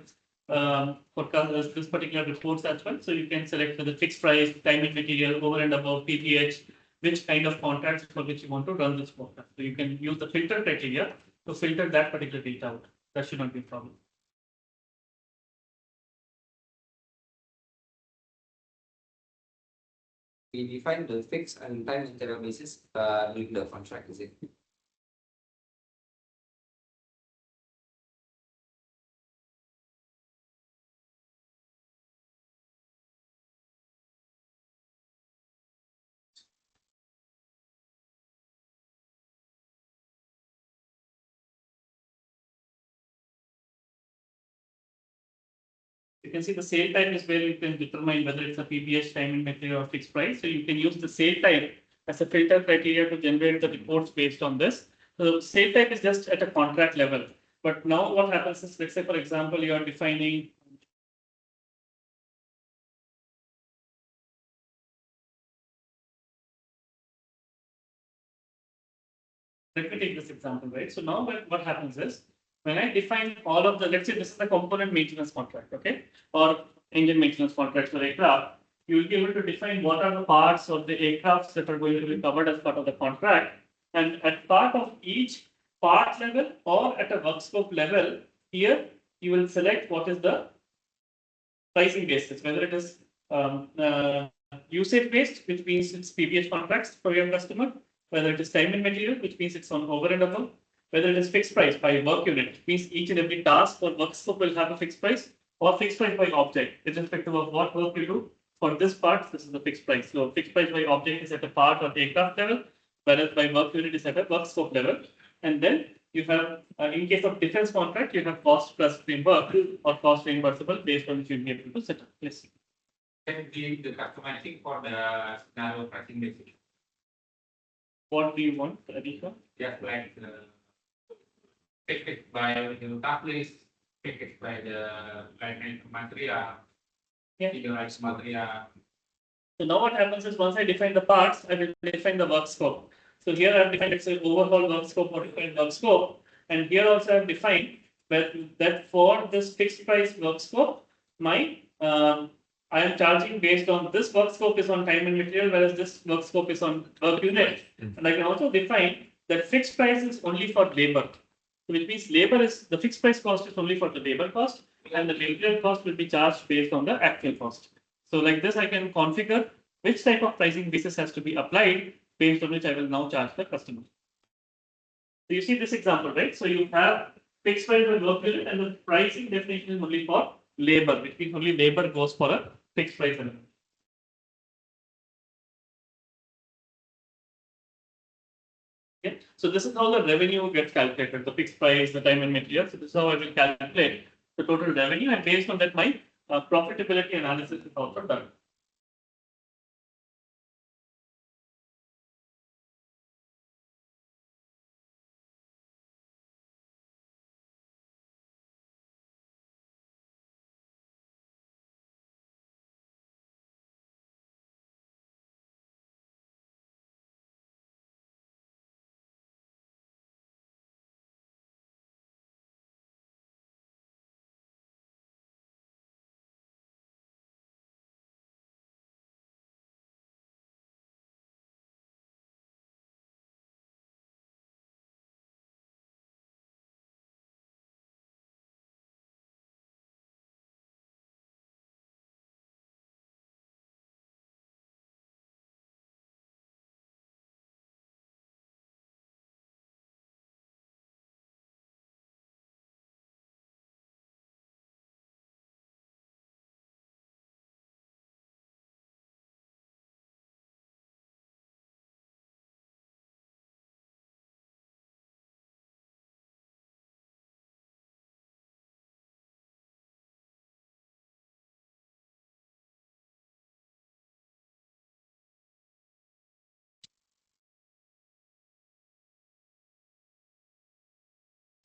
Speaker 3: podcast, this particular reports as well. So you can select the fixed price, time and material, over and above PPH, which kind of contracts for which you want to run this forecast. So you can use the filter criteria to filter that particular data out. That should not be a problem.
Speaker 4: we define the fixed and time and material basis during the contract, is it?
Speaker 3: You can see the sale time is where you can determine whether it's a PBH time and material or fixed price. So you can use the sale time as a filter criteria to generate the reports based on this. So sale time is just at a contract level. But now what happens is, let's say, for example, you are defining. Let me take this example, right? So now what happens is, when I define all of the, let's say this is the component maintenance contract, okay? Or engine maintenance contract for aircraft, you will be able to define what are the parts of the aircrafts that are going to be covered as part of the contract. And at part of each part level or at a work scope level, here you will select what is the pricing basis, whether it is usage based, which means it's PBH contracts for your customer, whether it is time and material, which means it's on over and above, whether it is fixed price by work unit, which means each and every task or work scope will have a fixed price, or fixed price by object, irrespective of what work you do. For this part, this is the fixed price. So fixed price by object is at a part or aircraft level, whereas by work unit is at a work scope level. And then you have, in case of defense contract, you have cost plus framework or cost reimbursable based on which you'll be able to set up. Yes.
Speaker 4: Can be the customizing for the scenario pricing basis.
Speaker 3: What do you want, Adhika?
Speaker 4: Just like pick it by the top list, pick it by the material, categorize material.
Speaker 3: So now what happens is, once I define the parts, I will define the work scope. So here I have defined it's an overall work scope, modified work scope, and here also I have defined that for this fixed price work scope, my I am charging based on this work scope is on time and material, whereas this work scope is on work unit. And I can also define that fixed price is only for labor, which means labor is the fixed price cost is only for the labor cost, and the material cost will be charged based on the actual cost. So like this, I can configure which type of pricing basis has to be applied based on which I will now charge the customer. So you see this example, right? So you have fixed price by work unit, and the pricing definition is only for labor, which means only labor goes for a fixed price element. Okay. So this is how the revenue gets calculated, the fixed price, the time and material. So this is how I will calculate the total revenue, and based on that, my profitability analysis is also done.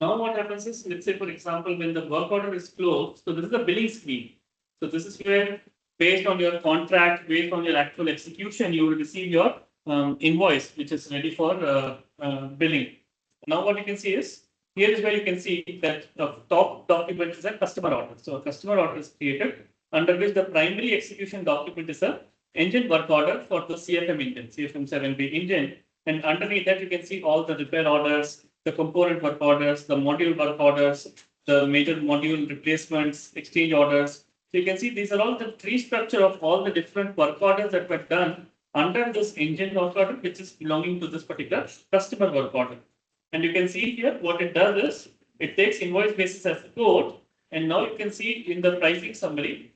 Speaker 3: Now what happens is, let's say for example, when the work order is closed, so this is the billing screen. So this is where, based on your contract, based on your actual execution, you will receive your invoice, which is ready for billing. Now what you can see is, here is where you can see that the top document is a customer order. So a customer order is created, under which the primary execution document is a engine work order for the CFM engine, CFM 7B engine. And underneath that, you can see all the repair orders, the component work orders, the module work orders, the major module replacements, exchange orders. So you can see these are all the tree structure of all the different work orders that were done under this engine work order, which is belonging to this particular customer work order. And you can see here what it does is it takes invoice basis as a code, and now you can see in the pricing summary.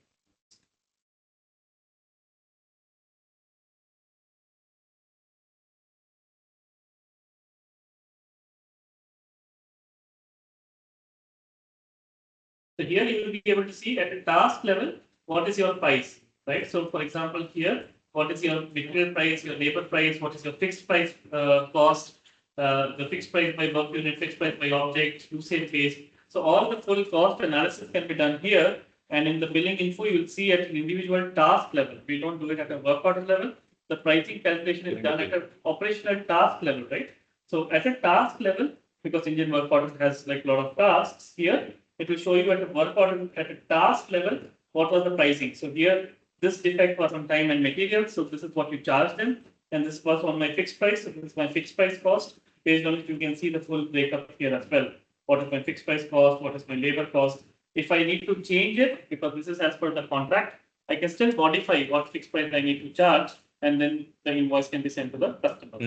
Speaker 3: So here you will be able to see at a task level what is your price, right? So for example, here what is your material price, your labor price, what is your fixed price cost, the fixed price by work unit, fixed price by object, usage base. So all the full cost analysis can be done here. And in the billing info, you will see at an individual task level. We don't do it at a work order level. The pricing calculation is done at an operational task level, right? So at a task level, because engine work order has like a lot of tasks here, it will show you at a work order at a task level what was the pricing. So here this defect was on time and material, so this is what you charged them, and this was on my fixed price, so this is my fixed price cost. Based on it, you can see the full breakup here as well. What is my fixed price cost? What is my labor cost? If I need to change it, because this is as per the contract, I can still modify what fixed price I need to charge, and then the invoice can be sent to the customer.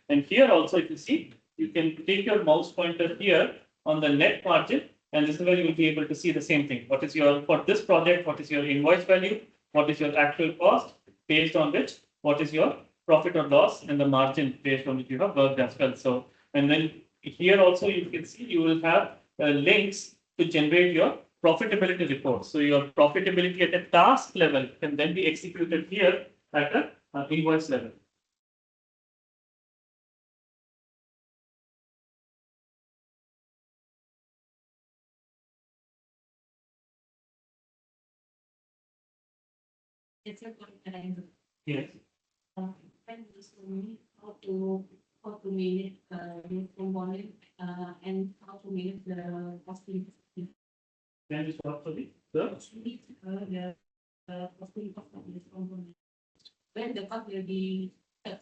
Speaker 3: And here also, if you see, you can take your mouse pointer here on the net margin, and this is where you will be able to see the same thing. What is your, for this project, what is your invoice value? What is your actual cost? Based on which, what is your profit or loss, and the margin based on which you have worked as well. So, and then here also you can see you will have links to generate your profitability report. So your profitability at a task level can then be executed here at a invoice level.
Speaker 6: It's a good time.
Speaker 3: Yes.
Speaker 6: When you show me how to manage the component and how to manage the costing.
Speaker 3: Can you stop for me?
Speaker 6: The costing of this component. When the cost will be when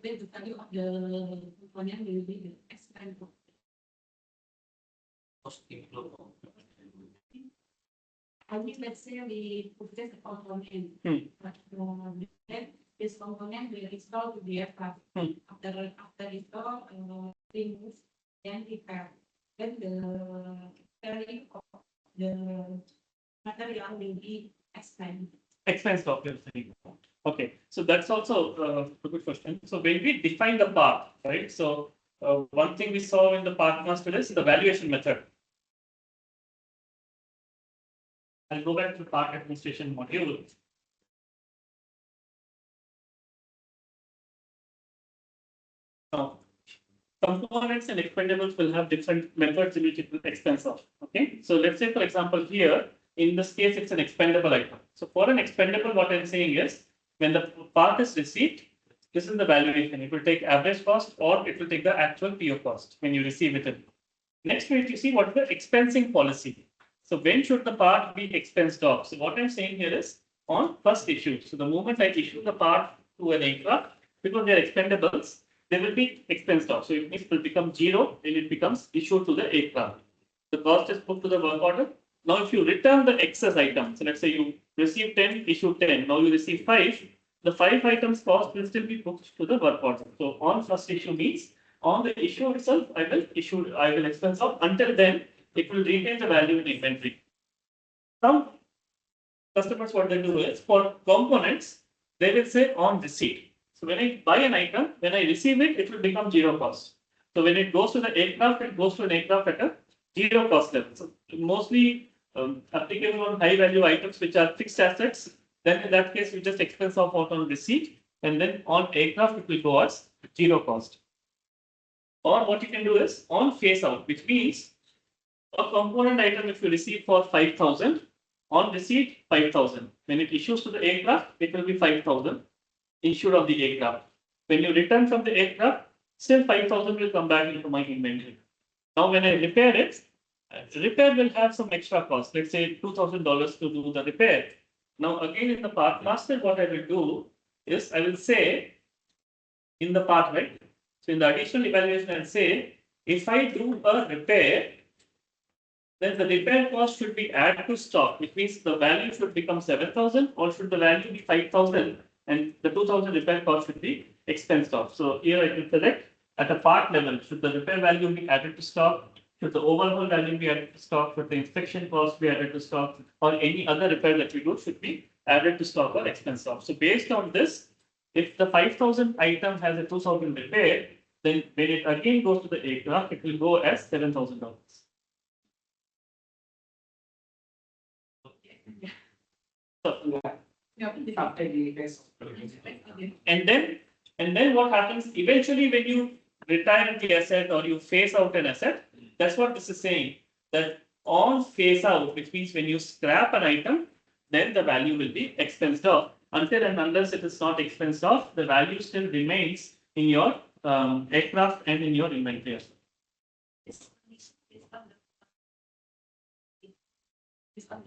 Speaker 6: the value of the component will be the expense. I mean, let's say we purchase a component, but then this component will install to the aircraft. After install, remove, then repair. Then the carrying of the material will be expense.
Speaker 3: Expense of your thing. Okay, so that's also a good question. So when we define the part, right? So one thing we saw in the part master is the valuation method. I'll go back to the part administration module. Now, components and expendables will have different methods in which it will expense off. Okay, so let's say, for example, here in this case, it's an expendable item. So for an expendable, what I'm saying is when the part is received, this is the valuation. It will take average cost or it will take the actual PO cost when you receive it. Next to it, you see what is the expensing policy. So when should the part be expensed off? So what I'm saying here is on first issue. So the moment I issue the part to an aircraft, because they're expendables, they will be expensed off. So it will become zero and it becomes issued to the aircraft. The cost is put to the work order. Now, if you return the excess items, so let's say you receive 10, issue 10, now you receive 5, the 5 items cost will still be booked to the work order. So on first issue means on the issue itself, I will expense off. Until then, it will retain the value in inventory. Some customers, what they do is for components, they will say on receipt. So when I buy an item, when I receive it, it will become zero cost. So when it goes to the aircraft, it goes to an aircraft at a zero cost level. So mostly applicable on high value items which are fixed assets. Then in that case, you just expense off out on receipt, and then on aircraft, it will go as zero cost. Or what you can do is on phase out, which means a component item, if you receive for 5,000, on receipt 5,000. When it issues to the aircraft, it will be 5,000 issued of the aircraft. When you return from the aircraft, still 5,000 will come back into my inventory. Now, when I repair it, repair will have some extra cost. Let's say $2,000 to do the repair. Now, again, in the part master, what I will do is I will say in the part, right? So in the additional evaluation, I'll say if I do a repair, then the repair cost should be added to stock, which means the value should become 7,000, or should the value be 5,000 and the 2,000 repair cost should be expensed off. So here I can select at a part level, should the repair value be added to stock? Should the overhaul value be added to stock? Should the inspection cost be added to stock? Or any other repair that we do should be added to stock or expense off. So based on this, if the 5,000 item has a 2,000 repair, then when it again goes to the aircraft, it will go as $7,000. And then what happens eventually when you retire the asset or you phase out an asset, that's what this is saying, that on phase out, which means when you scrap an item, then the value will be expensed off. Until and unless it is not expensed off, the value still remains in your aircraft and in your inventory as well.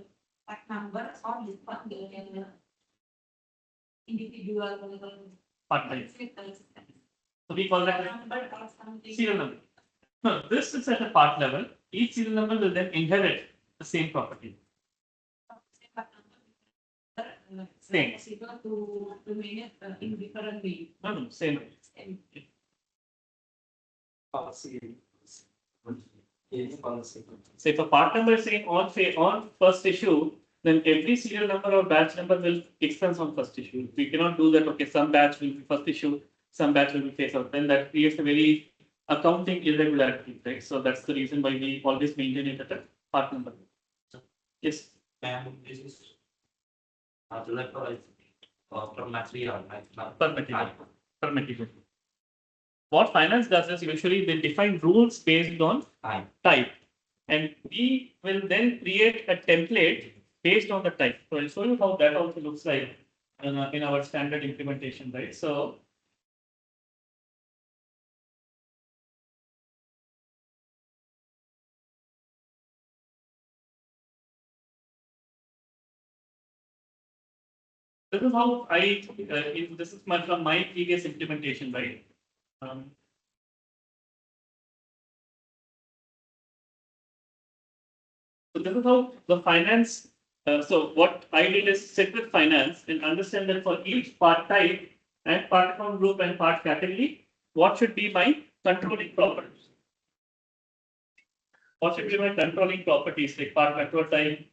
Speaker 6: Part number or this part the individual
Speaker 3: Part type. So we call that serial number. No, this is at a part level. Each serial number will then inherit the same property. Same.
Speaker 6: To remain in different way.
Speaker 3: No, same.
Speaker 1: Policy. Is policy.
Speaker 3: So if a part number is saying on first issue, then every serial number or batch number will expense on first issue. We cannot do that. Okay, some batch will be first issue, some batch will be phase out. Then that creates a very accounting irregularity, right? So that's the reason why we always maintain it at a part number. Yes.
Speaker 1: This is like per material, right?
Speaker 3: Per material. Per material. What finance does is usually they define rules based on type. And we will then create a template based on the type. So I'll show you how that also looks like in our standard implementation, right? So this is how this is from my previous implementation, right? So this is how the finance, so what I did is sit with finance and understand that for each part type and part account group and part category, what should be my controlling properties? What should be my controlling properties like part control type,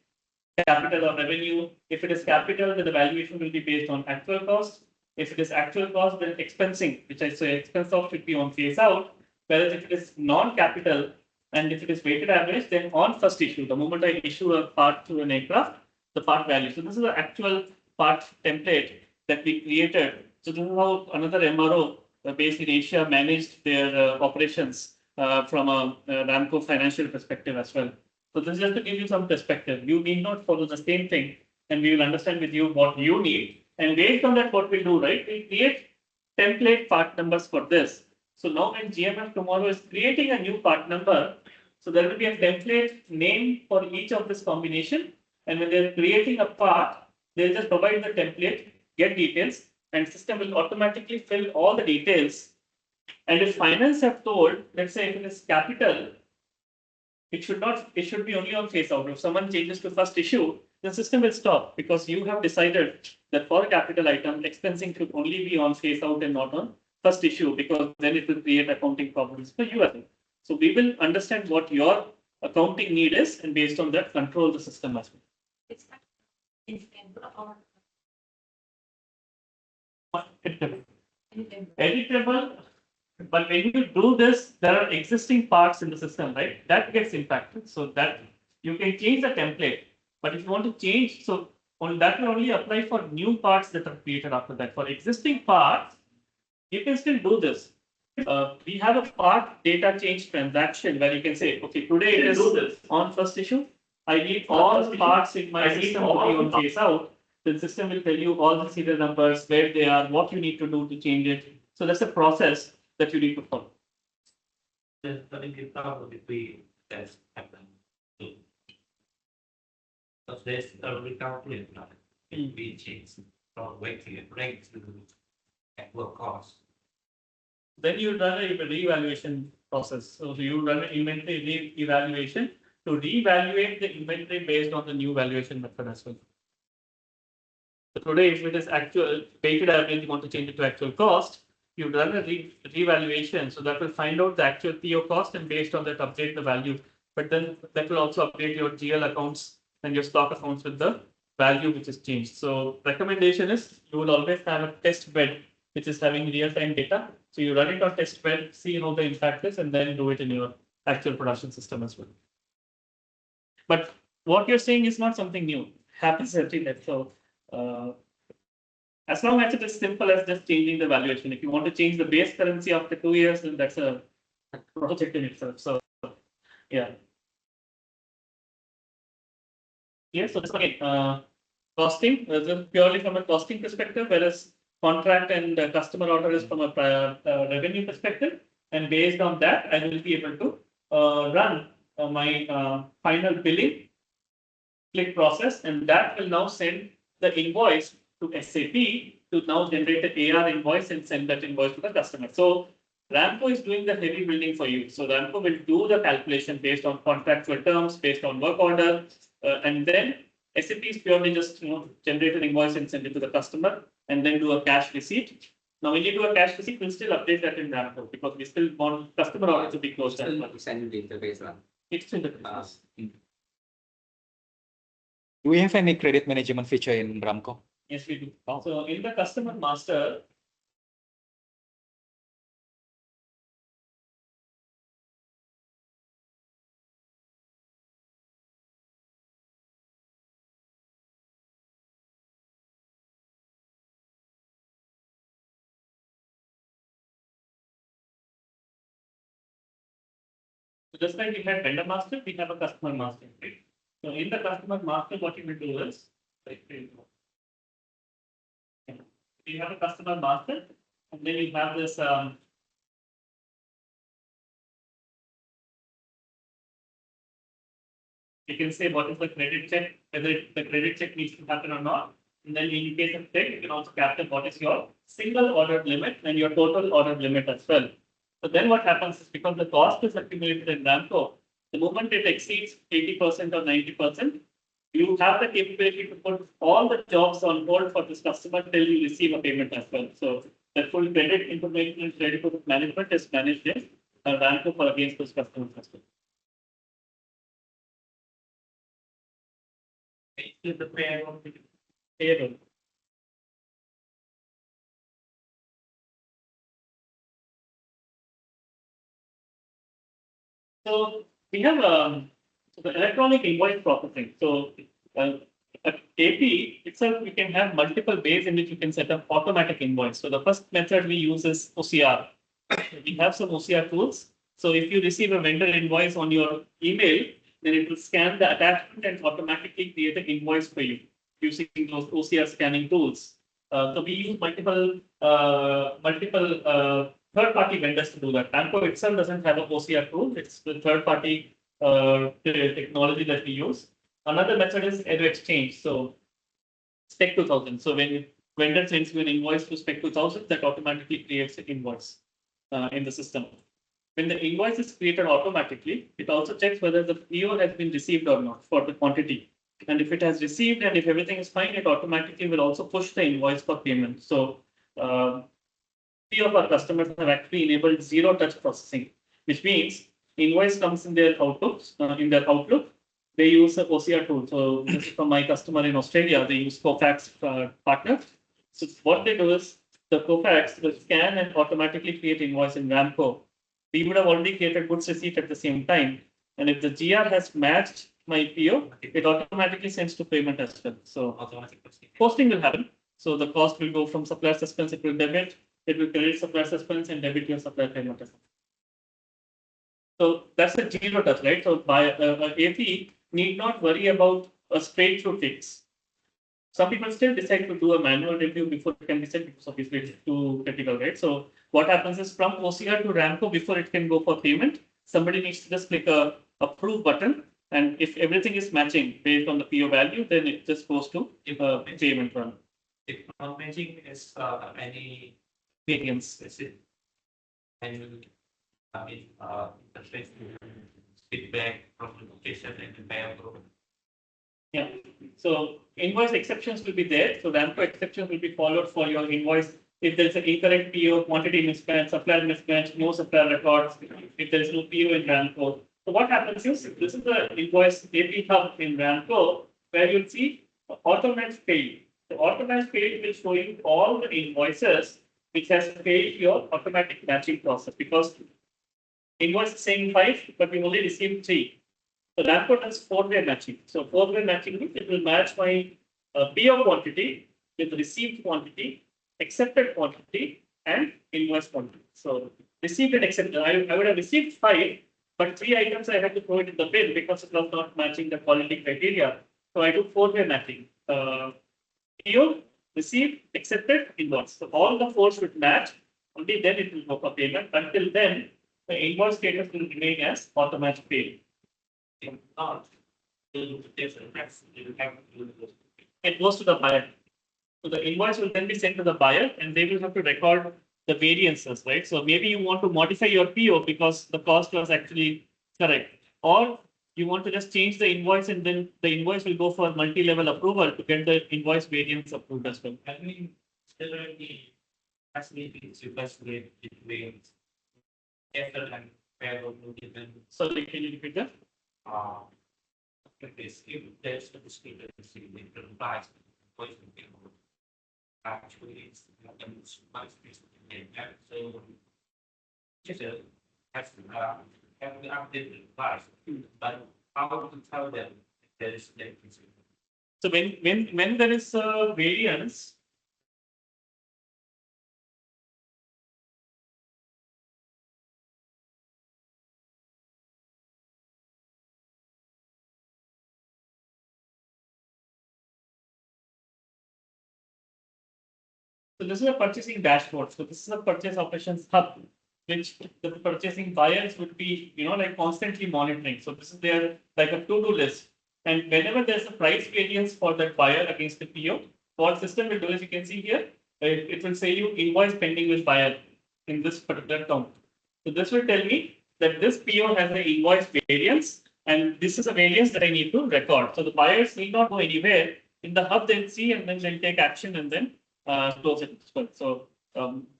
Speaker 3: capital or revenue? If it is capital, then the valuation will be based on actual cost. If it is actual cost, then expensing, which I say expense off should be on phase out. Whereas if it is non-capital, and if it is weighted average, then on first issue, the moment I issue a part to an aircraft, the part value. So this is the actual part template that we created. So this is how another MRO based in Asia managed their operations from a Ramco financial perspective as well. So this is just to give you some perspective. You need not follow the same thing, and we will understand with you what you need. And based on that, what we do, right? We create template part numbers for this. So now when GMF tomorrow is creating a new part number, so there will be a template name for each of this combination. And when they're creating a part, they'll just provide the template, get details, and system will automatically fill all the details. And if finance have told, let's say if it is capital, it should be only on phase out. If someone changes to first issue, the system will stop because you have decided that for a capital item, expensing should only be on phase out and not on first issue, because then it will create accounting problems for you. So we will understand what your accounting need is, and based on that, control the system as well.
Speaker 6: It's or
Speaker 3: Editable, but when you do this, there are existing parts in the system, right? That gets impacted. So that you can change the template, but if you want to change, so that will only apply for new parts that are created after that. For existing parts, you can still do this. We have a part data change transaction where you can say, okay, today it is on first issue. I need all the parts in my system to be on phase out. The system will tell you all the serial numbers, where they are, what you need to do to change it. So that's a process that you need to follow.
Speaker 1: The problem between that's happened. Because there's a recalculate now. It be changed from weighted rate to actual cost.
Speaker 3: Then you run a re-evaluation process. So you run an inventory re-evaluation to re-evaluate the inventory based on the new valuation method as well. So today, if it is actual weighted average, you want to change it to actual cost, you run a revaluation. So that will find out the actual PO cost and based on that update the value. But then that will also update your GL accounts and your stock accounts with the value which is changed. So recommendation is you will always have a test bed which is having real-time data. So you run it on test bed, see how the impact is, and then do it in your actual production system as well. But what you're saying is not something new. Happens every day. So as long as it is simple as just changing the valuation. If you want to change the base currency after 2 years, then that's a project in itself. So yeah. Yes, so this again, costing, just purely from a costing perspective, whereas contract and customer order is from a revenue perspective. And based on that, I will be able to run my final billing click process, and that will now send the invoice to SAP to now generate the AR invoice and send that invoice to the customer. So Ramco is doing the heavy building for you. So Ramco will do the calculation based on contractual terms, based on work order, and then SAP is purely just generate an invoice and send it to the customer, and then do a cash receipt. Now, when you do a cash receipt, we'll still update that in Ramco because we still want customer order to be closed.
Speaker 1: Send the interface run.
Speaker 3: It's in the
Speaker 1: Do we have any credit management feature in Ramco?
Speaker 3: Yes, we do.
Speaker 1: Oh.
Speaker 3: So in the customer master, so just like we had vendor master, we have a customer master. Right? So in the customer master, what you will do is, you have a customer master, and then you have this you can say what is the credit check, whether the credit check needs to happen or not. And then in case of check, you can also capture what is your single order limit and your total order limit as well. So then what happens is because the cost is accumulated in Ramco, the moment it exceeds 80% or 90%, you have the capability to put all the jobs on hold for this customer till you receive a payment as well. So the full credit information and credit management is managed in Ramco for against those customers as well. Is the payroll. So we have the electronic invoice processing. So AP itself, we can have multiple ways in which you can set up automatic invoice. So the first method we use is OCR. We have some OCR tools. So if you receive a vendor invoice on your email, then it will scan the attachment and automatically create an invoice for you using those OCR scanning tools. So we use multiple third-party vendors to do that. Ramco itself doesn't have a OCR tool. It's the third-party technology that we use. Another method is error exchange. So Spec 2000. So when vendor sends you an invoice to Spec 2000, that automatically creates an invoice in the system. When the invoice is created automatically, it also checks whether the PO has been received or not for the quantity. And if it has received and if everything is fine, it automatically will also push the invoice for payment. So few of our customers have actually enabled zero touch processing, which means invoice comes in their Outlook. They use a OCR tool. So this is from my customer in Australia. They use Kofax partner. So what they do is the Kofax will scan and automatically create invoice in Ramco. We would have already created goods receipt at the same time. And if the GR has matched my PO, it automatically sends to payment as well. So posting will happen. So the cost will go from supplier suspense, it will debit, it will credit supplier suspense and debit your supplier payment. So that's a zero touch, right? So by AP need not worry about a straight through fix. Some people still decide to do a manual review before it can be sent because obviously it's too critical, right? So what happens is from OCR to Ramco before it can go for payment, somebody needs to just click a approve button. And if everything is matching based on the PO value, then it just goes to payment run.
Speaker 4: If not matching is any
Speaker 3: Variance.
Speaker 4: and interface feedback from the location and the pay approval.
Speaker 3: Yeah. So invoice exceptions will be there. So RAMCO exceptions will be followed for your invoice. If there is an incorrect PO, quantity mismatch, supplier mismatch, no supplier records, if there is no PO in RAMCO. So what happens is this is the invoice AP hub in RAMCO where you'll see automate fail. The automate fail will show you all the invoices which has failed your automatic matching process because invoice is saying 5, but we only received 3. So Rapport does four-way matching. So four-way matching means it will match my PO quantity with received quantity, accepted quantity, and invoice quantity. So received and accepted. I would have received 5, but 3 items I had to throw it in the bin because it was not matching the quality criteria. So I do four-way matching. PO, received, accepted, invoice. So all the four should match. Only then it will go for payment. Until then, the invoice status will remain as automatic pay. If not, it goes to the buyer. So the invoice will then be sent to the buyer and they will have to record the variances, right? So maybe you want to modify your PO because the cost was actually correct. Or you want to just change the invoice and then the invoice will go for multi-level approval to get the invoice variance approved as well.
Speaker 1: I mean, there will be facilities you best rate between effort and payroll given.
Speaker 3: So can you repeat that?
Speaker 1: Like this, if there's a discrepancy in the price, voice will be more. Actually, it's much better. So just have to update the price, but how to tell them if there is a difference?
Speaker 3: So when there is a variance, so this is a purchasing dashboard. So this is a purchase operations hub, which the purchasing buyers would be, like constantly monitoring. So this is their like a to-do list. And whenever there's a price variance for that buyer against the PO, what system will do is you can see here, it will say you invoice pending with buyer in this particular term. So this will tell me that this PO has an invoice variance and this is a variance that I need to record. So the buyers need not go anywhere. In the hub, they'll see and then they'll take action and then close it as well. So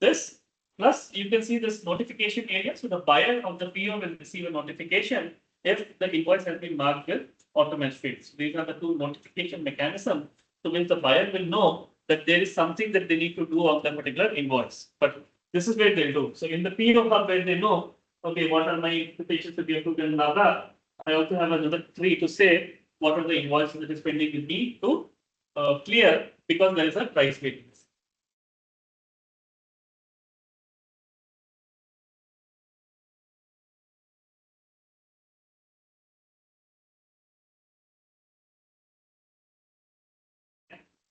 Speaker 3: this plus you can see this notification area. So the buyer of the PO will receive a notification if the invoice has been marked with automatic fields. These are the two notification mechanisms to which the buyer will know that there is something that they need to do on that particular invoice. But this is where they'll do. So in the PO hub where they know, okay, what are my expectations to be approved in Navra? I also have another 3 to say what are the invoices that is pending with me to clear because there is a price variance.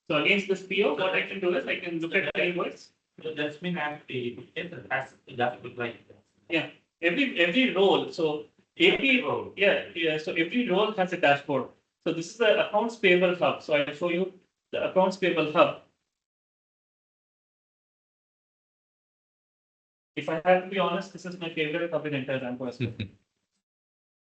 Speaker 3: So against this PO, what I can do is I can look at the invoice.
Speaker 1: So that's mean actually, if the tax, that would like.
Speaker 3: Yeah, every role. So every role, yeah. So every role has a dashboard. So this is the accounts payable hub. So I'll show you the accounts payable hub. If I have to be honest, this is my favorite hub in entire Ramco as well.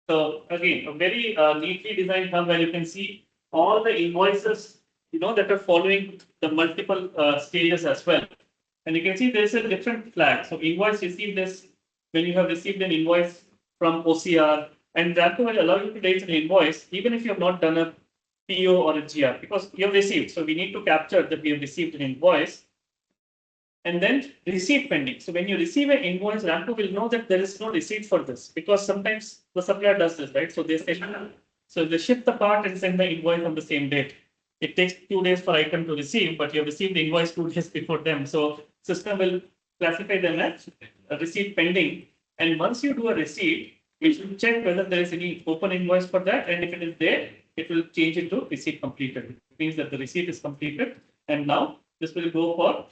Speaker 3: So again, a very neatly designed hub where you can see all the invoices, that are following the multiple stages as well. And you can see there's a different flag. So invoice received this when you have received an invoice from OCR, and Ramco will allow you to raise an invoice even if you have not done a PO or a GR because you have received. So we need to capture that we have received an invoice. And then receipt pending. So when you receive an invoice, Ramco will know that there is no receipt for this because sometimes the supplier does this, right? So they ship the part and send the invoice on the same date. It takes 2 days for item to receive, but you have received the invoice 2 days before them. So system will classify them as a receipt pending. And once you do a receipt, we should check whether there is any open invoice for that. And if it is there, it will change it to receipt completed. It means that the receipt is completed. And now this will go for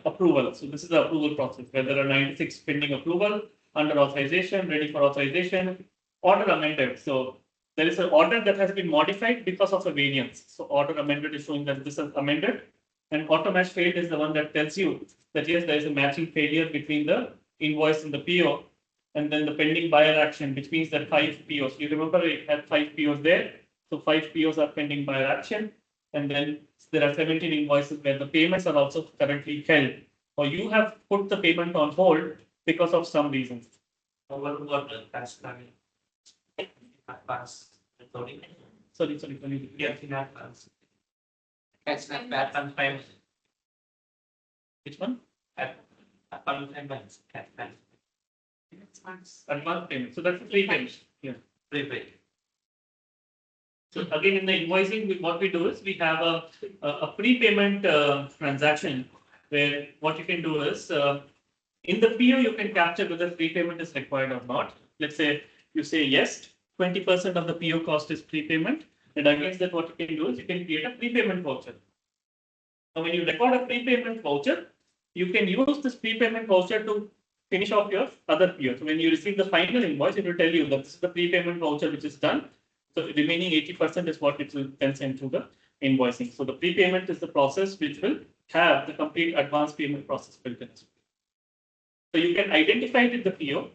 Speaker 3: approval. So this is the approval process where there are 96 pending approval, under authorization, ready for authorization, order amended. So there is an order that has been modified because of a variance. So order amended is showing that this is amended, and auto match failed is the one that tells you that yes, there is a matching failure between the invoice and the PO, and then the pending buyer action, which means that 5 POs. You remember we had 5 POs there. So 5 POs are pending buyer action, and then there are 17 invoices where the payments are also currently held, or you have put the payment on hold because of some reason.
Speaker 4: What about the tax planning? Advance recording.
Speaker 3: Sorry.
Speaker 4: Yes, in advance. Tax and advance payment.
Speaker 3: Which one?
Speaker 4: Advance payments.
Speaker 3: Advance payment. So that's a prepayment. Yeah.
Speaker 4: Prepaid.
Speaker 3: So again, in the invoicing, what we do is we have a prepayment transaction where what you can do is in the PO you can capture whether prepayment is required or not. Let's say you say yes, 20% of the PO cost is prepayment, and against that what you can do is you can create a prepayment voucher. Now when you record a prepayment voucher, you can use this prepayment voucher to finish off your other PO. So when you receive the final invoice, it will tell you that this is the prepayment voucher which is done. So the remaining 80% is what it will then send to the invoicing. So the prepayment is the process which will have the complete advance payment process built in. So you can identify it with the PO,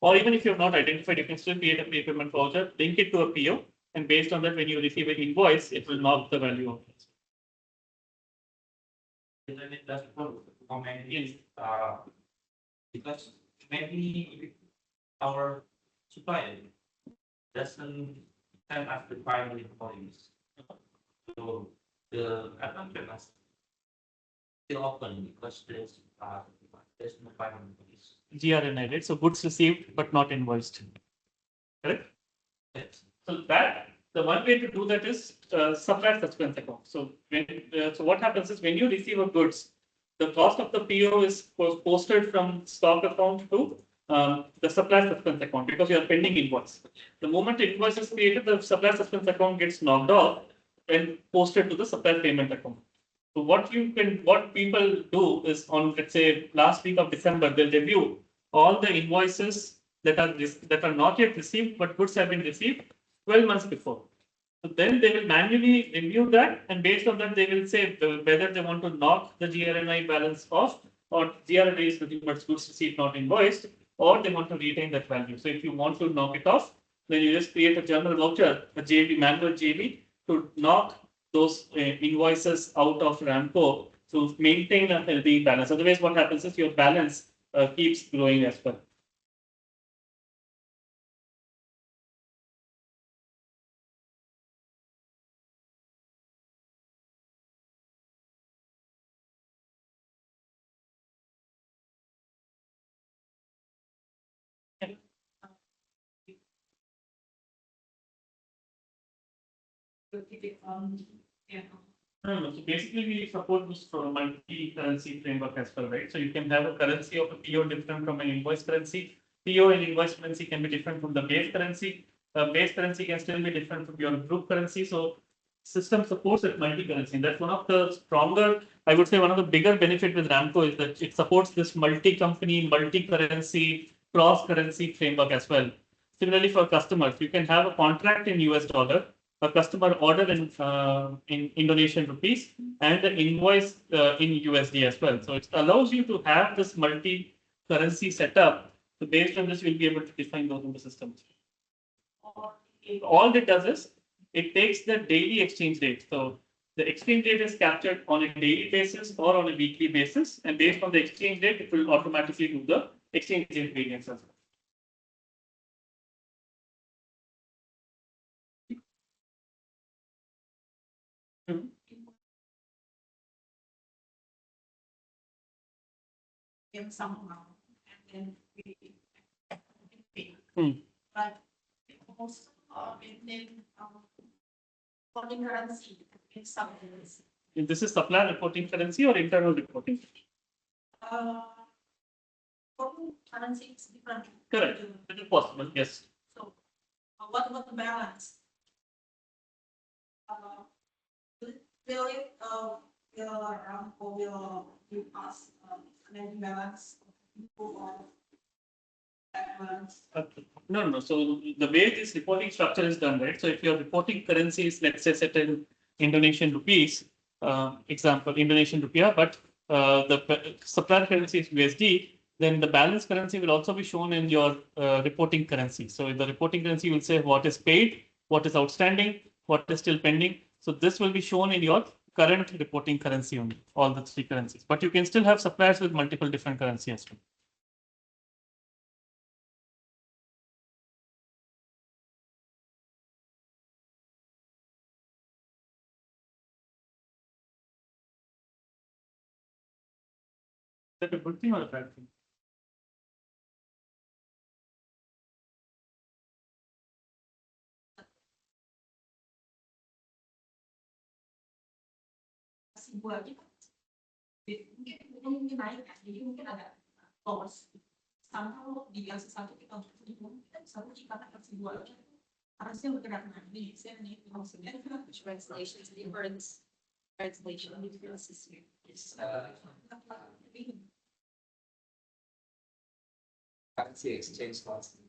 Speaker 3: or even if you have not identified, you can still create a prepayment voucher, link it to a PO, and based on that, when you receive an invoice, it will knock the value of it.
Speaker 4: Isn't it just for comment because maybe our supplier doesn't send us the final invoice. So the advance payment still open because there's no final invoice.
Speaker 3: GRNI, right? So goods received but not invoiced. Correct?
Speaker 4: Yes.
Speaker 3: So that the one way to do that is supplier suspense account. So when so what happens is when you receive a goods, the cost of the PO is posted from stock account to the supplier suspense account because you are pending invoice. The moment invoice is created, the supplier suspense account gets knocked off and posted to the supplier payment account. So what people do is on, let's say, last week of December, they'll review all the invoices that are not yet received, but goods have been received 12 months before. So then they will manually review that, and based on that, they will say whether they want to knock the GRNI balance off, or GRNI is nothing but goods received not invoiced, or they want to retain that value. So if you want to knock it off, then you just create a journal voucher, a JV, manual JV, to knock those invoices out of Ramco to maintain a healthy balance. Otherwise, what happens is your balance keeps growing as well.
Speaker 6: Yeah.
Speaker 3: No. So basically, we support this multi-currency framework as well, right? So you can have a currency of a PO different from an invoice currency. PO and invoice currency can be different from the base currency. Base currency can still be different from your group currency. So system supports that multi-currency. That's one of the stronger, I would say, one of the bigger benefit with Ramco is that it supports this multi-company, multi-currency, cross-currency framework as well. Similarly, for customers, you can have a contract in US dollar, a customer order in Indonesian rupees, and the invoice in USD as well. So it allows you to have this multi-currency setup. So based on this, you'll be able to define those in the system. All it does is it takes the daily exchange rate. So the exchange rate is captured on a daily basis or on a weekly basis, and based on the exchange rate, it will automatically do the exchange rate variance as well.
Speaker 6: In some amount, and then we pay. But also maintain foreign currency in some areas.
Speaker 3: This is supplier reporting currency or internal reporting?
Speaker 6: Foreign currency is different.
Speaker 3: Correct. It is possible, yes.
Speaker 6: So, what about the balance? Will it will give us an balance or balance?
Speaker 3: No. So the way this reporting structure is done, right? So if your reporting currency is, let's say, set in Indonesian rupees, example, Indonesian rupiah, but the supplier currency is USD, then the balance currency will also be shown in your reporting currency. So in the reporting currency, you will say what is paid, what is outstanding, what is still pending. So this will be shown in your current reporting currency only, all the three currencies. But you can still have suppliers with multiple different currencies as well. Is that a good thing or a bad thing?
Speaker 6: Buat mungkin naik kan, jadi mungkin agak loss. Somehow di yang sesuatu kita untuk kita bisa menciptakan versi dua harusnya bergerak naik. Saya nih maksudnya translation difference, translation differences here.
Speaker 5: Currency exchange cost.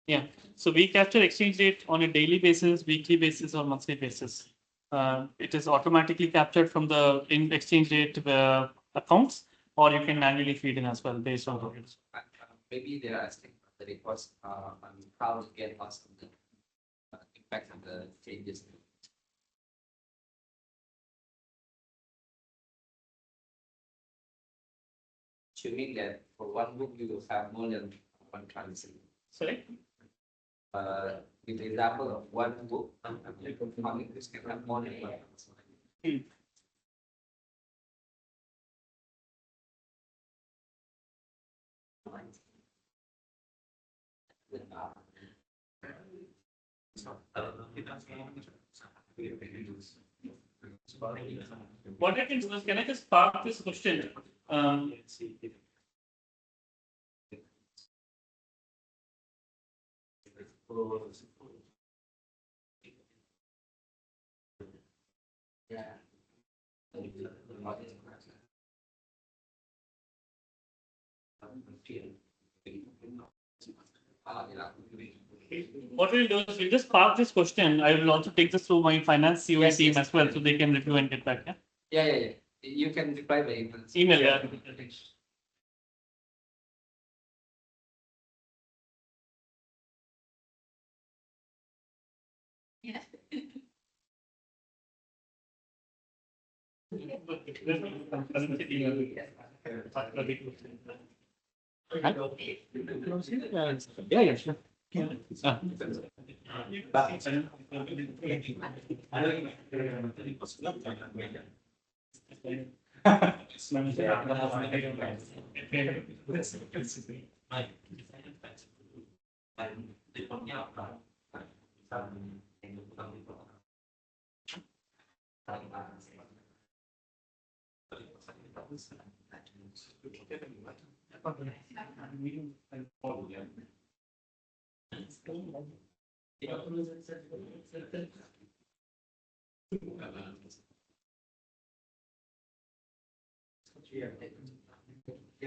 Speaker 3: Yeah, so we capture exchange rate on a daily basis, weekly basis, or monthly basis. It is automatically captured from the exchange rate accounts, or you can manually feed in as well based on volumes.
Speaker 5: Maybe they are asking the reports on how to get lost of the impact of the changes. Assuming that for one book you will have more than one currency.
Speaker 3: Sorry?
Speaker 5: With the example of one book, this can have more than one.
Speaker 3: What I can do is, can I just park this question?
Speaker 5: Yeah.
Speaker 3: What we'll do is we'll just park this question. I will also take this through my finance COE
Speaker 5: Yes,
Speaker 3: team
Speaker 5: yes.
Speaker 3: as well, so they can review and get back. Yeah.
Speaker 5: Yeah. You can reply by email.
Speaker 3: Email. Yeah.
Speaker 6: Yeah.
Speaker 3: Yeah, sure.
Speaker 5: Yeah,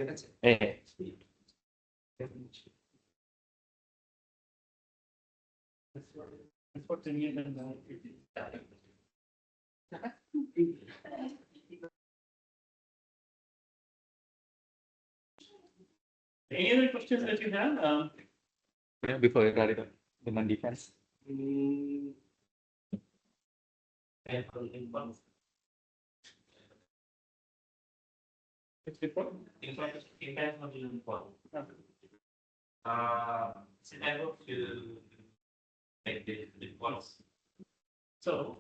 Speaker 5: that's it.
Speaker 3: Hey. That's what the new Any other questions that you have?
Speaker 1: Before we carry the demand defense.
Speaker 3: It's report.
Speaker 4: Scenario to make the reports.
Speaker 3: So,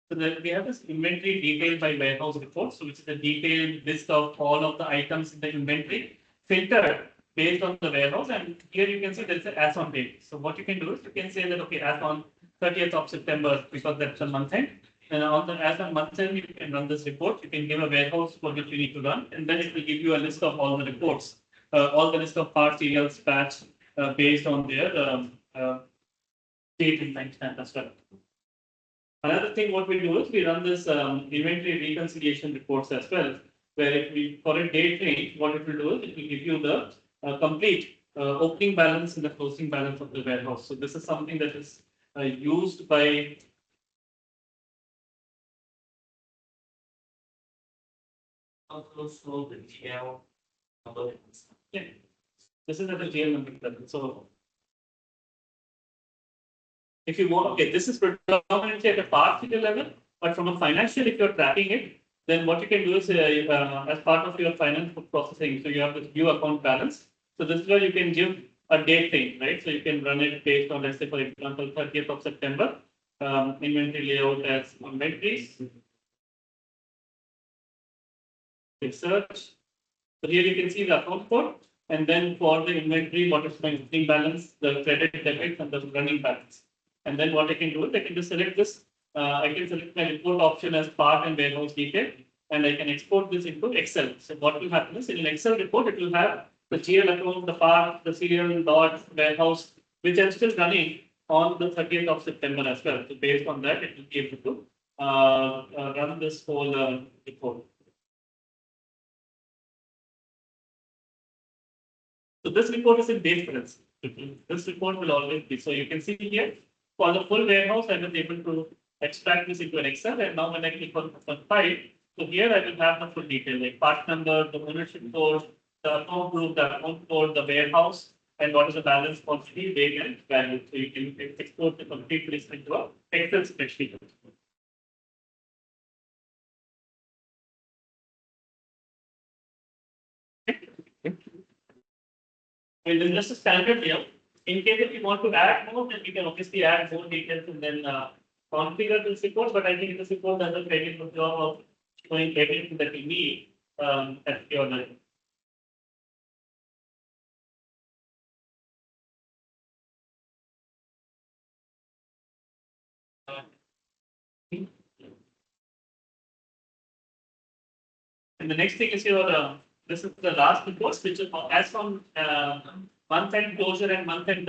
Speaker 3: so then we have this inventory detailed by warehouse report, so which is a detailed list of all of the items in the inventory, filtered based on the warehouse. And here you can see there is an as on date. So what you can do is you can say that, okay, as on 30th of September, because that's a month end. And on the as on month end, you can run this report. You can give a warehouse for which you need to run, and then it will give you a list of all the reports, all the list of parts, serials, batch, based on their date and timestamp as well. Another thing, what we do is we run this inventory reconciliation reports as well, where if we for a date range, what it will do is it will give you the complete opening balance and the closing balance of the warehouse. So this is something that is used by
Speaker 4: Also show the GL number
Speaker 3: Yeah. This is at the GL number level. So if you want, okay, this is predominantly at a part figure level, but from a financial, if you're tracking it, then what you can do is as part of your finance processing, so you have this view account balance. So this is where you can give a date thing, right? So you can run it based on, let's say, for example, 30th of September, inventory layout as inventories. Search. So here you can see the account code, and then for the inventory, what is my opening balance, the credit, debit, and the running balance. And then what I can do is I can just select this. I can select my report option as part and warehouse detail, and I can export this into Excel. So what will happen is in an Excel report, it will have the GL account, the part, the serial, dot, warehouse, which are still running on the 30th of September as well. So based on that, it will be able to run this whole report. So this report is in base currency. This report will always be. So you can see here for the full warehouse, I was able to extract this into an Excel. And now when I click on file, so here I will have the full detail like part number, the ownership code, the account group, the account code, the warehouse, and what is the balance quantity, date, and value. So you can export the complete list into a Excel spreadsheet. And then just a standard here. In case if you want to add more, then you can obviously add more details and then configure this report. But I think this report does a very good job of showing everything that we need at your level. And the next thing is your this is the last report, which is as from month-end closure and month-end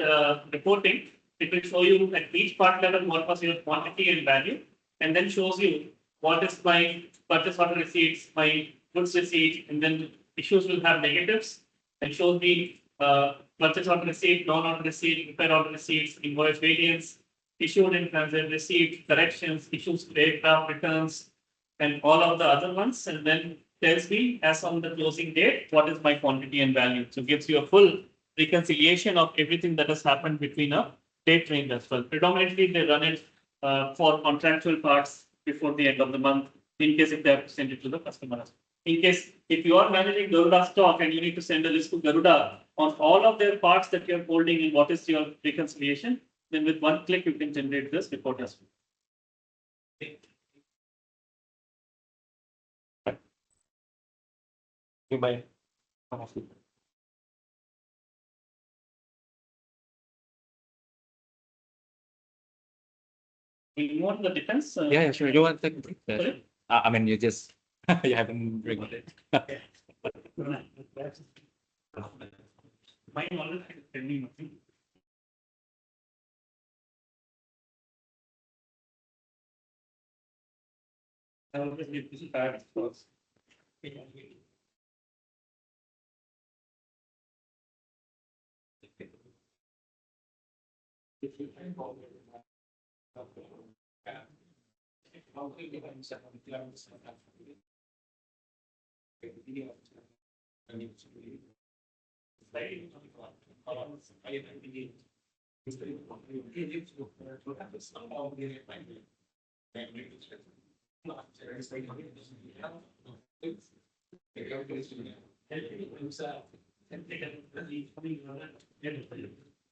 Speaker 3: reporting. It will show you at each part level what was your quantity and value, and then shows you what is my purchase order receipts, my goods receipts, and then issues will have negatives, and shows me purchase order receipt, non-order receipt, repair order receipts, invoice variance, issued in transit receipt, corrections, issues to aircraft returns, and all of the other ones, and then tells me as on the closing date what is my quantity and value. So gives you a full reconciliation of everything that has happened between a date range as well. Predominantly, they run it for contractual parts before the end of the month, in case if they have to send it to the customer. In case if you are managing Garuda stock and you need to send a list to Garuda on all of their parts that you are holding and what is your reconciliation, then with one click you can generate this report as well. Bye. You want the defense?
Speaker 1: Yeah, sure. You want to take a
Speaker 3: Sorry?
Speaker 1: I mean, you just you haven't read it.
Speaker 3: Mine always pending. I always get this bad first.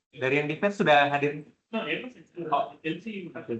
Speaker 1: Dari yang defense sudah hadir.
Speaker 3: No, LC you have to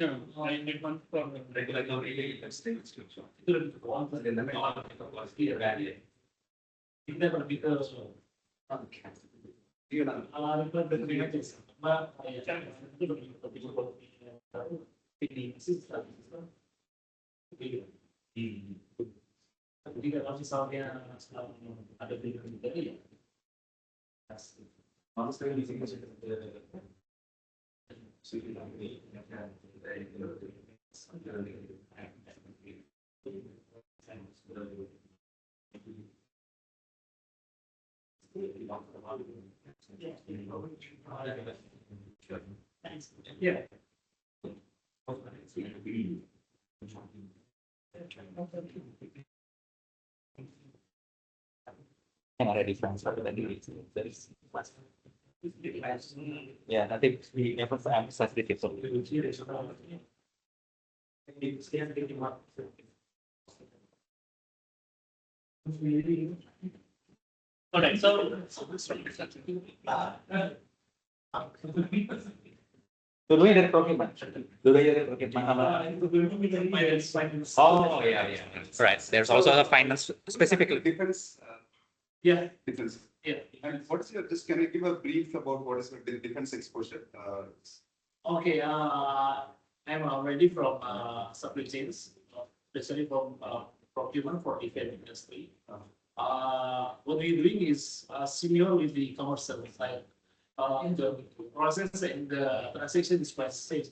Speaker 3: No, I need one for regulatory states. Yeah.
Speaker 1: Can already transfer to the there is yeah, nanti we emphasize the tips of
Speaker 3: Alright, so.
Speaker 1: dulunya dari procurement dulunya dari procurement oh yeah, right, there's also a finance specifically
Speaker 7: Defense,
Speaker 3: Yeah,
Speaker 7: defense.
Speaker 3: yeah.
Speaker 7: And what's your, just can you give a brief about what is your defense exposure?
Speaker 3: Okay, I'm already from supply chains, especially from procurement for defense industry. What we're doing is similar with the commercial side. The process and the transaction is quite same,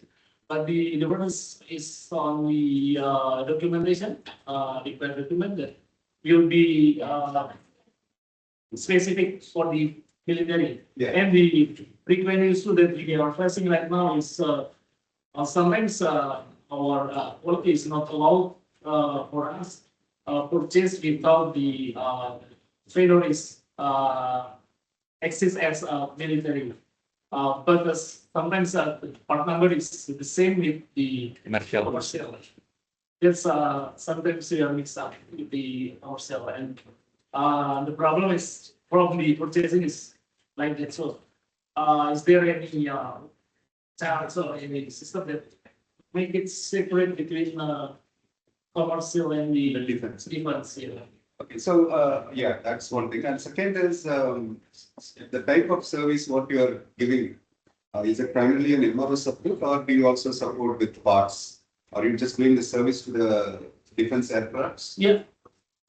Speaker 3: but the difference is on the documentation. Different document that will be specific for the military.
Speaker 7: Yeah.
Speaker 3: And the frequent issue that we are facing right now is sometimes our quality is not allowed for us purchase without the vendor is exists as military. But sometimes part number is the same with the
Speaker 1: commercial
Speaker 3: commercial. That's sometimes we are mixed up with the commercial, and the problem is from the purchasing is like that. So, is there any chance or any system that make it separate between commercial and the
Speaker 7: Defense.
Speaker 3: defense? Yeah.
Speaker 7: Okay, so, yeah, that's one thing. And second is, the type of service what you are giving, is it primarily an MRO support or do you also support with parts? Are you just doing the service to the defense aircrafts?
Speaker 3: Yeah.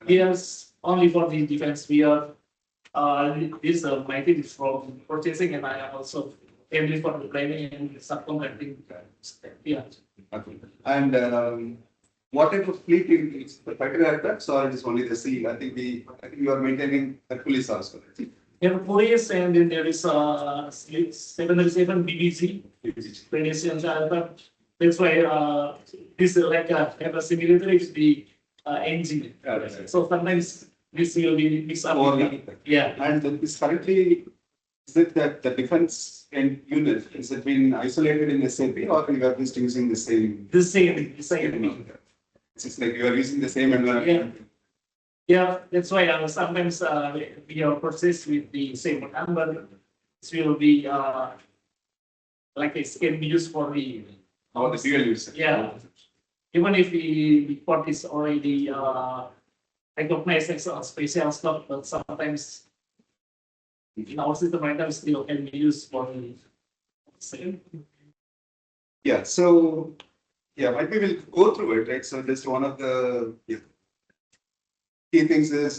Speaker 3: Yes, only for the defense. We are, this my team is from purchasing, and I am also handling for the planning and subcontracting. Yeah.
Speaker 7: Okay. And, what type of fleet is the fighter aircrafts or it is only the sea? I think you are maintaining Hercules also. I
Speaker 3: There are police, and then there is 737 BBC. Venetian aircraft. That's why this like have a similarity with the engine.
Speaker 7: right.
Speaker 3: So sometimes this will be mixed up.
Speaker 7: Or,
Speaker 3: with the- Yeah.
Speaker 7: and is currently, is it that the defense and unit, is it been isolated in SAP or you are just using the same?
Speaker 3: The same.
Speaker 7: It's like you are using the same environment.
Speaker 3: Yeah, that's why sometimes we are processed with the same number. This will be like it can be used for the
Speaker 7: Or the fuel usage.
Speaker 3: yeah. Even if the port is already recognized as a special stock, but sometimes in our system right now still can be used for the same.
Speaker 7: Yeah, so, yeah, maybe we'll go through it, right? So just one of the key things is,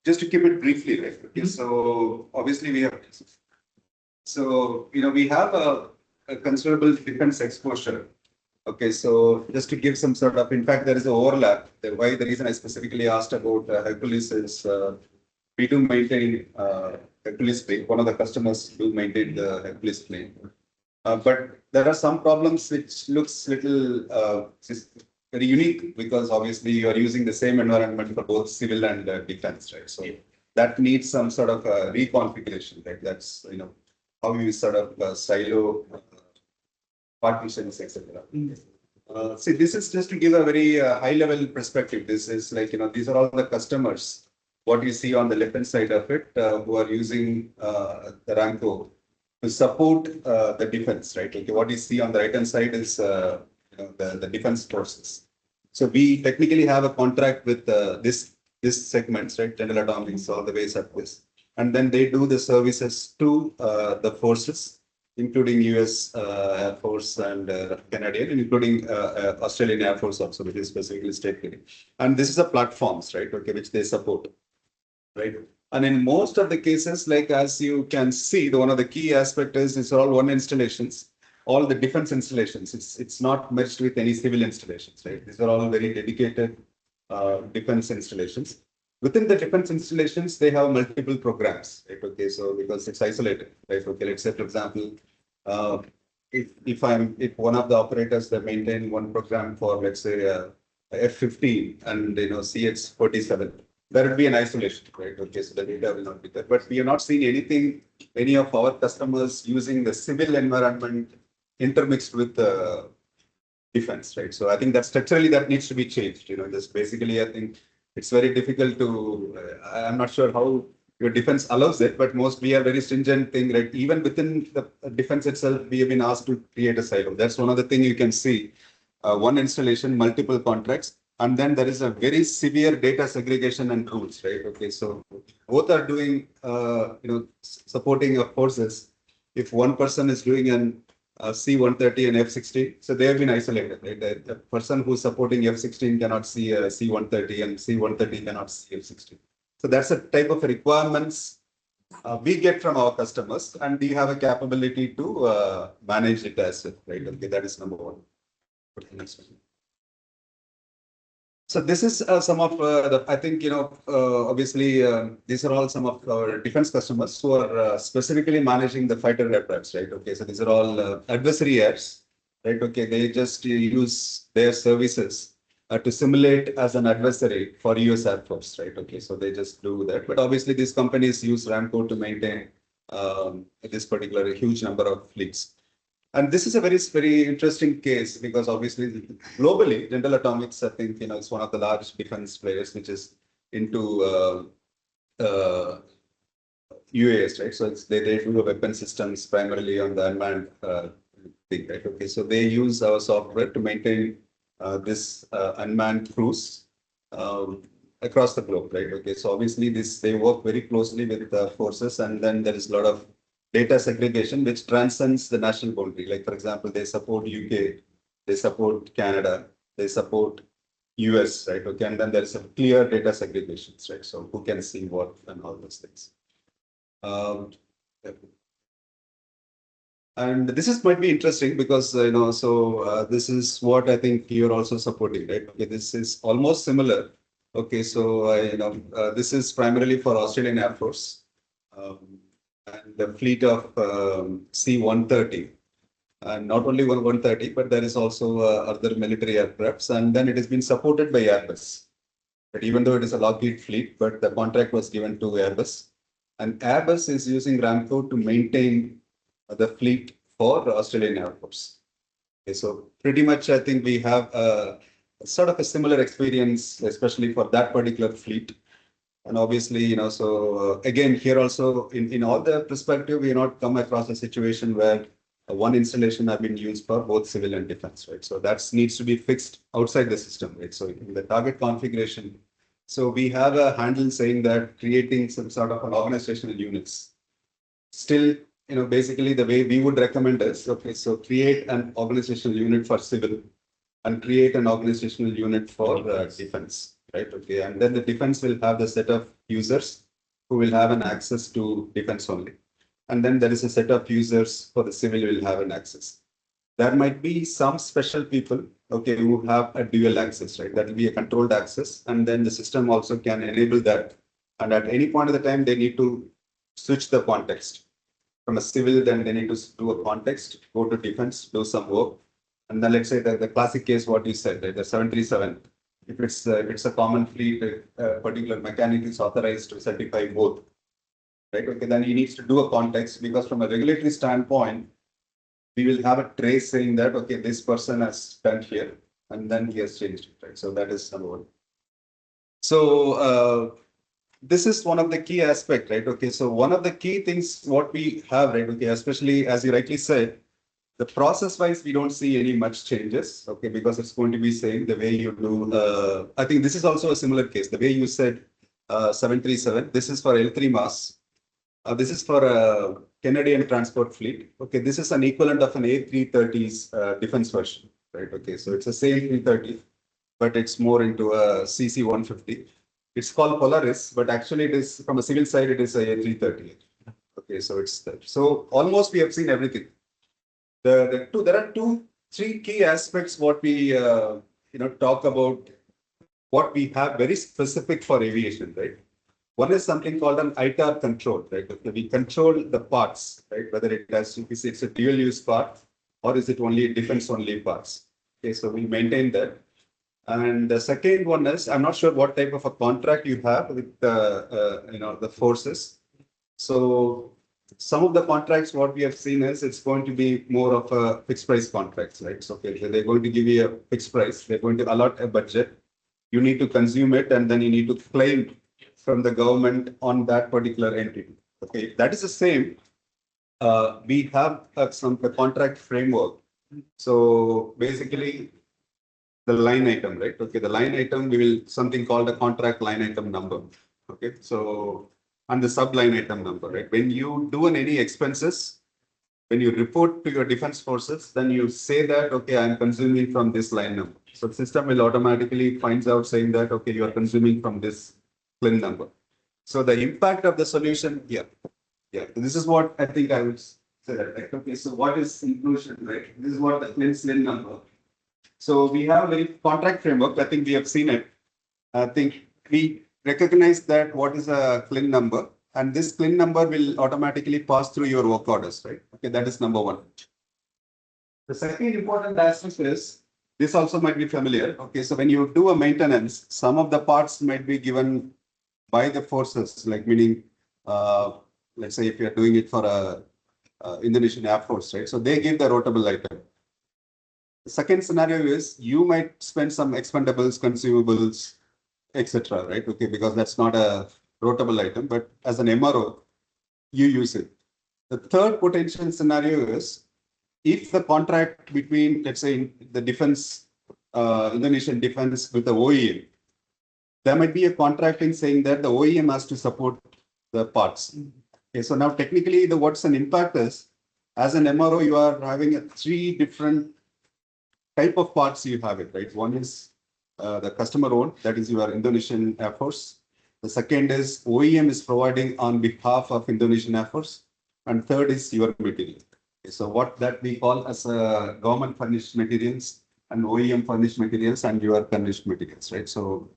Speaker 7: just to keep it briefly, right? Okay, so obviously we have, so, we have a considerable defense exposure. Okay, so just to give some sort of, in fact, there is an overlap. The reason I specifically asked about Hercules is we do maintain Hercules plane. One of the customers do maintain the Hercules plane. But there are some problems which looks little very unique because obviously you are using the same environment for both civil and defense, right? So that needs some sort of reconfiguration, right? That's how you sort of silo partitions, etc. See, this is just to give a very high level perspective. This is like, these are all the customers, what you see on the left hand side of it, who are using the Ramco to support the defense, right? Okay, what you see on the right hand side is the defense forces. So we technically have a contract with this segments, right? General Atomics, all the ways up this. And then they do the services to the forces, including US Air Force and Canadian, including Australian Air Force also, which is specifically state. And this is a platforms, right? Okay, which they support, right? And in most of the cases, like as you can see, one of the key aspects is it's all one installations, all the defense installations. It's not merged with any civil installations, right? These are all very dedicated defense installations. Within the defense installations, they have multiple programs, right? Okay, so because it's isolated, right? Okay, let's say, for example, if one of the operators that maintain one program for, let's say, F-15 and CH-47, there will be an isolation, right? Okay, so the data will not be there. But we are not seeing anything, any of our customers using the civil environment intermixed with the defense, right? So I think that structurally that needs to be changed. Just basically, I think it's very difficult to, I'm not sure how your defense allows it, but we are very stringent thing, right? Even within the defense itself, we have been asked to create a silo. That's one of the things you can see. One installation, multiple contracts, and then there is a very severe data segregation and rules, right? Okay, so both are doing, supporting your forces. If one person is doing an C-130 and F-16, so they have been isolated, right? The person who's supporting F-16 cannot see a C-130 and C-130 cannot see F-16. So that's a type of requirements we get from our customers, and we have a capability to manage it as well, right? Okay, that is number one. Next one. So this is some of I think, obviously, these are all some of our defense customers who are specifically managing the fighter aircrafts, right? Okay, so these are all adversary airs, right? Okay, they just use their services to simulate as an adversary for US Air Force, right? Okay, so they just do that. But obviously, these companies use Ramco to maintain this particular huge number of fleets. And this is a very, very interesting case because obviously globally, General Atomics, I think, is one of the large defense players, which is into UAS, right? So they do the weapon systems primarily on the unmanned thing, right? Okay, so they use our software to maintain this unmanned crews across the globe, right? Okay, so obviously they work very closely with the forces, and then there is a lot of data segregation which transcends the national boundary. Like, for example, they support UK, they support Canada, they support US, right? Okay, and then there is a clear data segregations, right? So who can see what and all those things. And this might be interesting because, this is what I think you're also supporting, right? Okay, this is almost similar. Okay, so, this is primarily for Australian Air Force. And the fleet of C-130, and not only 130, but there is also other military aircrafts, and then it has been supported by Airbus. But even though it is a Lockheed fleet, but the contract was given to Airbus, and Airbus is using Ramco to maintain the fleet for the Australian Air Force. Okay, so pretty much, I think we have sort of a similar experience, especially for that particular fleet. And obviously, so again, here also in all the perspective, we not come across a situation where one installation have been used for both civil and defense, right? So that needs to be fixed outside the system, right? So in the target configuration, so we have a handle saying that creating some sort of an organizational units. Still, basically the way we would recommend is, okay, so create an organizational unit for civil and create an organizational unit for defense, right? Okay, and then the defense will have the set of users who will have an access to defense only. And then there is a set of users for the civil will have an access. There might be some special people, okay, who have a dual access, right? That will be a controlled access. And then the system also can enable that. And at any point of the time, they need to switch the context. From a civil, then they need to do a context, go to defense, do some work. And then let's say the classic case, what you said, right, the 737, if it's a common fleet, a particular mechanic is authorized to certify both, right? Okay, then he needs to do a context because from a regulatory standpoint, we will have a trace saying that, okay, this person has done here and then he has changed it, right? So that is number one. So this is one of the key aspects, right? Okay, so one of the key things what we have, right? Okay, especially as you rightly said, the process wise, we don't see any much changes, okay, because it's going to be same the way you do. I think this is also a similar case. The way you said 737, this is for L3 mass. This is for a Canadian transport fleet. Okay, this is an equivalent of an A330's defense version, right? Okay, so it's the same 330, but it's more into a CC 150. It's called Polaris, but actually it is from a civil side, it is a A330. Okay, so it's that. So almost we have seen everything. There are three key aspects what we talk about what we have very specific for aviation, right? One is something called an ITAR control, right? Okay, we control the parts, right? Whether it's a dual use part or is it only defense only parts. Okay, so we maintain that. And the second one is, I'm not sure what type of a contract you have with the forces. So some of the contracts, what we have seen is it's going to be more of a fixed price contracts, right? So okay, they're going to give you a fixed price. They're going to allot a budget. You need to consume it and then you need to claim from the government on that particular entity. Okay, that is the same. We have the contract framework. So basically, the line item, right? Okay, the line item we will something called a contract line item number. Okay, so and the sub line item number, right? When you do any expenses, when you report to your defense forces, then you say that okay, I'm consuming from this line number. So the system will automatically finds out saying that okay, you are consuming from this CLIN number. So the impact of the solution, yeah. This is what I think I would say that. Right? Okay, so what is inclusion, right? This is what the CLIN number. So we have a very contract framework. I think we have seen it. I think we recognize that what is a CLIN number, and this CLIN number will automatically pass through your work orders, right? Okay, that is number one. The second important aspect is this also might be familiar. Okay, so when you do a maintenance, some of the parts might be given by the forces, like meaning, let's say if you're doing it for a Indonesian Air Force, right? So they give the rotable item. The second scenario is you might spend some expendables, consumables, etc. Right? Okay, because that's not a rotable item, but as an MRO, you use it. The third potential scenario is if the contract between, let's say, the defense, Indonesian defense with the OEM, there might be a contracting saying that the OEM has to support the parts. Okay, so now technically what's an impact is, as an MRO, you are having three different type of parts you have it, right? One is the customer owned, that is your Indonesian Air Force. The second is OEM is providing on behalf of Indonesian Air Force. And third is your material. Okay, so what that we call as government furnished materials and OEM furnished materials and your furnished materials, right? So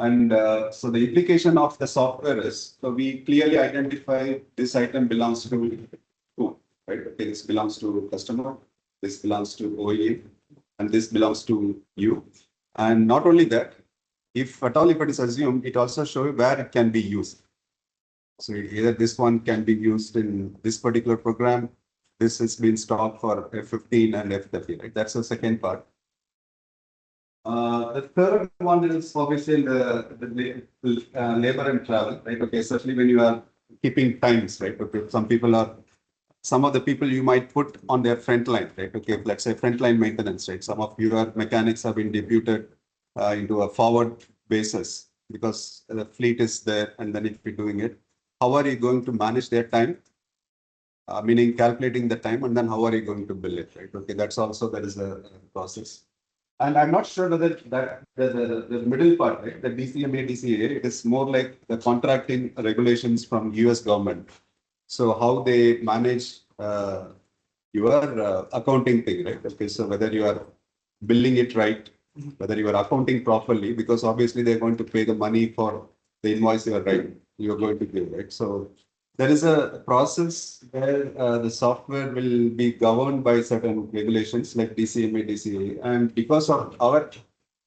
Speaker 7: so the implication of the software is, so we clearly identify this item belongs to who, right? Okay, this belongs to customer, this belongs to OEM, and this belongs to you. And not only that, if at all if it is assumed, it also shows where it can be used. So either this one can be used in this particular program, this has been stocked for F-15 and F-30, right? That's the second part. The third one is obviously the labor and travel, right? Okay, especially when you are keeping times, right? Okay, some of the people you might put on their front line, right? Okay, let's say frontline maintenance, right? Some of your mechanics have been deputed into a forward basis because the fleet is there and then if you're doing it. How are you going to manage their time? Meaning calculating the time and then how are you going to bill it, right? Okay, that's also there is a process. And I'm not sure whether that the middle part, right, the DCMA, DCA, it is more like the contracting regulations from US government. So how they manage your accounting thing, right? Okay, so whether you are billing it right, whether you are accounting properly, because obviously they're going to pay the money for the invoice you're going to give, right? So there is a process where the software will be governed by certain regulations like DCMA, DCA, and because of our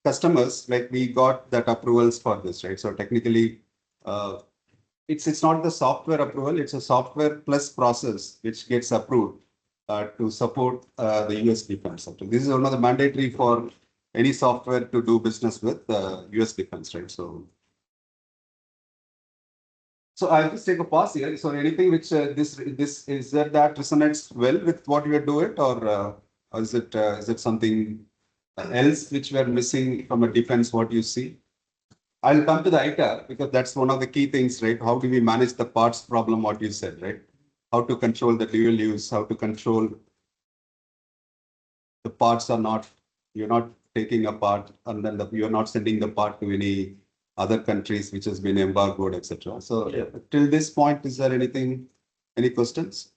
Speaker 7: customers, like we got that approvals for this, right? So technically, uh, it's not the software approval; it's a software plus process which gets approved to support the US defense sector. This is one of the mandatory for any software to do business with US defense, right? So I'll just take a pause here. So anything which this is that resonates well with what we are doing, or is it something else which we are missing from a defense? What you see? I'll come to the ITAR because that's one of the key things, right? How do we manage the parts problem? What you said, right? How to control the dual use? How to control the parts are not you're not taking a part and then you're not sending the part to any other countries which has been embargoed, etc. So till this point, is there any questions?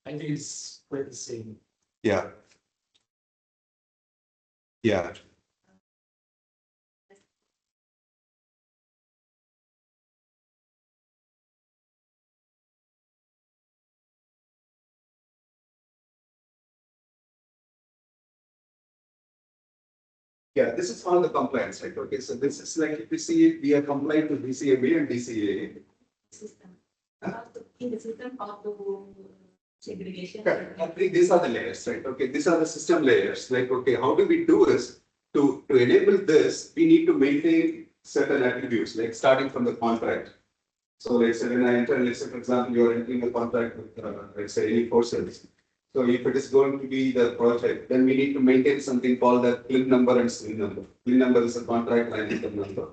Speaker 1: I think it's quite the same.
Speaker 7: Yeah. Yeah. Yeah, this is one of the compliance, right? Okay, so this is like if you see it, we are compliant to DCMA and DCAA.
Speaker 6: System. In the system, how to segregation.
Speaker 7: Correct. I think these are the layers, right? Okay, these are the system layers. Like, okay, how do we do this? To enable this, we need to maintain certain attributes, like starting from the contract. So let's say when I enter, let's say for example, you are entering a contract with, let's say any forces. So if it is going to be the project, then we need to maintain something called the CLIN number and SLIN number. CLIN number is a contract line item number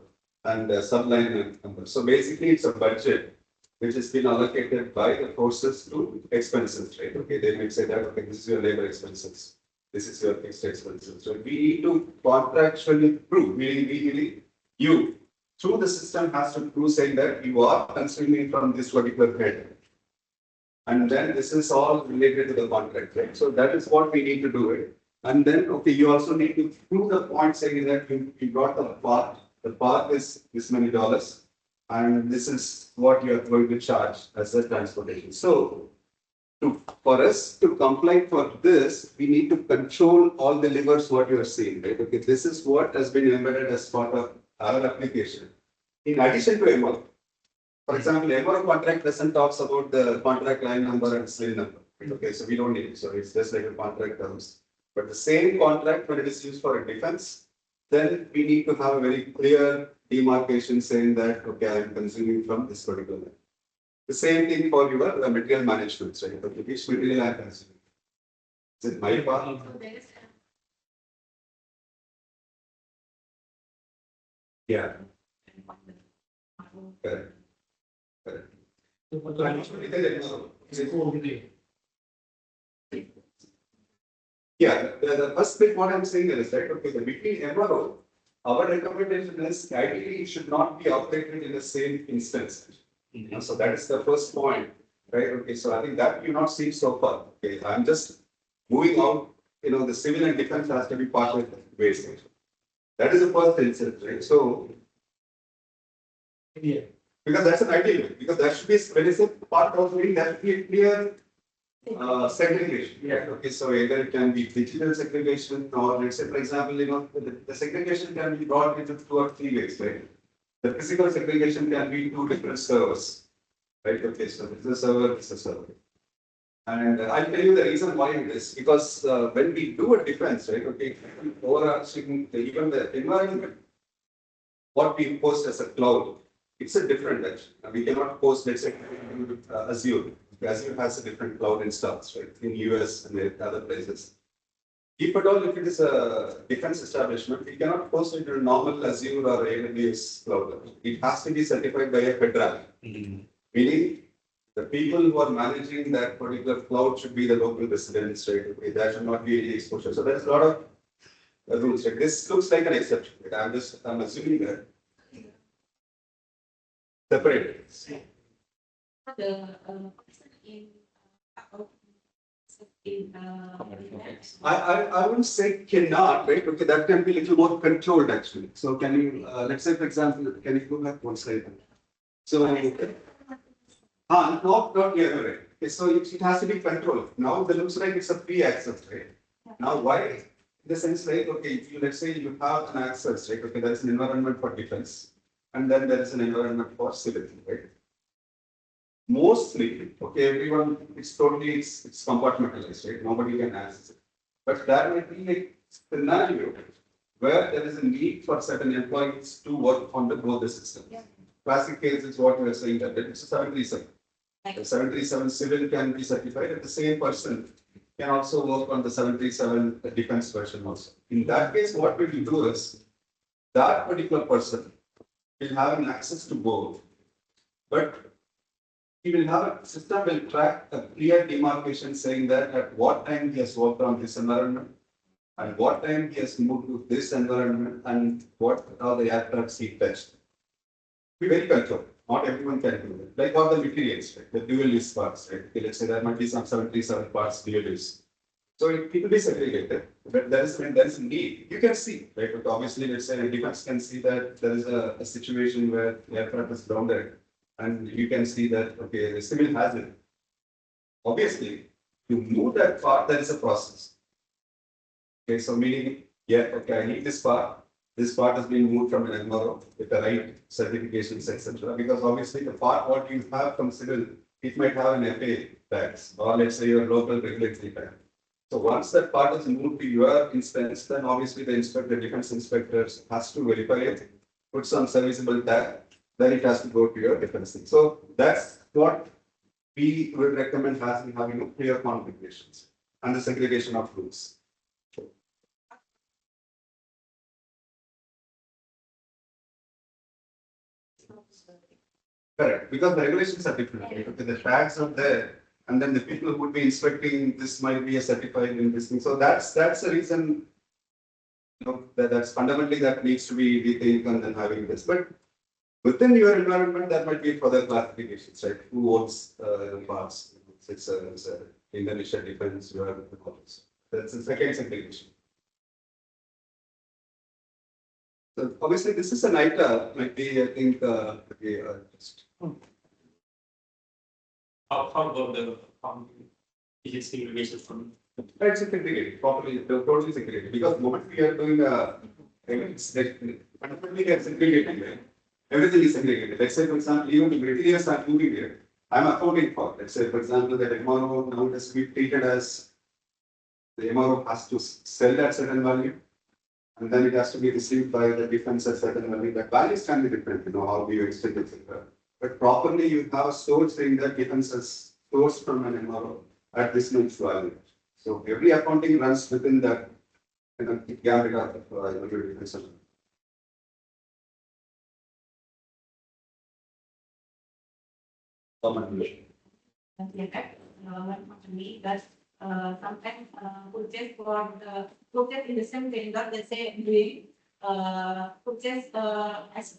Speaker 7: and subline number. So basically it's a budget which has been allocated by the forces to expenses, right? Okay, they may say that, okay, this is your labor expenses. This is your fixed expenses. So we need to contractually prove, meaning you, through the system has to prove saying that you are consuming from this particular head. And then this is all related to the contract, right? So that is what we need to do it. And then, okay, you also need to prove the point saying that you got the part. The part is this many dollars. And this is what you are going to charge as a transportation. So for us to comply for this, we need to control all the levers what you are seeing, right? Okay, this is what has been embedded as part of our application. In addition to MO, for example, MO contract doesn't talks about the contract line number and SLIN number. Okay, so we don't need it. So it's just like a contract terms. But the same contract, when it is used for a defense, then we need to have a very clear demarcation saying that, okay, I am consuming from this particular line. The same thing for your material management, right? Okay, which material I am consuming? Is it my part?
Speaker 6: So there is
Speaker 7: Yeah, correct. Correct. Yeah, the first bit what I'm saying is right, okay, the between MRO, our recommendation is ideally it should not be operated in the same instance. So that is the first point, right? Okay, so I think that you not seen so far. Okay, I'm just moving out, the civil and defense has to be part of the waste. That is the first instance, right? So,
Speaker 1: Yeah.
Speaker 7: because that's an ideal, because that should be, when it's a part of it, that should be a clear segregation. Yeah. Okay, so either it can be digital segregation or let's say, for example, the segregation can be brought into 2 or 3 ways, right? The physical segregation can be 2 different servers, right? Okay, so this is a server, this is a server. And I'll tell you the reason why it is, because when we do a defense, right, okay, overarching, even the environment, what we post as a cloud, it's a different actually. We cannot post, let's say, Azure. Azure has a different cloud installs, right, in US and in other places. If at all, if it is a defense establishment, we cannot post it to a normal Azure or AWS cloud. It has to be certified by a federal. Meaning, the people who are managing that particular cloud should be the local residents, right? Okay, there should not be any exposure. So there's a lot of rules. Right? This looks like an exception. Right? I'm assuming that separate.
Speaker 6: The person in
Speaker 7: I wouldn't say cannot, right? Okay, that can be a little more controlled actually. So can you, let's say for example, can you go back one slide? So, not yeah, right. Okay, so it has to be controlled. Now it looks like it's a free access, right? Now why? In the sense like, okay, if you, let's say you have an access, right? Okay, there's an environment for defense, and then there is an environment for civil, right? Mostly, okay, everyone, it's totally, it's compartmentalized, right? Nobody can access it. But there may be a scenario where there is a need for certain employees to work on the both the systems.
Speaker 6: Yeah.
Speaker 7: Classic case is what we are saying that it's a 737. The 737 civil can be certified, and the same person can also work on the 737 defense version also. In that case, what we will do is that particular person will have an access to both, but he will have a system will track a clear demarcation saying that at what time he has worked on this environment and what time he has moved to this environment and what are the aircrafts he touched. Be very controlled. Not everyone can do that. Like all the materials, right? The dual use parts, right? Okay, let's say there might be some 737 parts dual use. So it will be segregated, but there is when there is a need, you can see, right? But obviously, let's say the defense can see that there is a situation where the aircraft is grounded. And you can see that, okay, the civil has it. Obviously, to move that part, there is a process. Okay, so meaning, yeah, okay, I need this part. This part has been moved from an MRO with the right certifications, etc. Because obviously, the part what you have from civil, it might have an FA tax or let's say your local regulatory tax. So once that part is moved to your instance, then obviously the inspector, the defense inspectors has to verify it, put some serviceable tag. Then it has to go to your defense thing. So that's what we would recommend having clear configurations and the segregation of rules. Correct, because the regulations are different. Right? Okay, the tags are there, and then the people who would be inspecting this might be a certified in this thing. So that's the reason. That's fundamentally that needs to be rethink and then having this. But within your environment, there might be further classifications, right? Who owns parts? It's Indonesia defense, you have all this. That's the second segregation. So obviously, this is an ITA, might be, I think, just.
Speaker 3: How about the is it segregation from?
Speaker 7: It's segregated, properly, totally segregated. Because the moment we are doing fundamentally they are segregating, right? Everything is segregated. Let's say, for example, even the materials are moving here. I'm accounting for, let's say, for example, that MRO now has to be treated as the MRO has to sell at certain value, and then it has to be received by the defense at certain value. The values can be different, how we extend it, etc. But properly, you have a source saying that defense is sourced from an MRO at this much value. So every accounting runs within that gambit of defense.
Speaker 6: Company that sometimes purchase for the purchase in the same vendor, let's say doing purchase as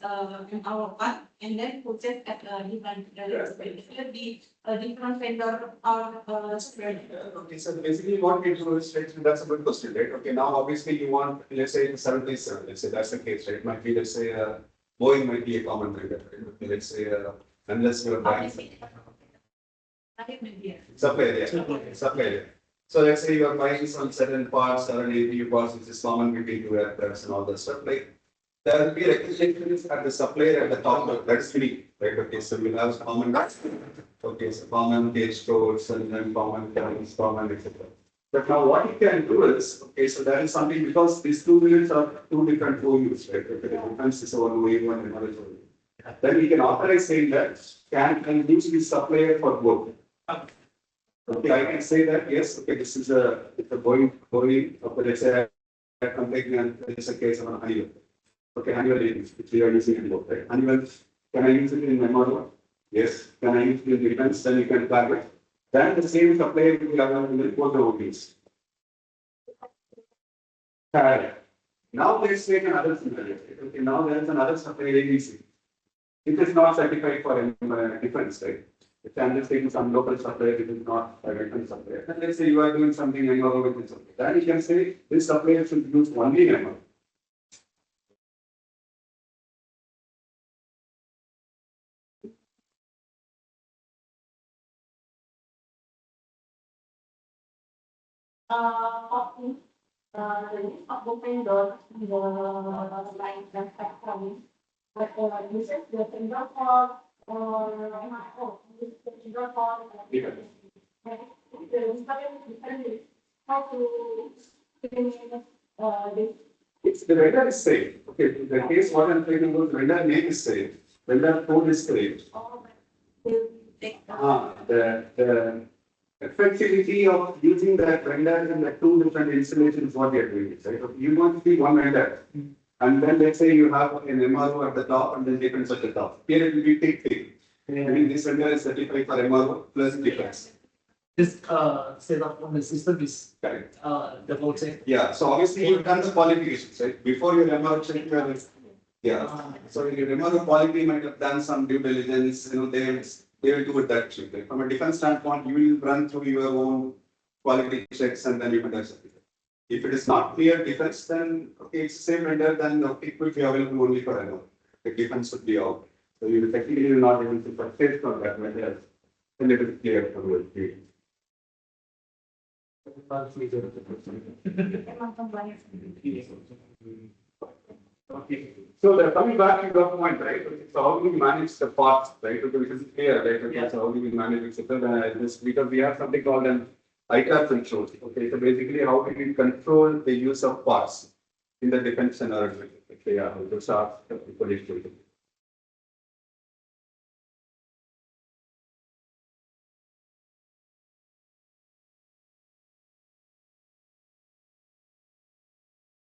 Speaker 6: in our part and then purchase at a different it will be a different vendor or spread.
Speaker 7: Okay, so basically what we do is, right, that's a good question, right? Okay, now obviously you want, let's say 737, let's say that's the case, right? Might be, let's say Boeing might be a common vendor, right? Let's say unless you're buying supplier. So let's say you are buying some certain parts or an APU parts which is common between two aircrafts and all that stuff. Like there will be regulations at the supplier at the top, that is unique. right? Okay, so we have common, okay, so common cage stores and then common cabins, common, etc. But now what you can do is, okay, so that is something because these two units are two different OUs, right? Okay, the defense is one OU and another OU. Then we can authorize saying that can use this supplier for both. Okay, I can say that, yes, okay, this is it's a Boeing, okay, let's say I'm taking this a case of an Honeywell. Okay, Honeywell is, which we are using in both, right? Honeywell, can I use it in MRO? Yes. Can I use it in defense? Then you can flag it. Then the same supplier will be available in both the OPs. Now let's take another scenario. Okay, now there is another supplier ABC. It is not certified for defense, right? If I'm just taking some local supplier, it is not a defense supplier. And let's say you are doing something MRO with this supplier. Then you can say this supplier should use only MRO.
Speaker 6: The list of the vendors in the line that coming, but this is the vendor for this is the vendor for the how to this.
Speaker 7: It's the vendor is safe. Okay, the case what I'm talking about, vendor name is safe. Vendor code is safe. The effectivity of using that vendor in the two different installations, what you're doing, right? You want to be one vendor, and then let's say you have an MRO at the top and then defense at the top. Here it will be tick. I mean, this vendor is certified for MRO plus defense.
Speaker 1: This setup on the system is
Speaker 7: Correct.
Speaker 1: the whole thing.
Speaker 7: Yeah, so obviously you've done the qualifications, right? Before your MRO check, yeah. So your MRO quality might have done some due diligence, they will do it that way. Right? From a defense standpoint, you will run through your own quality checks and then you can accept it. If it is not clear defense, then okay, it's the same vendor, then it will be available only for MRO. The defense would be out. So you will technically not able to purchase from that vendor, then it is clear from the Okay. So coming back to your point, right? So how do we manage the parts, right? Because it is clear, right? Okay, so how do we manage this? Because we have something called an ITAR control. Okay, so basically how do we control the use of parts in the defense environment? Okay, yeah, those are the police.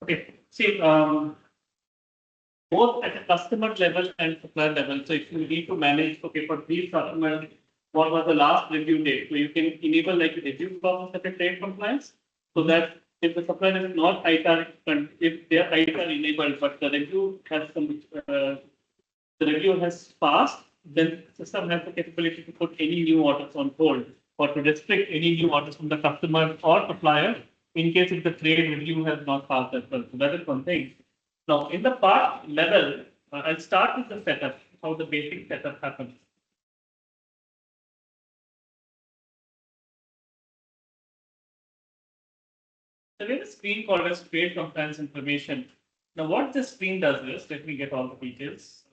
Speaker 3: Okay, see, both at a customer level and supplier level. So if you need to manage, okay, for these customers, what was the last review date? So you can enable like a review process at a trade compliance, so that if the supplier is not ITAR, if they are ITAR enabled, but the review has passed, then the system has the capability to put any new orders on hold or to restrict any new orders from the customer or supplier in case if the trade review has not passed as well. So that is one thing. Now, in the part level, I'll start with the setup, how the basic setup happens. So we have a screen called as trade compliance information. Now, what this screen does is, let me get all the details.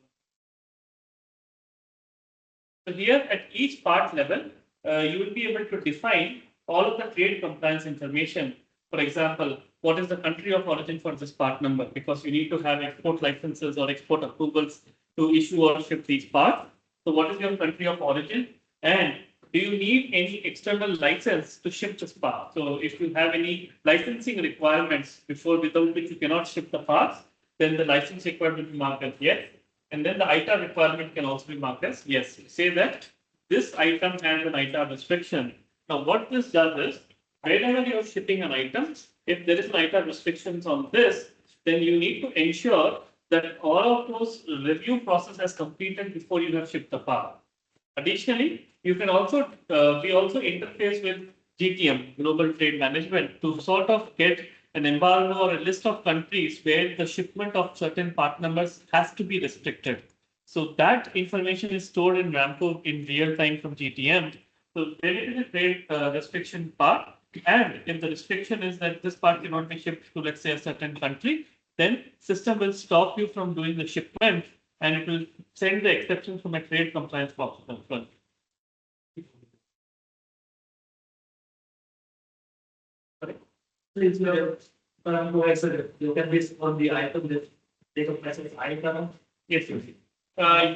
Speaker 3: So here at each part level, you will be able to define all of the trade compliance information. For example, what is the country of origin for this part number? Because you need to have export licenses or export approvals to issue or ship these parts. So what is your country of origin? And do you need any external license to ship this part? So if you have any licensing requirements without which you cannot ship the parts, then the license requirement will be marked as yes. And then the ITAR requirement can also be marked as yes. Say that this item has an ITAR restriction. Now what this does is, whenever you're shipping an item, if there is an ITAR restrictions on this, then you need to ensure that all of those review process has completed before you have shipped the part. Additionally, you can also we also interface with GTM, Global Trade Management, to sort of get an embargo or a list of countries where the shipment of certain part numbers has to be restricted. So that information is stored in Ramco in real time from GTM. So there is a trade restriction part. And if the restriction is that this part cannot be shipped to, let's say, a certain country, then system will stop you from doing the shipment and it will send the exceptions from a trade compliance box as well.
Speaker 1: Please, go ahead, sir. Look at this on the item that data process item.
Speaker 3: Yes, yes.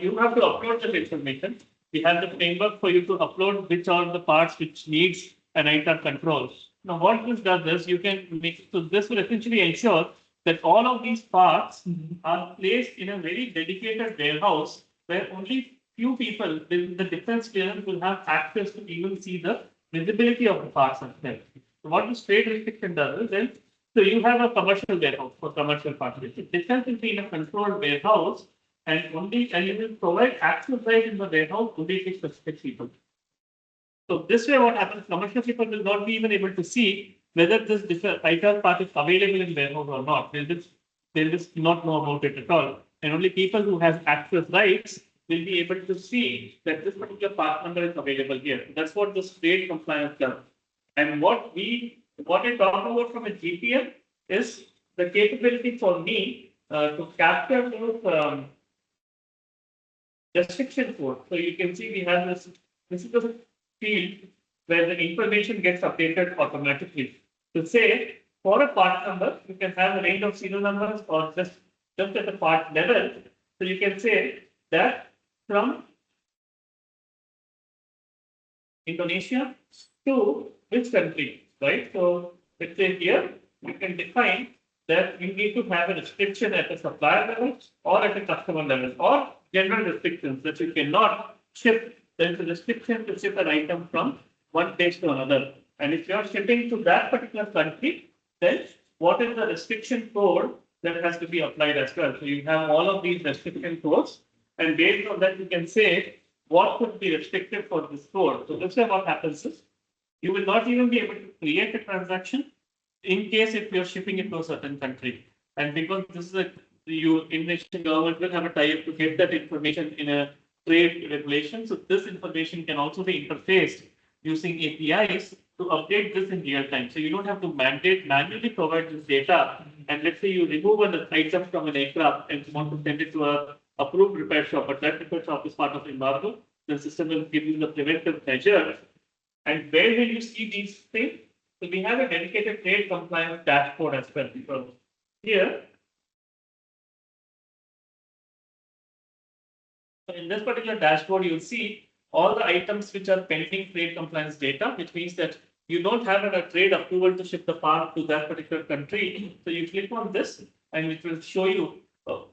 Speaker 3: You have to upload that information. We have the framework for you to upload which are the parts which needs an ITAR control. Now, what this does is you can make, so this will essentially ensure that all of these parts are placed in a very dedicated warehouse where only few people with the defense clearance will have access to even see the visibility of the parts as well. So what this trade restriction does is then, so you have a commercial warehouse for commercial parts. Defense will be in a controlled warehouse and you will provide access right in the warehouse only to specific people. So this way what happens, commercial people will not be even able to see whether this ITAR part is available in warehouse or not. They'll just not know about it at all. And only people who have access rights will be able to see that this particular part number is available here. That's what this trade compliance does. And what I talk about from a GPM is the capability for me to capture those restriction code. So you can see we have this is the field where the information gets updated automatically. To say for a part number, you can have a range of serial numbers or just at the part level. So you can say that from Indonesia to which country, right? So let's say here you can define that you need to have a restriction at the supplier level or at the customer level or general restrictions that you cannot ship. There is a restriction to ship an item from one place to another. And if you are shipping to that particular country, then what is the restriction code that has to be applied as well? So you have all of these restriction codes, and based on that, you can say what could be restricted for this code. So this is what happens is you will not even be able to create a transaction in case if you're shipping it to a certain country. And because this is the Indonesian government will have a tie-up to get that information in a trade regulation. So this information can also be interfaced using APIs to update this in real time. So you don't have to manually provide this data. And let's say you remove an item from an aircraft and you want to send it to a approved repair shop, but that repair shop is part of embargo. The system will give you the preventive measure. And where will you see these things? So we have a dedicated trade compliance dashboard as well. So here, so in this particular dashboard, you'll see all the items which are pending trade compliance data, which means that you don't have a trade approval to ship the part to that particular country. So you click on this and it will show you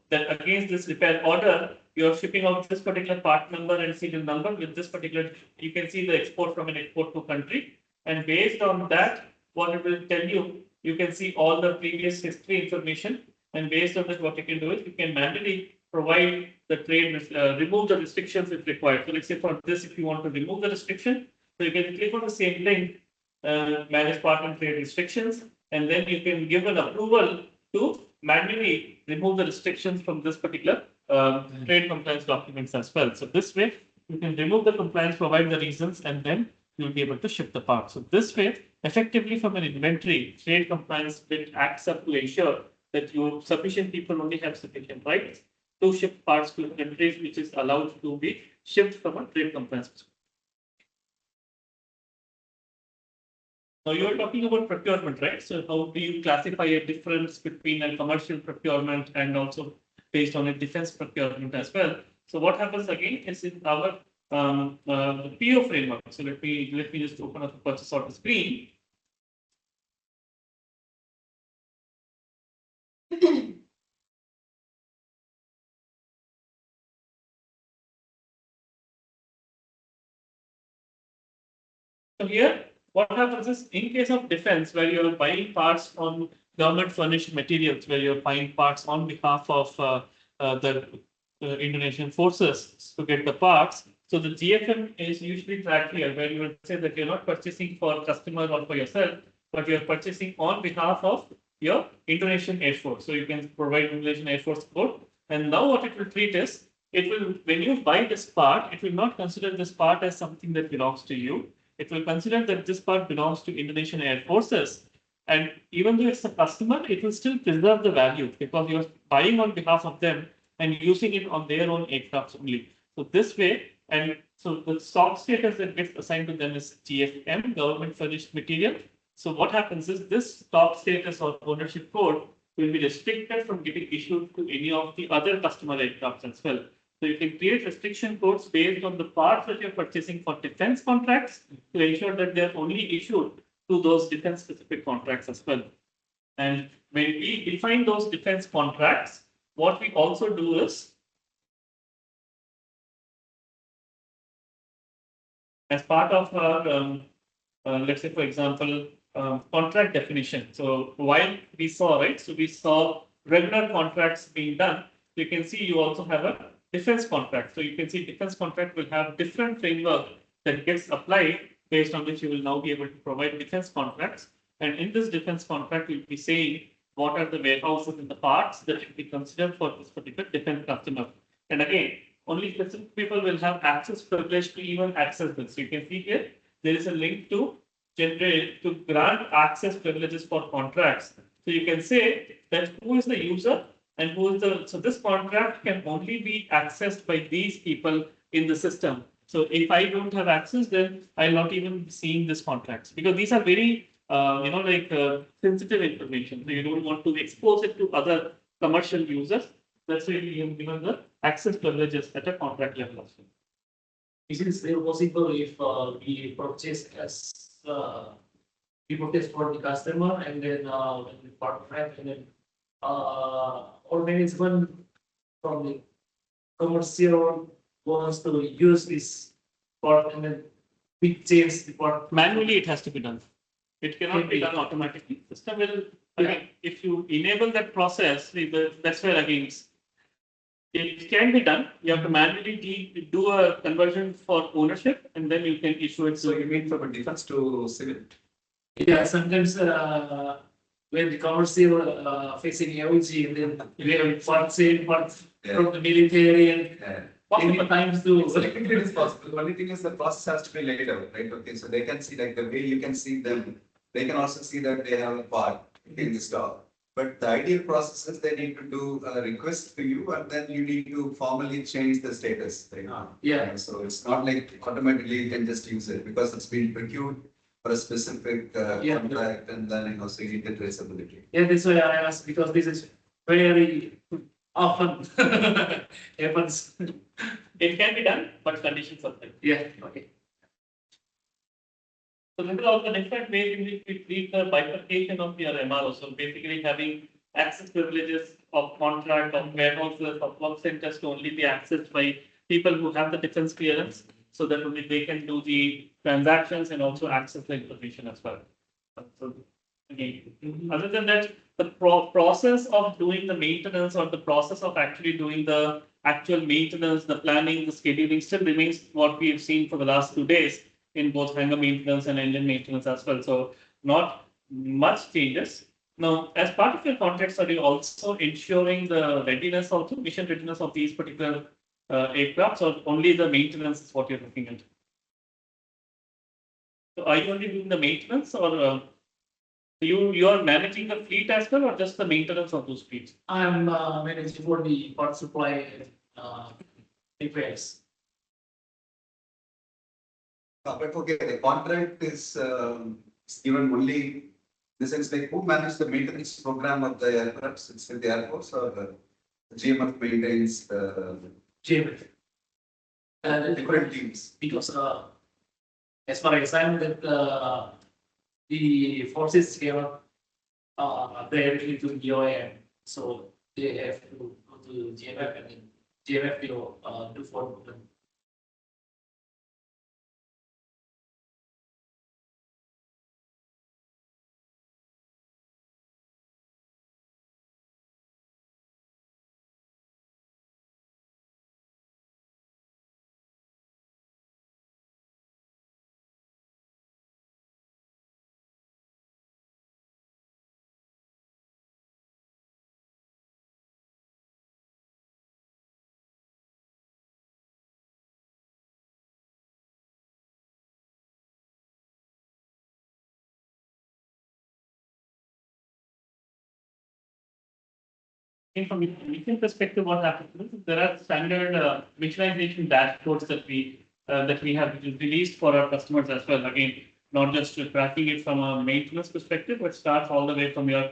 Speaker 3: that against this repair order, you're shipping out this particular part number and serial number with this particular, you can see the export from an export to country. And based on that, what it will tell you, you can see all the previous history information. And based on that, what you can do is you can manually provide the trade, remove the restrictions if required. So let's say for this, if you want to remove the restriction, so you can click on the same link, manage part and trade restrictions, and then you can give an approval to manually remove the restrictions from this particular trade compliance documents as well. So this way, you can remove the compliance, provide the reasons, and then you'll be able to ship the part. So this way, effectively from an inventory, trade compliance bit acts up to ensure that sufficient people only have sufficient rights to ship parts to countries which is allowed to be shipped from a trade compliance perspective. Now you are talking about procurement, right? So how do you classify a difference between a commercial procurement and also based on a defense procurement as well? So what happens again is in our the PO framework. So let me just open up the purchase order screen. So here, what happens is in case of defense, where you're buying parts on government furnished materials, where you're buying parts on behalf of the Indonesian forces to get the parts. So the GFM is usually tracked here, where you would say that you're not purchasing for customer or for yourself, but you're purchasing on behalf of your Indonesian Air Force. So you can provide Indonesian Air Force code. And now what it will treat is, it will, when you buy this part, it will not consider this part as something that belongs to you. It will consider that this part belongs to Indonesian Air Forces. And even though it's a customer, it will still preserve the value because you're buying on behalf of them. and using it on their own aircrafts only. So this way, and so the stock status that gets assigned to them is GFM, government furnished material. So what happens is this stock status or ownership code will be restricted from getting issued to any of the other customer aircrafts as well. So you can create restriction codes based on the parts that you're purchasing for defense contracts to ensure that they're only issued to those defense specific contracts as well. And when we define those defense contracts, what we also do is, as part of our, let's say, for example, contract definition. So while we saw, right, so we saw regular contracts being done, you can see you also have a defense contract. So you can see defense contract will have different framework that gets applied based on which you will now be able to provide defense contracts. And in this defense contract, we'll be saying what are the warehouses and the parts that should be considered for this particular defense customer. And again, only specific people will have access privilege to even access this. So you can see here, there is a link to generate, to grant access privileges for contracts. So you can say that who is the user and who is the, so this contract can only be accessed by these people in the system. So if I don't have access, then I'll not even be seeing this contracts, because these are very, sensitive information. So you don't want to expose it to other commercial users. That's why we have given the access privileges at a contract level also.
Speaker 1: Is it still possible if we purchase as we purchase for the customer and then when we contract and then or management from the commercial wants to use this part and then we change the part
Speaker 3: Manually, it has to be done. It cannot be done automatically. System will, again, if you enable that process, that's where again, it can be done. You have to manually do a conversion for ownership and then you can issue it.
Speaker 7: So you mean from a defense to civil?
Speaker 1: Yeah, sometimes when the commercial facing AOG, and then we have parts in, parts from the military and many times to.
Speaker 7: So technically it is possible. The only thing is the process has to be laid out, right? Okay, so they can see like the way you can see them, they can also see that they have a part in the stock. But the ideal process is they need to do a request to you and then you need to formally change the status. Right?
Speaker 1: Yeah.
Speaker 7: So it's not like automatically you can just use it because it's been procured for a specific contract and then so you get traceability.
Speaker 1: Yeah, that's why I asked, because this is very often happens.
Speaker 3: It can be done, but conditions are there.
Speaker 1: Yeah, okay.
Speaker 3: So these are all the different ways in which we treat the bifurcation of the MRO. So basically having access privileges of contract, of warehouses, of work centers to only be accessed by people who have the defense clearance, so that only they can do the transactions and also access the information as well. So again, other than that, the process of doing the maintenance or the process of actually doing the actual maintenance, the planning, the scheduling still remains what we have seen for the last 2 days in both hangar maintenance and engine maintenance as well. So not much changes. Now, as part of your contracts, are you also ensuring the readiness, also mission readiness of these particular aircrafts, or only the maintenance is what you're looking at? So are you only doing the maintenance, or you are managing the fleet as well, or just the maintenance of those fleets?
Speaker 1: I'm managing for the part supply repairs.
Speaker 7: But okay, the contract is given only in the sense like who manages the maintenance program of the aircraft? It's with the Air Force or the GMF maintains
Speaker 1: GMF.
Speaker 7: different teams.
Speaker 1: Because as far as I'm that the forces here directly to DOM, so they have to go to GMF and then GMF will do for them.
Speaker 3: from a mission perspective, what happens is there are standard visualization dashboards that we have released for our customers as well. Again, not just tracking it from a maintenance perspective, but starts all the way from your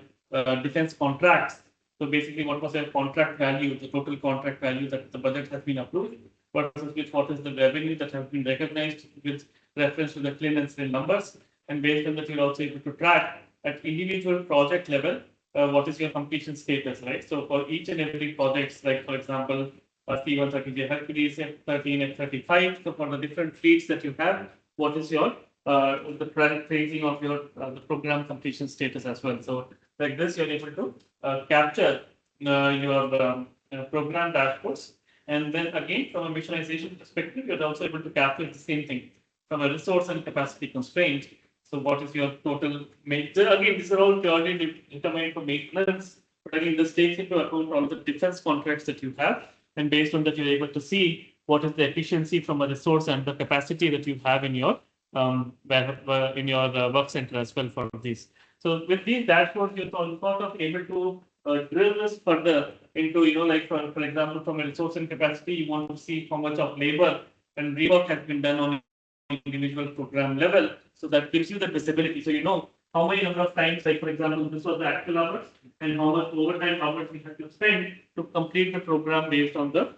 Speaker 3: defense contracts. So basically, what was your contract value, the total contract value that the budget has been approved, what is the revenue that has been recognized with reference to the clean and SIL numbers, and based on that, you're also able to track at individual project level what is your completion status, right? So for each and every projects, like for example, C-130J Hercules, F-13, F-35. So for the different fleets that you have, what is your the current phasing of your the program completion status as well. So like this, you're able to capture your program dashboards. And then again, from a visualization perspective, you're also able to capture the same thing from a resource and capacity constraint. So what is your total maintenance? Again, these are all purely determined for maintenance. But again, this takes into account all the defense contracts that you have. And based on that, you're able to see what is the efficiency from a resource and the capacity that you have in your work center as well for these. So with these dashboards, you're sort of able to drill this further into, like for example, from a resource and capacity, you want to see how much of labor and rework has been done on individual program level. So that gives you the visibility. So you know how many number of times, like for example, this was the actual hours and how much overtime hours we have to spend to complete the program based on the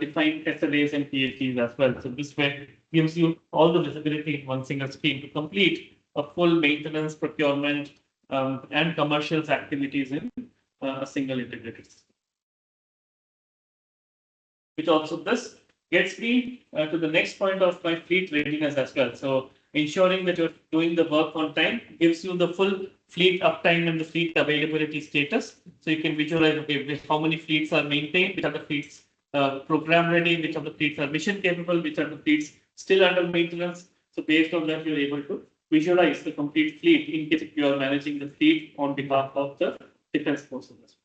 Speaker 3: defined SLAs and PHEs as well. So this way gives you all the visibility in one single screen to complete a full maintenance, procurement, and commercials activities in a single integrated system. Which also this gets me to the next point of my fleet readiness as well. So ensuring that you're doing the work on time gives you the full fleet uptime and the fleet availability status. So you can visualize, okay, how many fleets are maintained, which are the fleets program ready, which of the fleets are mission capable, which are the fleets still under maintenance. So based on that, you're able to visualize the complete fleet in case you are managing the fleet on behalf of the defense forces.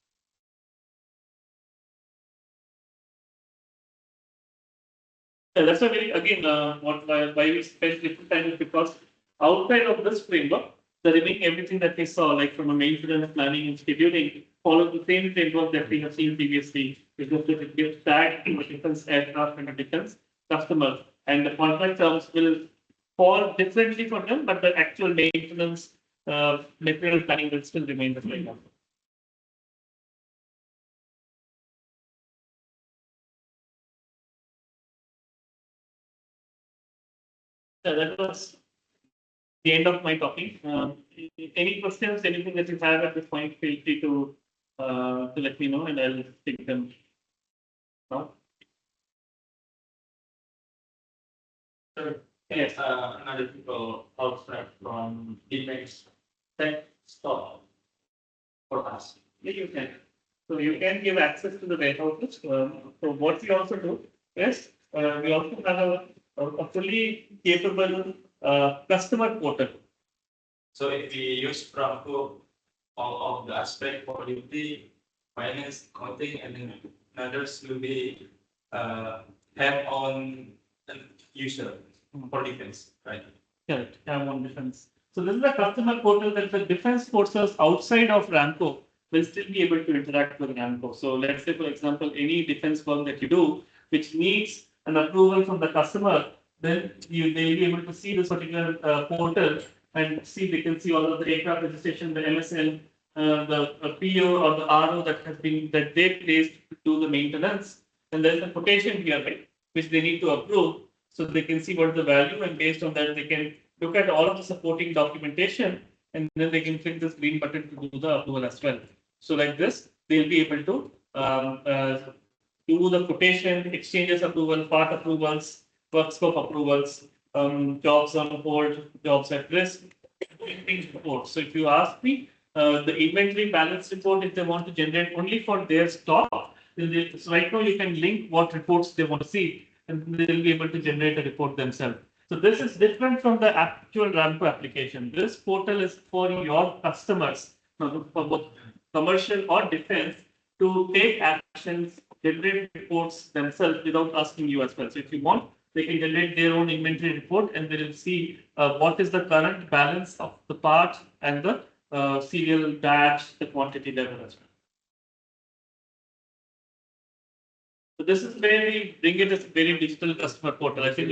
Speaker 3: Yeah, that's a very, again, why we spend different time is because outside of this framework, the remaining everything that we saw, like from a maintenance planning and scheduling, follows the same framework that we have seen previously. It's just that it gets tagged to a defense aircraft and a defense customer, and the contract terms will fall differently for them, but the actual maintenance material planning will still remain the same. So that was the end of my talking. Any questions, anything that you have at this point, feel free to let me know, and I'll take them now. Sure. Yes, another people outside from defense tech stop for us. Yeah, you can. So you can give access to the warehouses. So what we also do is we also have a fully capable customer portal. So if we use from all of the aspect for quality, finance, accounting, and then others will be have-on user for defense, right? Correct, have-on defense. So this is a customer portal that the defense forces outside of RAMCO will still be able to interact with RAMCO. So let's say, for example, any defense work that you do, which needs an approval from the customer, then they'll be able to see this particular portal and see, they can see all of the aircraft registration, the MSN, the PO or the RO that they placed to do the maintenance. And there's a quotation here, right, which they need to approve. So they can see what is the value, and based on that, they can look at all of the supporting documentation, and then they can click this green button to do the approval as well. So like this, they'll be able to do the quotation, exchanges approval, part approvals, work scope approvals, jobs on hold, jobs at risk, report. So if you ask me, the inventory balance report, if they want to generate only for their stock, so right now you can link what reports they want to see, and they'll be able to generate a report themselves. So this is different from the actual RAMCO application. This portal is for your customers, for both commercial or defense, to take actions, generate reports themselves without asking you as well. So if you want, they can generate their own inventory report, and they will see what is the current balance of the part and the serial batch, the quantity level as well. this is where we bring it as a very digital customer portal. I think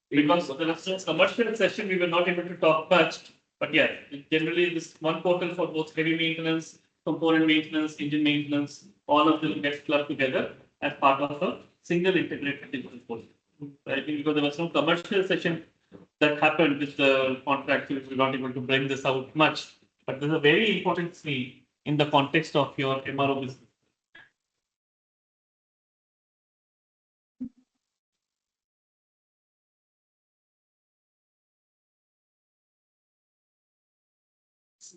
Speaker 3: because the restaurant's commercial session, we were not able to talk much. But yeah, generally this one portal for both heavy maintenance, component maintenance, engine maintenance, all of them get clubbed together as part of a single integrated digital portal. I think because there was no commercial session that happened with the contract, we were not able to bring this out much. But there's a very important thing in the context of your MRO business.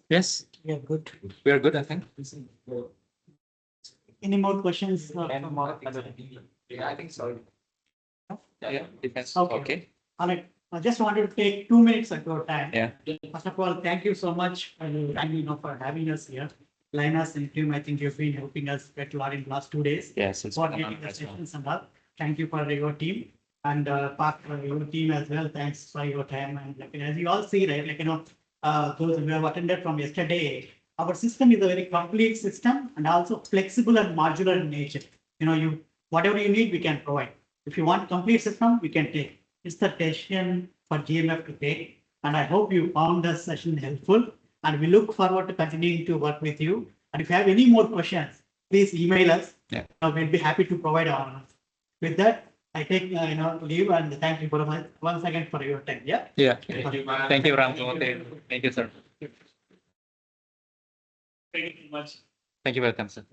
Speaker 1: Yes,
Speaker 8: Yeah, good.
Speaker 1: we are good, I think.
Speaker 8: Any more questions?
Speaker 1: Yeah, I think so. Yeah, depends.
Speaker 8: Okay.
Speaker 1: Okay.
Speaker 8: All right. I just wanted to take 2 minutes of your time.
Speaker 1: Yeah.
Speaker 8: First of all, thank you so much for having us here. Linus and Tim, I think you've been helping us get a lot in the last 2 days.
Speaker 1: Yes, it's
Speaker 8: Coordinating the sessions and all. Thank you for your team and Park for your team as well. Thanks for your time. And as you all see, right, those who have attended from yesterday, our system is a very complete system and also flexible and modular in nature. Whatever you need, we can provide. If you want complete system, we can take. It's the decision for GMF to take. And I hope you found the session helpful. And we look forward to continuing to work with you. And if you have any more questions, please email us.
Speaker 1: Yeah.
Speaker 8: We'll be happy to provide our. With that, I take leave and thank you for once again for your time. Yeah.
Speaker 1: Yeah. Thank you, Ram. Thank you, sir.
Speaker 3: Thank you very much.
Speaker 1: Thank you, welcome, sir.